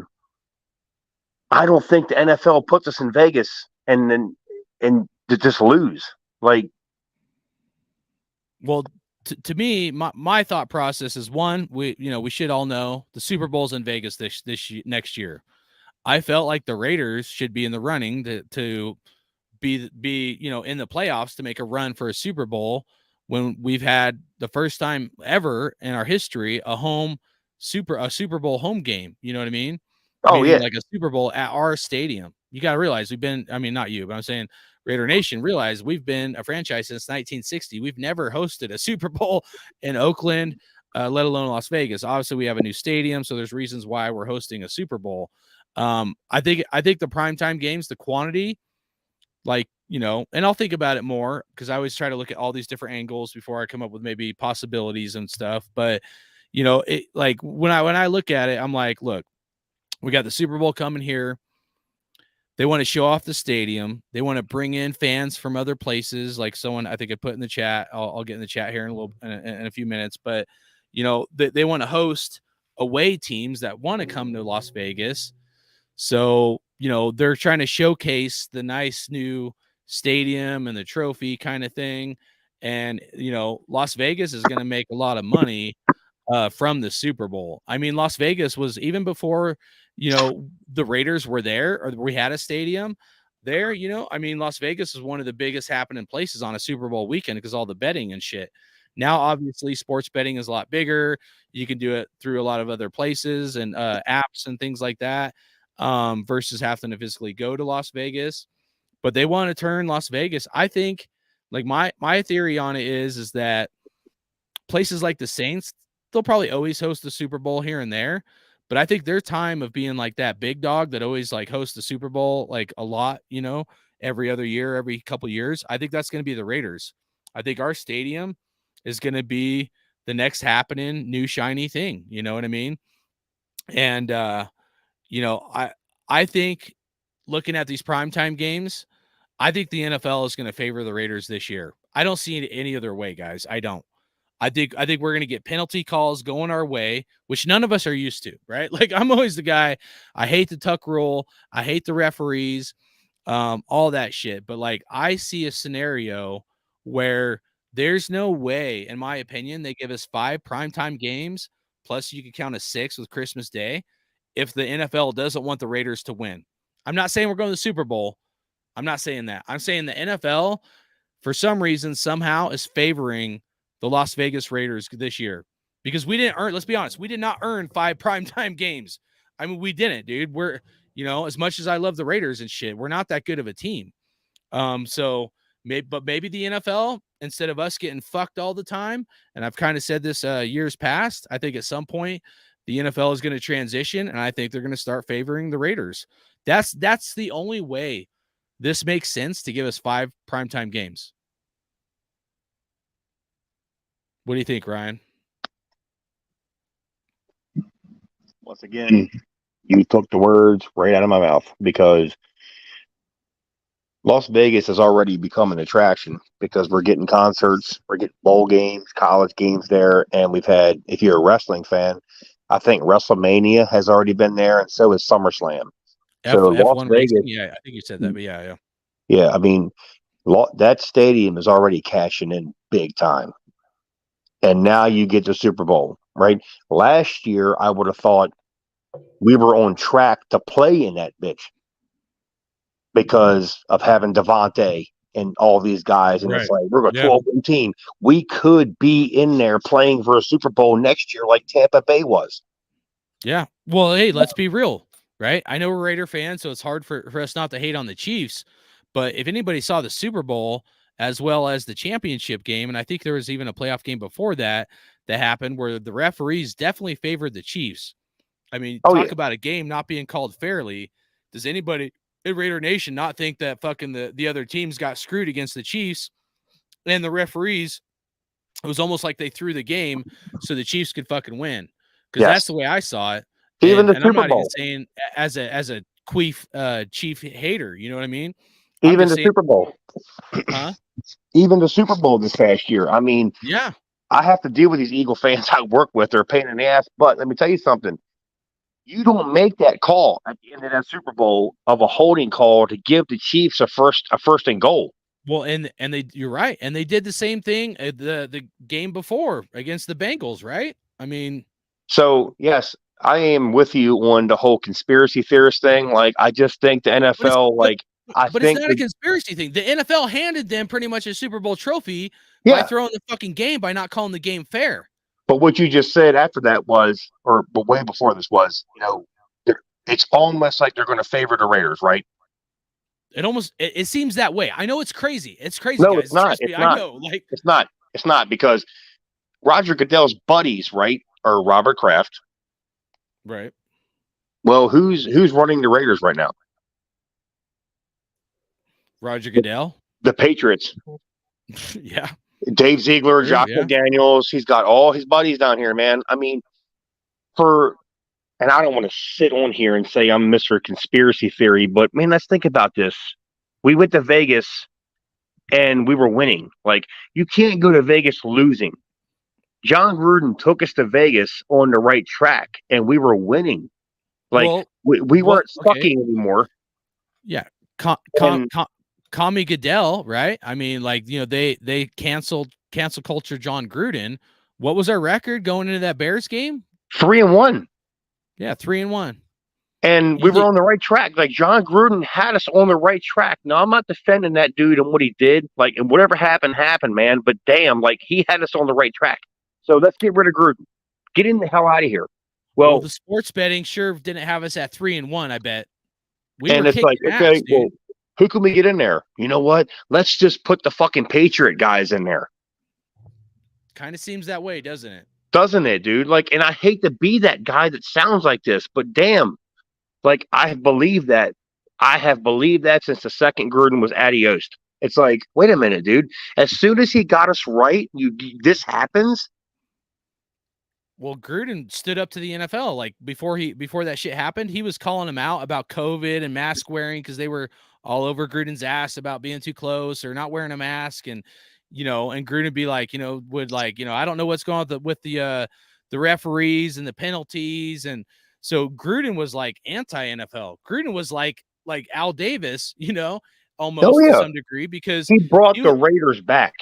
don't think the NFL puts us in Vegas and then and to just lose. Like, Well, to me, my thought process is one, we should all know the Super Bowl's in Vegas next year. I felt like the Raiders should be in the running to be in the playoffs to make a run for a Super Bowl when we've had the first time ever in our history a Super Bowl home game. You know what I mean? oh Meaning yeah, like a Super Bowl at our stadium. You got to realize not you, but I'm saying Raider Nation, realize we've been a franchise since 1960. We've never hosted a Super Bowl in Oakland, let alone Las Vegas. Obviously, we have a new stadium, so there's reasons why we're hosting a Super Bowl. I think the primetime games, the quantity, and I'll think about it more because I always try to look at all these different angles before I come up with maybe possibilities and stuff. But it like when I look at it, I'm like, look, we got the Super Bowl coming here. They want to show off the stadium. They want to bring in fans from other places, like someone I think I put in the chat. I'll get in the chat here in a few minutes. But they want to host away teams that want to come to Las Vegas. So they're trying to showcase the nice new stadium and the trophy kind of thing. And Las Vegas is going to make a lot of money from the Super Bowl. I mean, Las Vegas was even before the Raiders were there or we had a stadium there. I mean, Las Vegas is one of the biggest happening places on a Super Bowl weekend because all the betting and shit. Now, obviously, sports betting is a lot bigger. You can do it through a lot of other places and apps and things like that, versus having to physically go to Las Vegas. But they want to turn Las Vegas. I think, like my theory on it is that places like the Saints, they'll probably always host the Super Bowl here and there. But I think their time of being like that big dog that always like hosts the Super Bowl like a lot, every other year, every couple years, I think that's going to be the Raiders. I think our stadium is going to be the next happening new shiny thing. You know what I mean? And I think looking at these primetime games, I think the NFL is going to favor the Raiders this year. I don't see it any other way, guys. I don't. I think we're going to get penalty calls going our way, which none of us are used to, right? Like I'm always the guy, I hate the tuck rule. I hate the referees, all that shit. But like, I see a scenario where there's no way, in my opinion, they give us 5 primetime games, plus you could count a 6 with Christmas Day, if the NFL doesn't want the Raiders to win. I'm not saying we're going to the Super Bowl. I'm not saying that. I'm saying the NFL, for some reason, somehow is favoring the Las Vegas Raiders this year because we didn't earn, let's be honest, we did not earn 5 primetime games. I mean, we didn't, dude. We're, as much as I love the Raiders and shit, we're not that good of a team. Maybe the NFL, instead of us getting fucked all the time, and I've kind of said this years past, I think at some point the NFL is going to transition and I think they're going to start favoring the Raiders. That's the only way this makes sense to give us 5 primetime games. What do you think, Ryan? once again, you took the words right out of my mouth because Las Vegas has already become an attraction because we're getting concerts, we're getting bowl games, college games there, and we've had, if you're a wrestling fan, I think WrestleMania has already been there, and so is SummerSlam. So Las F1 Vegas, racing? Yeah, I think you said that, but yeah. yeah, I mean, that stadium is already cashing in big time. And now you get the Super Bowl, right? Last year, I would have thought we were on track to play in that bitch because of having Devontae and all these guys. And It's like, we're going 12-win team. We could be in there playing for a Super Bowl next year like Tampa Bay was. Yeah. Well, hey, let's be real, right? I know we're Raider fans, so it's hard for us not to hate on the Chiefs. But if anybody saw the Super Bowl as well as the championship game, and I think there was even a playoff game before that happened where the referees definitely favored the Chiefs. I mean, talk about a game not being called fairly. Does anybody in Raider Nation not think that fucking the other teams got screwed against the Chiefs and the referees? It was almost like they threw the game so the Chiefs could fucking win. Because that's the way I saw it. Even the and Super I'm not Bowl. even saying as a queef Chief hater, you know what I mean? Even the Super Bowl. Huh? Even the Super Bowl this past year. I mean, yeah, I have to deal with these Eagle fans I work with. They're a pain in the ass. But let me tell you something. You don't make that call at the end of that Super Bowl of a holding call to give the Chiefs a first and goal. Well, and you're right, and they did the same thing the game before against the Bengals, right? I mean, so yes, I am with you on the whole conspiracy theorist thing. Like, I just think the NFL, but it's not a conspiracy thing. The NFL handed them pretty much a Super Bowl trophy by throwing the fucking game, by not calling the game fair. But what you just said after that was, but way before this was, it's almost like they're going to favor the Raiders, right? It seems that way. I know it's crazy. It's crazy. No, guys. it's not. It's not. I know, like it's not. It's not, because Roger Goodell's buddies, right, are Robert Kraft. Right. Well, who's running the Raiders right now? Roger Goodell. The Patriots. Yeah. Dave Ziegler, Josh McDaniels. He's got all his buddies down here, man. I mean, and I don't want to sit on here and say I'm Mr. Conspiracy Theory, but man, let's think about this. We went to Vegas and we were winning. Like, you can't go to Vegas losing. John Gruden took us to Vegas on the right track and we were winning. Like, we weren't sucking anymore. Yeah. Commie Goodell, right? I mean, like, they canceled cancel culture John Gruden. What was our record going into that Bears game? 3-1. Yeah, 3-1. And we were on the right track. Like, John Gruden had us on the right track. Now, I'm not defending that dude and what he did. Like, and whatever happened, man. But damn, like, he had us on the right track. So let's get rid of Gruden. Get him the hell out of here. Well, the sports betting sure didn't have us at 3-1, I bet. And it's like, okay, well, who can we get in there? You know what? Let's just put the fucking Patriot guys in there. Kind of seems that way, doesn't it? Doesn't it, dude? Like, and I hate to be that guy that sounds like this, but damn, like, I have believed that. I have believed that since the second Gruden was adios. It's like, wait a minute, dude. As soon as he got us right, this happens. Well, Gruden stood up to the NFL. Like, before that shit happened, he was calling them out about COVID and mask wearing, because they were all over Gruden's ass about being too close or not wearing a mask. And, and Gruden would be like, I don't know what's going on with the referees and the penalties. And so Gruden was like anti-NFL. Gruden was like Al Davis, almost to some degree, because he brought the Raiders back.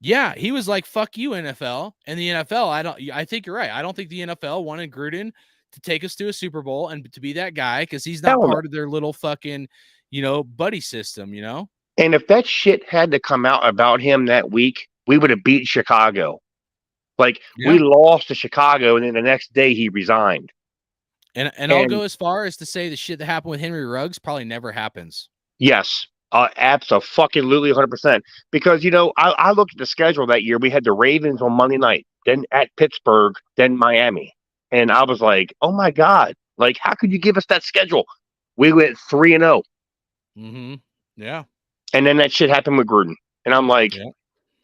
Yeah, he was like, fuck you, NFL. And the NFL, I think you're right. I don't think the NFL wanted Gruden to take us to a Super Bowl and to be that guy, because he's not part of their little fucking, buddy system, And if that shit had to come out about him that week, we would have beat Chicago. Like, we lost to Chicago, and then the next day he resigned. And I'll go as far as to say the shit that happened with Henry Ruggs probably never happens. Yes. Absolutely 100%. Because, I looked at the schedule that year. We had the Ravens on Monday night, then at Pittsburgh, then Miami. And I was like, oh my God, like, how could you give us that schedule? We went 3-0. Mm-hmm. Yeah. And then that shit happened with Gruden. And I'm like,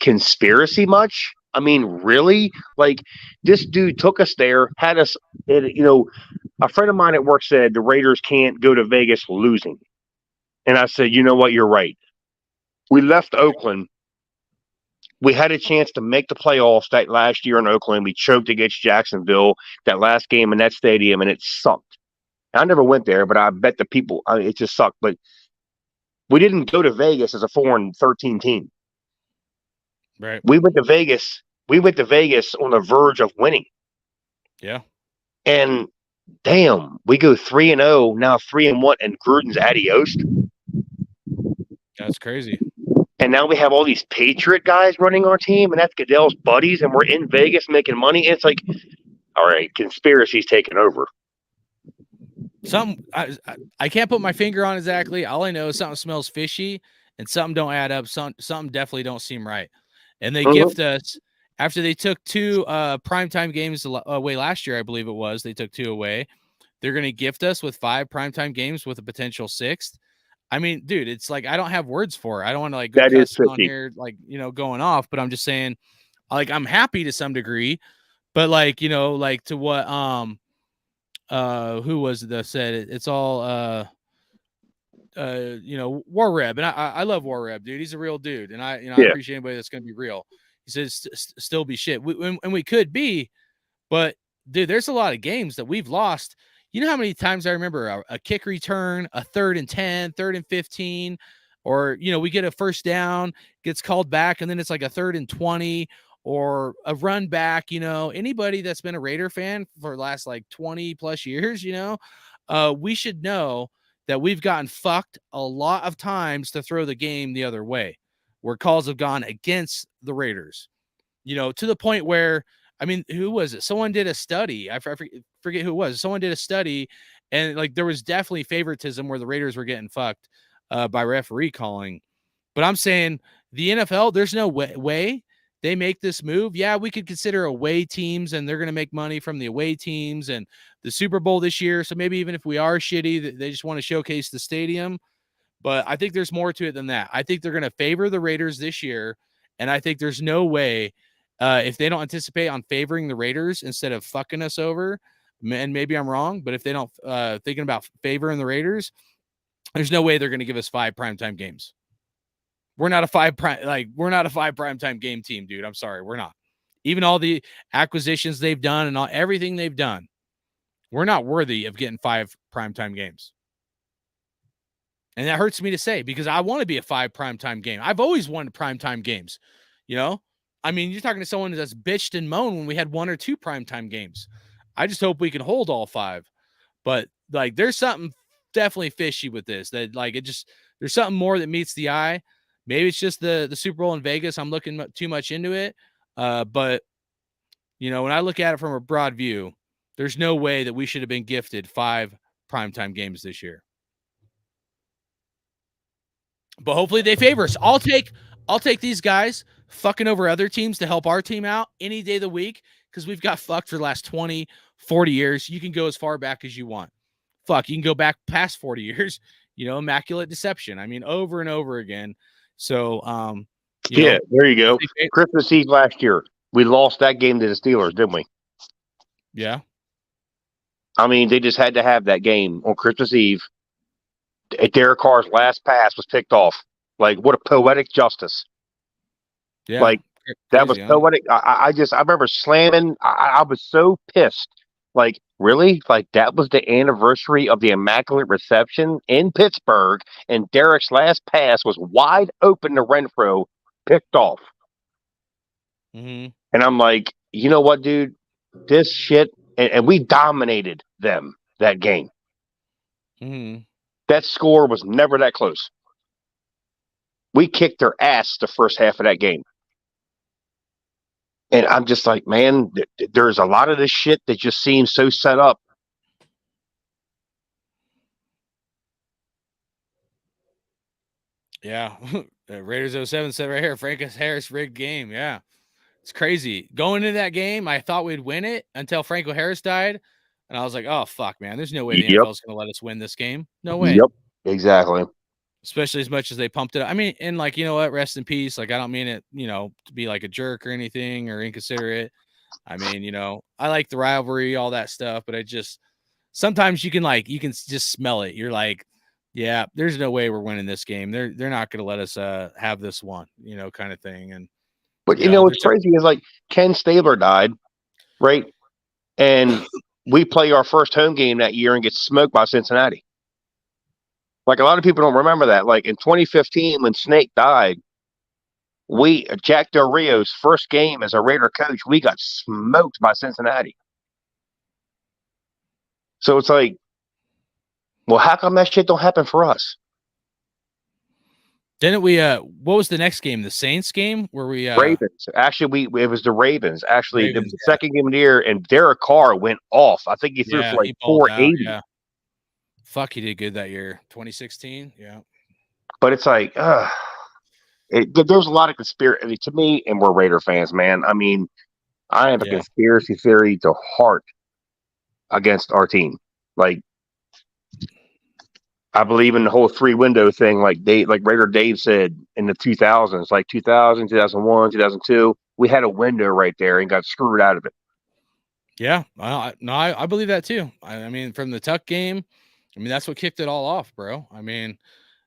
conspiracy much? I mean, really? Like, this dude took us there, had us, a friend of mine at work said the Raiders can't go to Vegas losing. And I said, you know what? You're right. We left Oakland. We had a chance to make the playoffs that last year in Oakland. We choked against Jacksonville that last game in that stadium, and it sucked. I never went there, but I bet the people, it just sucked. But we didn't go to Vegas as a 4-13 team. Right. We went to Vegas. On the verge of winning. Yeah. And damn, we go 3-0, now 3-1, and Gruden's adios. That's crazy. And now we have all these Patriot guys running our team, and that's Goodell's buddies, and we're in Vegas making money. It's like, all right, conspiracy's taking over. I can't put my finger on exactly. All I know is something smells fishy, and something don't add up. Something definitely don't seem right. And they gift us, after they took 2 primetime games away last year, I believe it was. They took 2 away. They're going to gift us with 5 primetime games with a potential 6th. I mean, dude, it's like, I don't have words for it. I don't want to go cuss on here, going off, but I'm just saying, like, I'm happy to some degree, but to what, who was it that said it? It's all, War Reb. And I love War Reb, dude. He's a real dude. And I appreciate anybody that's going to be real. He says, still be shit. And we could be, but dude, there's a lot of games that we've lost. You know how many times I remember a kick return, a 3rd and 10, 3rd and 15, or, we get a first down, gets called back, and then it's like a 3rd and 20 or a run back. Anybody that's been a Raider fan for the last like 20 plus years, we should know that we've gotten fucked a lot of times to throw the game the other way, where calls have gone against the Raiders, to the point where, I mean, who was it? Someone did a study. I forget who it was. Someone did a study, and like there was definitely favoritism where the Raiders were getting fucked by referee calling. But I'm saying the NFL, there's no way they make this move. Yeah, we could consider away teams, and they're going to make money from the away teams and the Super Bowl this year. So maybe even if we are shitty, they just want to showcase the stadium. But I think there's more to it than that. I think they're going to favor the Raiders this year, and I think there's no way if they don't anticipate on favoring the Raiders instead of fucking us over, and maybe I'm wrong, but if they don't thinking about favoring the Raiders, there's no way they're going to give us 5 primetime games. We're not a 5 primetime game team, dude. I'm sorry, we're not. Even all the acquisitions they've done and everything they've done, we're not worthy of getting 5 primetime games. And that hurts me to say because I want to be a 5 primetime game. I've always wanted primetime games, I mean, you're talking to someone that's bitched and moaned when we had 1 or 2 primetime games. I just hope we can hold all 5. But like, there's something definitely fishy with this. That like there's something more that meets the eye. Maybe it's just the Super Bowl in Vegas. I'm looking too much into it. But when I look at it from a broad view, there's no way that we should have been gifted 5 primetime games this year. But hopefully they favor us. I'll take these guys fucking over other teams to help our team out any day of the week because we've got fucked for the last 20, 40 years. You can go as far back as you want. Fuck, you can go back past 40 years, immaculate deception. I mean, over and over again. So, there you go. Christmas Eve last year, we lost that game to the Steelers, didn't we? Yeah. I mean, they just had to have that game on Christmas Eve. Derek Carr's last pass was picked off. Like, what a poetic justice. Yeah. Like, that was poetic. I remember slamming. I was so pissed. Like, really? Like, that was the anniversary of the Immaculate Reception in Pittsburgh, and Derek's last pass was wide open to Renfro, picked off. Mm-hmm. And I'm like, you know what, dude? This shit, and we dominated them that game. Mm-hmm. That score was never that close. We kicked their ass the first half of that game. And I'm just like, man, there's a lot of this shit that just seems so set up. Yeah. Raiders 07 said right here, Francis Harris rigged game. Yeah. It's crazy. Going into that game, I thought we'd win it until Franco Harris died. And I was like, oh, fuck, man. There's no way the NFL is going to let us win this game. No way. Yep, exactly. Especially as much as they pumped it up. I mean, and like, you know what? Rest in peace. Like, I don't mean it, to be like a jerk or anything or inconsiderate. I mean, I like the rivalry, all that stuff, but sometimes you can just smell it. You're like, yeah, there's no way we're winning this game. They're not going to let us have this one, kind of thing. But what's crazy is like Ken Stabler died, right? And we play our first home game that year and get smoked by Cincinnati. Like, a lot of people don't remember that. Like, in 2015, when Snake died, Jack Del Rio's first game as a Raider coach, we got smoked by Cincinnati. So it's like, well, how come that shit don't happen for us? Didn't we? What was the next game? The Saints game where we Ravens. Actually, it was the Ravens. Actually, it was the second game of the year, and Derek Carr went off. I think he threw for like 480. Yeah. Fuck, he did good that year. 2016. Yeah. But it's like, there's a lot of conspiracy to me, and we're Raider fans, man. I mean, I have a conspiracy theory to heart against our team. Like, I believe in the whole 3-window thing, like Raider Dave said in the 2000s, like 2000, 2001, 2002. We had a window right there and got screwed out of it. Yeah, I believe that too. I mean, from the Tuck game, I mean, that's what kicked it all off, bro. I mean,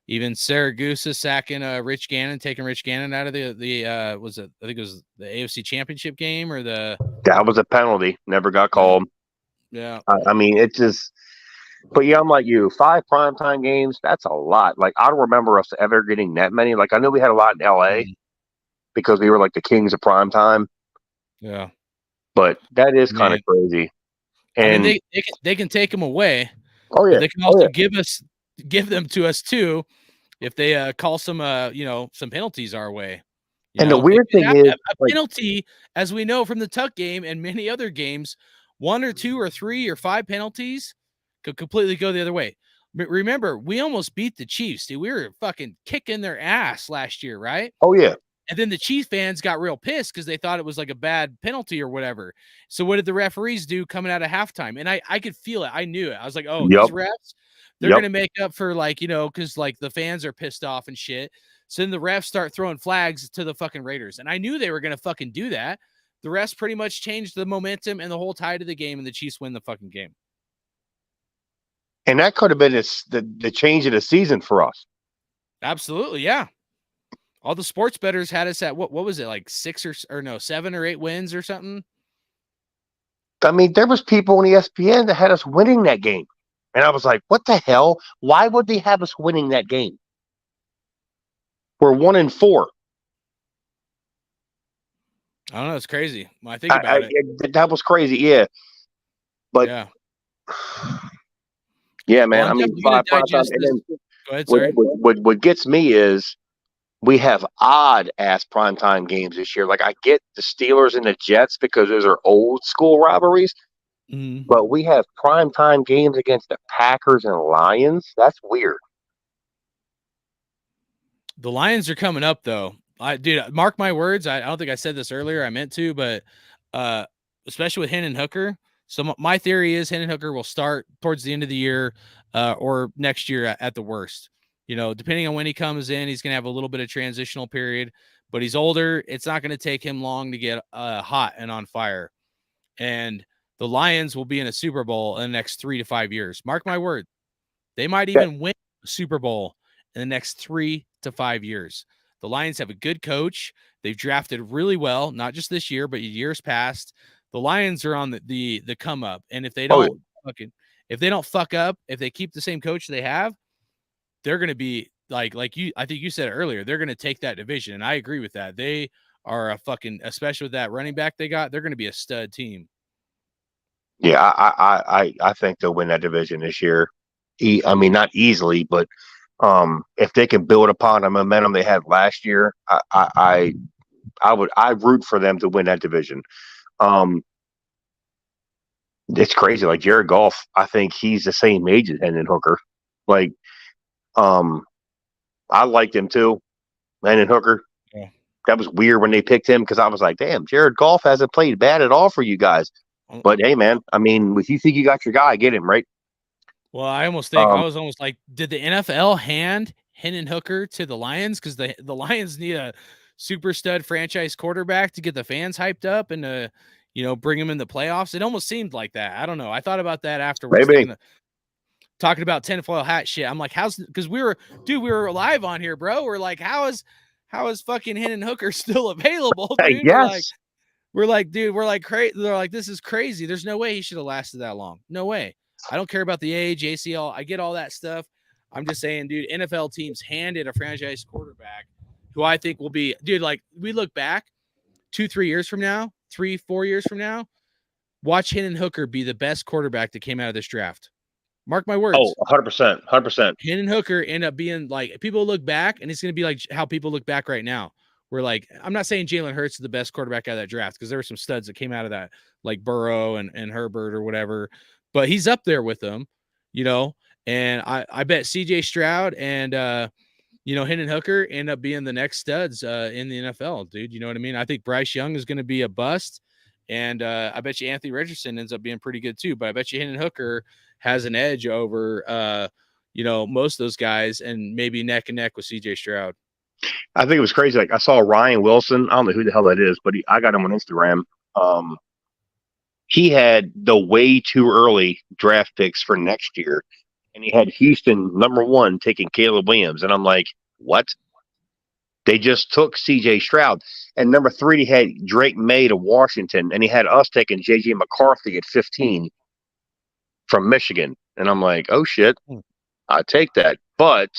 even Saragusa sacking Rich Gannon, taking Rich Gannon out of the was it? I think it was the AFC Championship game or that was a penalty. Never got called. Yeah. I mean, it's just But yeah, I'm like you. 5 primetime games, that's a lot. Like, I don't remember us ever getting that many. Like, I know we had a lot in LA Mm, because we were like the kings of primetime, yeah, but that is kind of man. crazy. I mean, And they can take them away, oh but yeah, they can oh also yeah. give them to us too if they call some some penalties our way. And the It weird could thing happen. is, A like, penalty, as we know from the Tuck game and many other games, 1 or 2 or 3 or 5 penalties could completely go the other way. Remember, we almost beat the Chiefs, dude. We were fucking kicking their ass last year, right? oh yeah, And then the Chiefs fans got real pissed because they thought it was like a bad penalty or whatever. So what did the referees do coming out of halftime? And I could feel it. I knew it. I was like, oh, these yep, refs, they're yep. gonna make up for because like the fans are pissed off and shit. So then the refs start throwing flags to the fucking Raiders. And I knew they were gonna fucking do that. The refs pretty much changed the momentum and the whole tide of the game, and the Chiefs win the fucking game. And that could have been the change of the season for us. Absolutely, yeah. All the sports bettors had us at what was it, like 6 or no 7 or 8 wins or something? I mean, there was people on ESPN that had us winning that game, and I was like, "What the hell? Why would they have us winning that game? We're 1-4." I don't know. It's crazy when I think about it. That was crazy, yeah. But Yeah. yeah, Well, man. I'm I mean, definitely gonna 5 primetime, digest and this. then Go ahead, sorry. what gets me is we have odd ass primetime games this year. Like, I get the Steelers and the Jets because those are old school rivalries, Mhm. but we have primetime games against the Packers and Lions. That's weird. The Lions are coming up though. Dude, mark my words. I don't think I said this earlier. I meant to, but especially with Hendon Hooker. So my theory is Hendon Hooker will start towards the end of the year or next year at the worst. Depending on when he comes in, he's going to have a little bit of transitional period, but he's older. It's not going to take him long to get hot and on fire. And the Lions will be in a Super Bowl in the next 3 to 5 years. Mark my word. They might even win a Super Bowl in the next 3 to 5 years. The Lions have a good coach. They've drafted really well, not just this year, but years past. The Lions are on the come up, and if they don't fuck up, if they keep the same coach they have, they're going to be like you. I think you said it earlier. They're going to take that division, and I agree with that. They are especially with that running back they got. They're going to be a stud team. Yeah, I think they'll win that division this year. I mean, not easily, but if they can build upon the momentum they had last year, I root for them to win that division. It's crazy. Like, Jared Goff, I think he's the same age as Hendon Hooker. Like, I liked him too, Hendon Hooker. Yeah. That was weird when they picked him because I was like, damn, Jared Goff hasn't played bad at all for you guys. But hey, man, I mean, if you think you got your guy, get him, right? Well, I was almost like, did the NFL hand Hendon Hooker to the Lions? Because the Lions need a super stud franchise quarterback to get the fans hyped up and bring them in the playoffs. It almost seemed like that. I don't know. I thought about that afterwards, Maybe. talking about tinfoil hat shit. I'm like, because we were live on here, bro. We're like, how is fucking Hendon Hooker still available, dude? Yes. We're like, dude, we're like crazy. They're like, this is crazy. There's no way he should have lasted that long. No way. I don't care about the age, ACL. I get all that stuff. I'm just saying, dude, NFL teams handed a franchise quarterback who I think will be, dude, like we look back 2-3 years from now, 3-4 years from now, watch Hendon Hooker be the best quarterback that came out of this draft. Mark my words. Oh, 100%. 100%. Hendon Hooker end up being like, people look back and it's going to be like how people look back right now. We're like, I'm not saying Jalen Hurts is the best quarterback out of that draft because there were some studs that came out of that, like Burrow and Herbert or whatever, but he's up there with them, and I bet CJ Stroud and, Hendon Hooker end up being the next studs in the NFL, dude. You know what I mean? I think Bryce Young is going to be a bust, and I bet you Anthony Richardson ends up being pretty good too, but I bet you Hendon Hooker has an edge over, most of those guys and maybe neck and neck with CJ Stroud. I think it was crazy. Like, I saw Ryan Wilson. I don't know who the hell that is, but I got him on Instagram. He had the way too early draft picks for next year, and he had Houston #1 taking Caleb Williams, and I'm like, what? They just took CJ Stroud, and #3 he had Drake May to Washington, and he had us taking JJ McCarthy at 15 from Michigan. And I'm like, oh shit, Hmm. I take that. But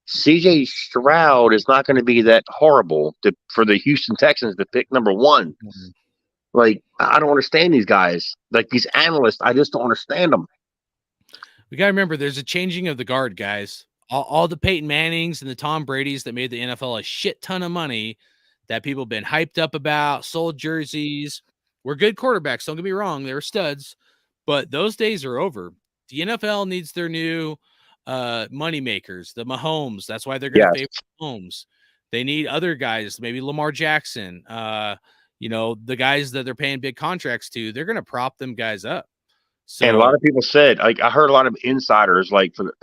CJ Stroud is not going to be that horrible for the Houston Texans to pick number one. Mhm. Like, I don't understand these guys. Like, these analysts, I just don't understand them. We got to remember there's a changing of the guard, guys. All the Peyton Mannings and the Tom Brady's that made the NFL a shit ton of money that people have been hyped up about, sold jerseys, were good quarterbacks. Don't get me wrong, they were studs, but those days are over. The NFL needs their new money makers, the Mahomes. That's why they're going to Yes. favor Mahomes. They need other guys, maybe Lamar Jackson. The guys that they're paying big contracts to, they're going to prop them guys up. So, And a lot of people said, like, I heard a lot of insiders, like, for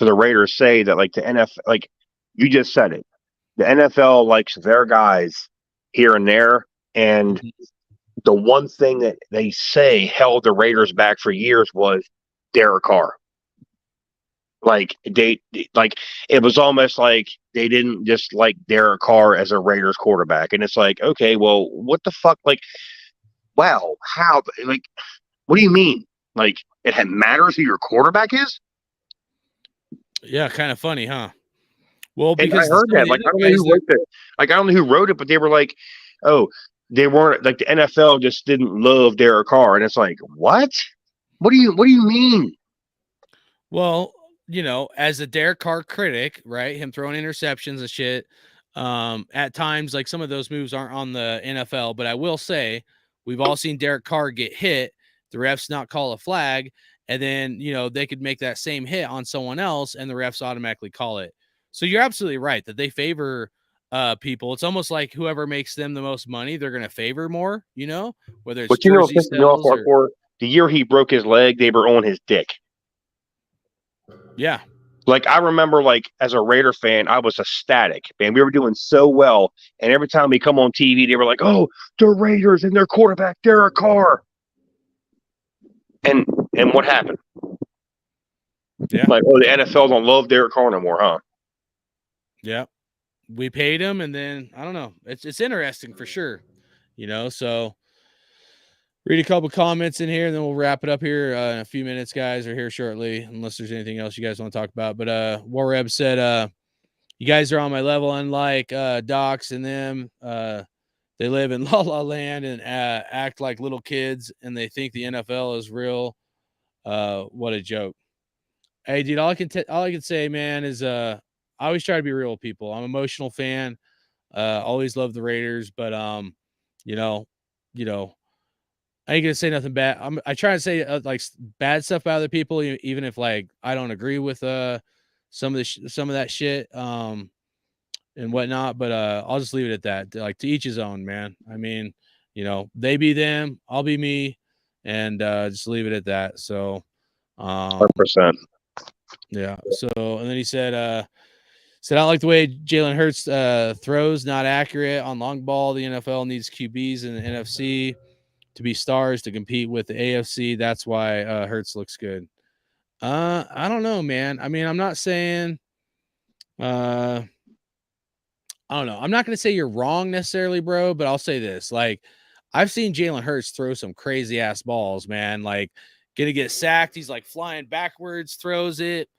the Raiders say that, like, the NFL, like, you just said it, the NFL likes their guys here and there. And the one thing that they say held the Raiders back for years was Derek Carr. Like, it was almost like they didn't just like Derek Carr as a Raiders quarterback. And it's like, okay, well, what the fuck? Like, wow, how? Like, what do you mean? Like, it matters who your quarterback is? yeah, kind of funny, huh? Well, And I because heard some of that. the Like, other I don't know guys who wrote that. Like, I don't know who wrote it, but they were like, oh, they weren't, like, the NFL just didn't love Derek Carr. And it's like, what? What do you mean? well, as a Derek Carr critic, right? Him throwing interceptions and shit. At times, like some of those moves aren't on the NFL, but I will say we've all seen Derek Carr get hit, the refs not call a flag, and then they could make that same hit on someone else, and the refs automatically call it. So you're absolutely right that they favor people. It's almost like whoever makes them the most money, they're going to favor more. Whether it's But you know what jersey pissed me off sales or hardcore? The year he broke his leg, they were on his dick. yeah. Like, I remember, like, as a Raider fan, I was ecstatic, man. We were doing so well, and every time we come on TV, they were like, "Oh, the Raiders and their quarterback Derek Carr." And what happened? Yeah. Like, oh, the NFL don't love Derek Carr no more, huh? Yeah. We paid him, and then I don't know. It's interesting for sure. So read a couple comments in here, and then we'll wrap it up here in a few minutes, guys. Are here shortly, unless there's anything else you guys want to talk about. But Warreb said, you guys are on my level, unlike Docs and them. They live in La La Land and act like little kids, and they think the NFL is real. What a joke. Hey, dude, all I can say, man, is I always try to be real with people. I'm an emotional fan. Always love the Raiders, but you know, I ain't gonna say nothing bad. I try to say bad stuff about other people, even if like I don't agree with some of that shit and whatnot. But I'll just leave it at that. Like, to each his own, man. I mean, they be them, I'll be me, and just leave it at that. So, 100%. yeah. So, and then he said, I don't like the way Jalen Hurts throws, not accurate on long ball. The NFL needs QBs in the NFC to be stars to compete with the AFC. That's why Hurts looks good. I don't know, man. I mean, I'm not saying I don't know. I'm not going to say you're wrong necessarily, bro, but I'll say this. Like, I've seen Jalen Hurts throw some crazy ass balls, man. Like, gonna get sacked. He's like flying backwards, throws it,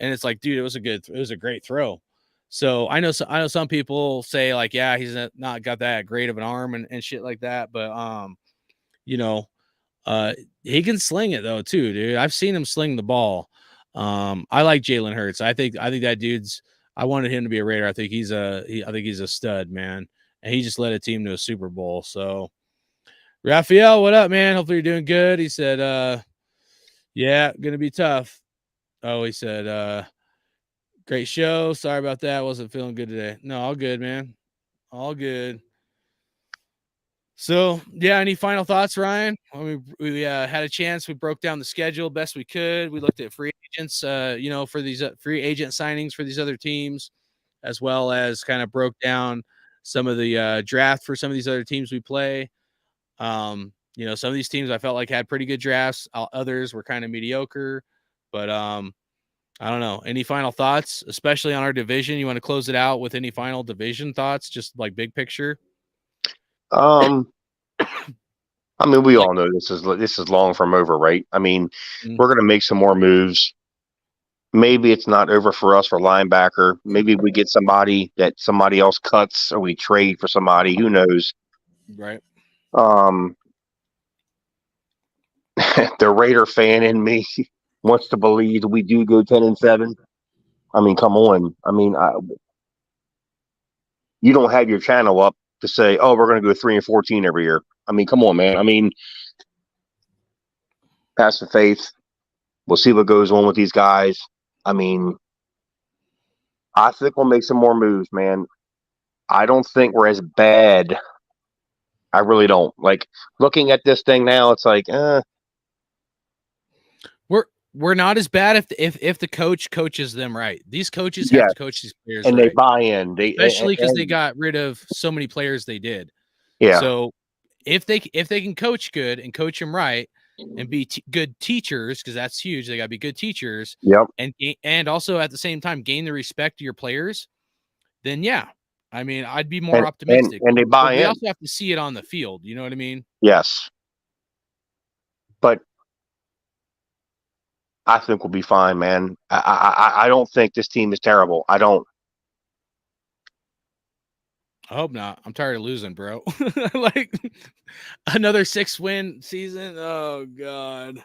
and it's like, dude, it was a great throw. So I know some people say like, yeah, he's not got that great of an arm and shit like that, but you know, he can sling it though too, dude. I've seen him sling the ball. I like Jalen Hurts. I think that dude's. I wanted him to be a Raider. I think he's a stud, man. And he just led a team to a Super Bowl. So, Raphael, what up, man? Hopefully you're doing good. He said, yeah, gonna be tough. Oh, he said, great show. Sorry about that. Wasn't feeling good today. No, all good, man. All good. So, yeah, any final thoughts, Ryan? We had a chance. We broke down the schedule best we could. We looked at free agents, for these free agent signings for these other teams, as well as kind of broke down some of the draft for some of these other teams we play. Some of these teams I felt like had pretty good drafts. Others were kind of mediocre, but I don't know. Any final thoughts, especially on our division? You want to close it out with any final division thoughts, just like big picture? I I mean, we Like- all know this is long from over, right? I mean, Mm. we're going to make some more moves. Maybe it's not over for us for linebacker. Maybe we get somebody that somebody else cuts, or we trade for somebody. Who knows? Right. Um, the Raider fan in me wants to believe that we do go 10-7. I mean, come on. I mean, you don't have your channel up to say, "Oh, we're going to go 3-14 every year." I mean, come on, man. I mean, pass the faith. We'll see what goes on with these guys. I mean, I think we'll make some more moves, man. I don't think we're as bad. I really don't. Like, looking at this thing now, it's like, We're not as bad if the coach coaches them right. These coaches have Yes. to coach these players and right. they buy in. Especially because they and- got rid of so many players they did. yeah, So if they can coach good and coach them right and be good teachers, because that's huge, they got to be good teachers. yep. And also at the same time gain the respect of your players. Then yeah, I mean I'd be more optimistic. And they But buy we in. also have to see it on the field. You know what I mean? Yes, but I think we'll be fine, man. I don't think this team is terrible. I don't. I hope not. I'm tired of losing, bro. Like another 6-win season. Oh God.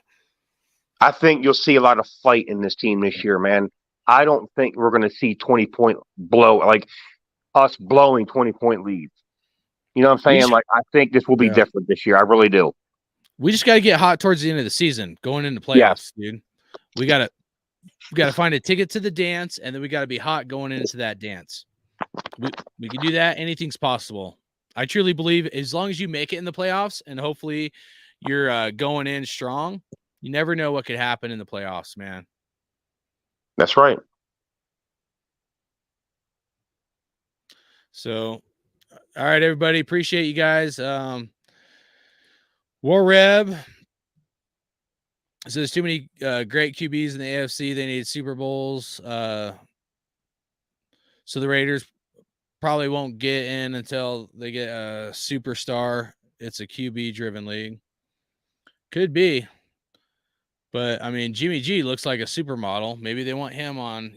I think you'll see a lot of fight in this team this year, man. I don't think we're going to see 20-point blow, like us blowing 20-point leads. You know what I'm saying? should- Like, I think this will be Yeah. different this year. I really do. We just got to get hot towards the end of the season, going into playoffs, dude. We got to find a ticket to the dance, and then we got to be hot going into that dance. We can do that. Anything's possible. I truly believe as long as you make it in the playoffs, and hopefully you're going in strong, you never know what could happen in the playoffs, man. That's right. So, all right, everybody, appreciate you guys. War Reb says there's too many great QBs in the AFC. They need Super Bowls. So the Raiders probably won't get in until they get a superstar. It's a QB driven league. Could be. But I mean, Jimmy G looks like a supermodel. Maybe they want him on,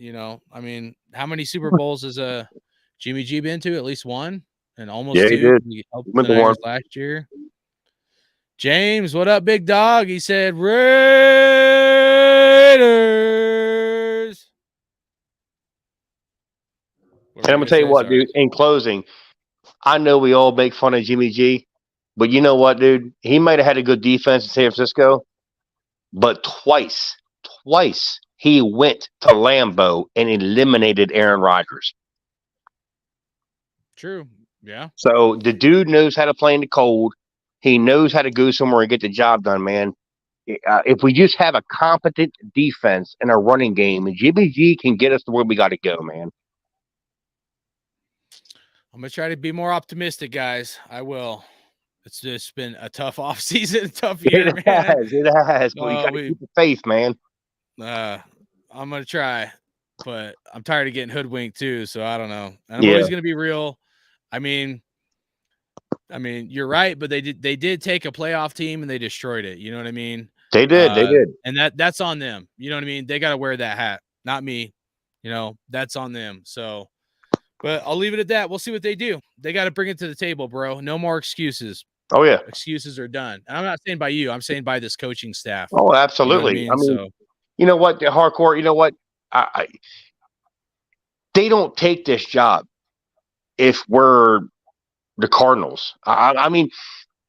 I mean, how many Super Bowls has Jimmy G been to? At least one and almost Yeah, two. he did. He helped Went the to one. Niners last year. James, what up, big dog? He said Raiders. And I'm gonna tell you what, dude. In closing, I know we all make fun of Jimmy G, but you know what, dude? He might have had a good defense in San Francisco, but twice he went to Lambeau and eliminated Aaron Rodgers. True. Yeah. So the dude knows how to play in the cold. He knows how to go somewhere and get the job done, man. If we just have a competent defense and a running game, Jimmy G can get us to where we got to go, man. I'm gonna try to be more optimistic, guys. I will. It's just been a tough offseason, tough year, It man. has. But you got to keep the faith, man. I'm gonna try, but I'm tired of getting hoodwinked too. So I don't know. And I'm Yeah. always gonna be real. I mean, you're right, but they did take a playoff team and they destroyed it. You know what I mean? They did. And that's on them. You know what I mean? They got to wear that hat, not me. That's on them. So, but I'll leave it at that. We'll see what they do. They got to bring it to the table, bro. No more excuses. Oh yeah. Excuses are done. And I'm not saying by you. I'm saying by this coaching staff. Oh, absolutely. You know what I mean? So, you know what, the hardcore. You know what? They don't take this job if we're the Cardinals. I mean,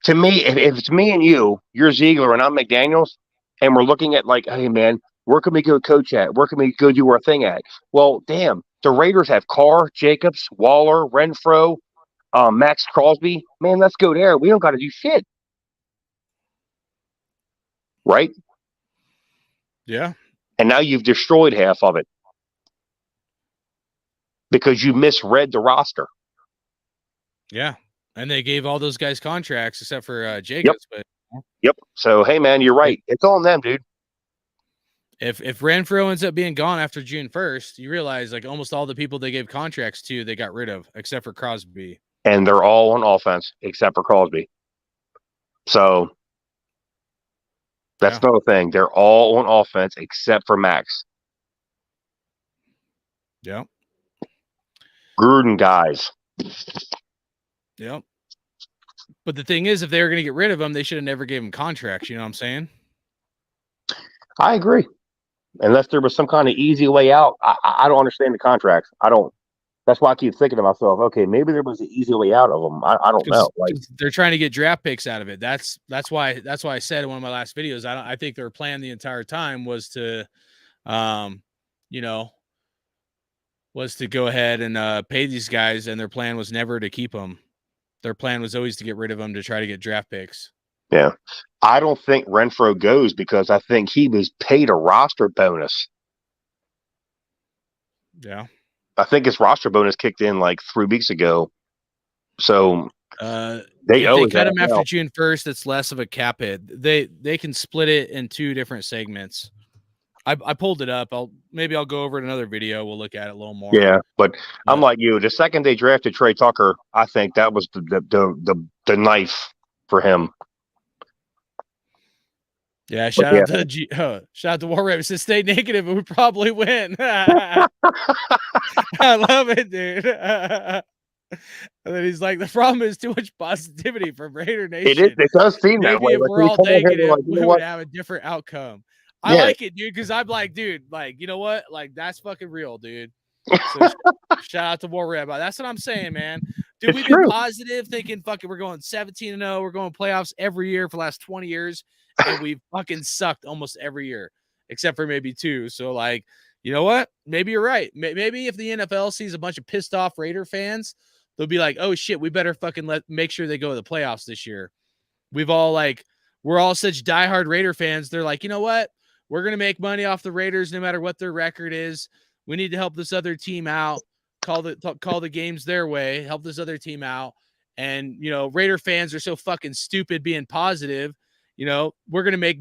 to me, if it's me and you're Ziegler and I'm McDaniels, and we're looking at like, hey man, where can we go coach at? Where can we go do our thing at? Well, damn, the Raiders have Carr, Jacobs, Waller, Renfro, Max Crosby. Man, let's go there. We don't got to do shit, right? yeah. And now you've destroyed half of it because you misread the roster. Yeah. And they gave all those guys contracts except for Jacobs. But Yep. So, hey, man, you're right. It's on them, dude. if Renfro ends up being gone after June 1st, you realize like almost all the people they gave contracts to, they got rid of except for Crosby. And they're all on offense except for Crosby. So, That's another thing. They're all on offense except for Max. Yep. Gruden guys. Yep. But the thing is, if they were going to get rid of him, they should have never gave him contracts. You know what I'm saying? I agree. Unless there was some kind of easy way out, I don't understand the contracts. I don't. That's why I keep thinking to myself, okay, maybe there was an easy way out of them. I don't know. Like, they're trying to get draft picks out of it. That's why I said in one of my last videos, I think their plan the entire time was to, was to go ahead and pay these guys, and their plan was never to keep them. Their plan was always to get rid of them to try to get draft picks. Yeah. I don't think Renfro goes because I think he was paid a roster bonus. Yeah. I think his roster bonus kicked in like 3 weeks ago. So they cut him after June 1st. It's less of a cap hit. They can split it in 2 different segments. I pulled it up. Maybe I'll go over it in another video. We'll look at it a little more. Yeah, but I'm like you. The second they drafted Trey Tucker, I think that was the knife for him. Yeah, shout out to War Rabbit. Says stay negative and we probably win. I love it, dude. And then he's like, the problem is too much positivity from Raider Nation. It does seem that way. If we're all negative, we would have a different outcome. I like it, dude, because I'm like, dude, like, you know what? Like, that's fucking real, dude. So shout out to War Rabbit. That's what I'm saying, man. Dude, we've been positive, thinking fucking we're going 17-0. We're going playoffs every year for the last 20 years. And we've fucking sucked almost every year, except for maybe 2. So, like, you know what? Maybe you're right. Maybe if the NFL sees a bunch of pissed off Raider fans, they'll be like, oh, shit, we better fucking make sure they go to the playoffs this year. We're all such diehard Raider fans. They're like, you know what? We're going to make money off the Raiders no matter what their record is. We need to help this other team out, call the games their way, help this other team out. And, Raider fans are so fucking stupid being positive. We're going to make,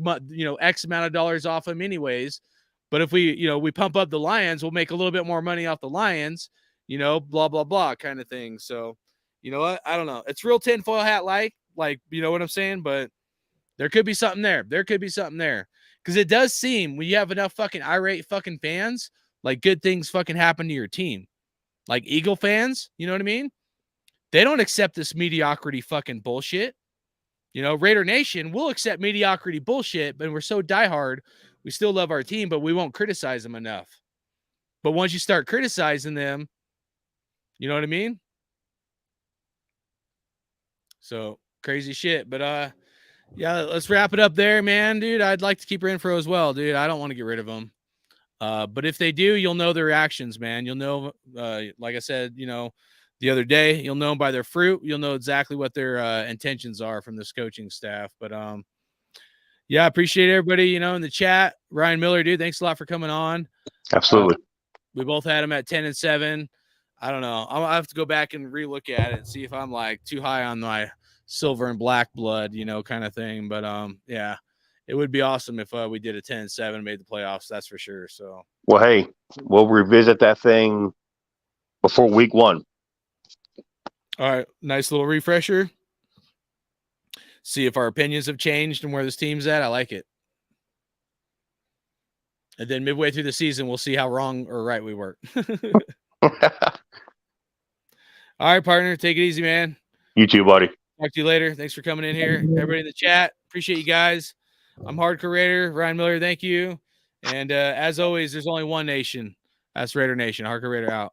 X amount of dollars off them anyways. But if we pump up the Lions, we'll make a little bit more money off the Lions, blah, blah, blah kind of thing. So, you know what? I don't know. It's real tinfoil hat like, you know what I'm saying? But there could be something there. Because it does seem when you have enough fucking irate fucking fans, like good things fucking happen to your team. Like Eagle fans, you know what I mean? They don't accept this mediocrity fucking bullshit. Raider Nation will accept mediocrity bullshit, but we're so diehard, we still love our team, but we won't criticize them enough. But once you start criticizing them, you know what I mean? So crazy shit. But yeah, let's wrap it up there, man, dude. I'd like to keep Renfro as well, dude. I don't want to get rid of him. But if they do, you'll know their reactions, man. You'll know, like I said, the other day, you'll know by their fruit. You'll know exactly what their intentions are from this coaching staff. But yeah, I appreciate everybody, in the chat. Ryan Miller, dude, thanks a lot for coming on. Absolutely. We both had him at 10-7. I don't know. I'll have to go back and relook at it and see if I'm like too high on my silver and black blood, kind of thing. But yeah, it would be awesome if we did a 10-7, made the playoffs. That's for sure. So, well, hey, we'll revisit that thing before week 1. All right. Nice little refresher. See if our opinions have changed and where this team's at. I like it. And then midway through the season, we'll see how wrong or right we were. All right, partner. Take it easy, man. You too, buddy. Talk to you later. Thanks for coming in here. Everybody in the chat. Appreciate you guys. I'm Hardcore Raider. Ryan Miller, thank you. And as always, there's only one nation. That's Raider Nation. Hardcore Raider out.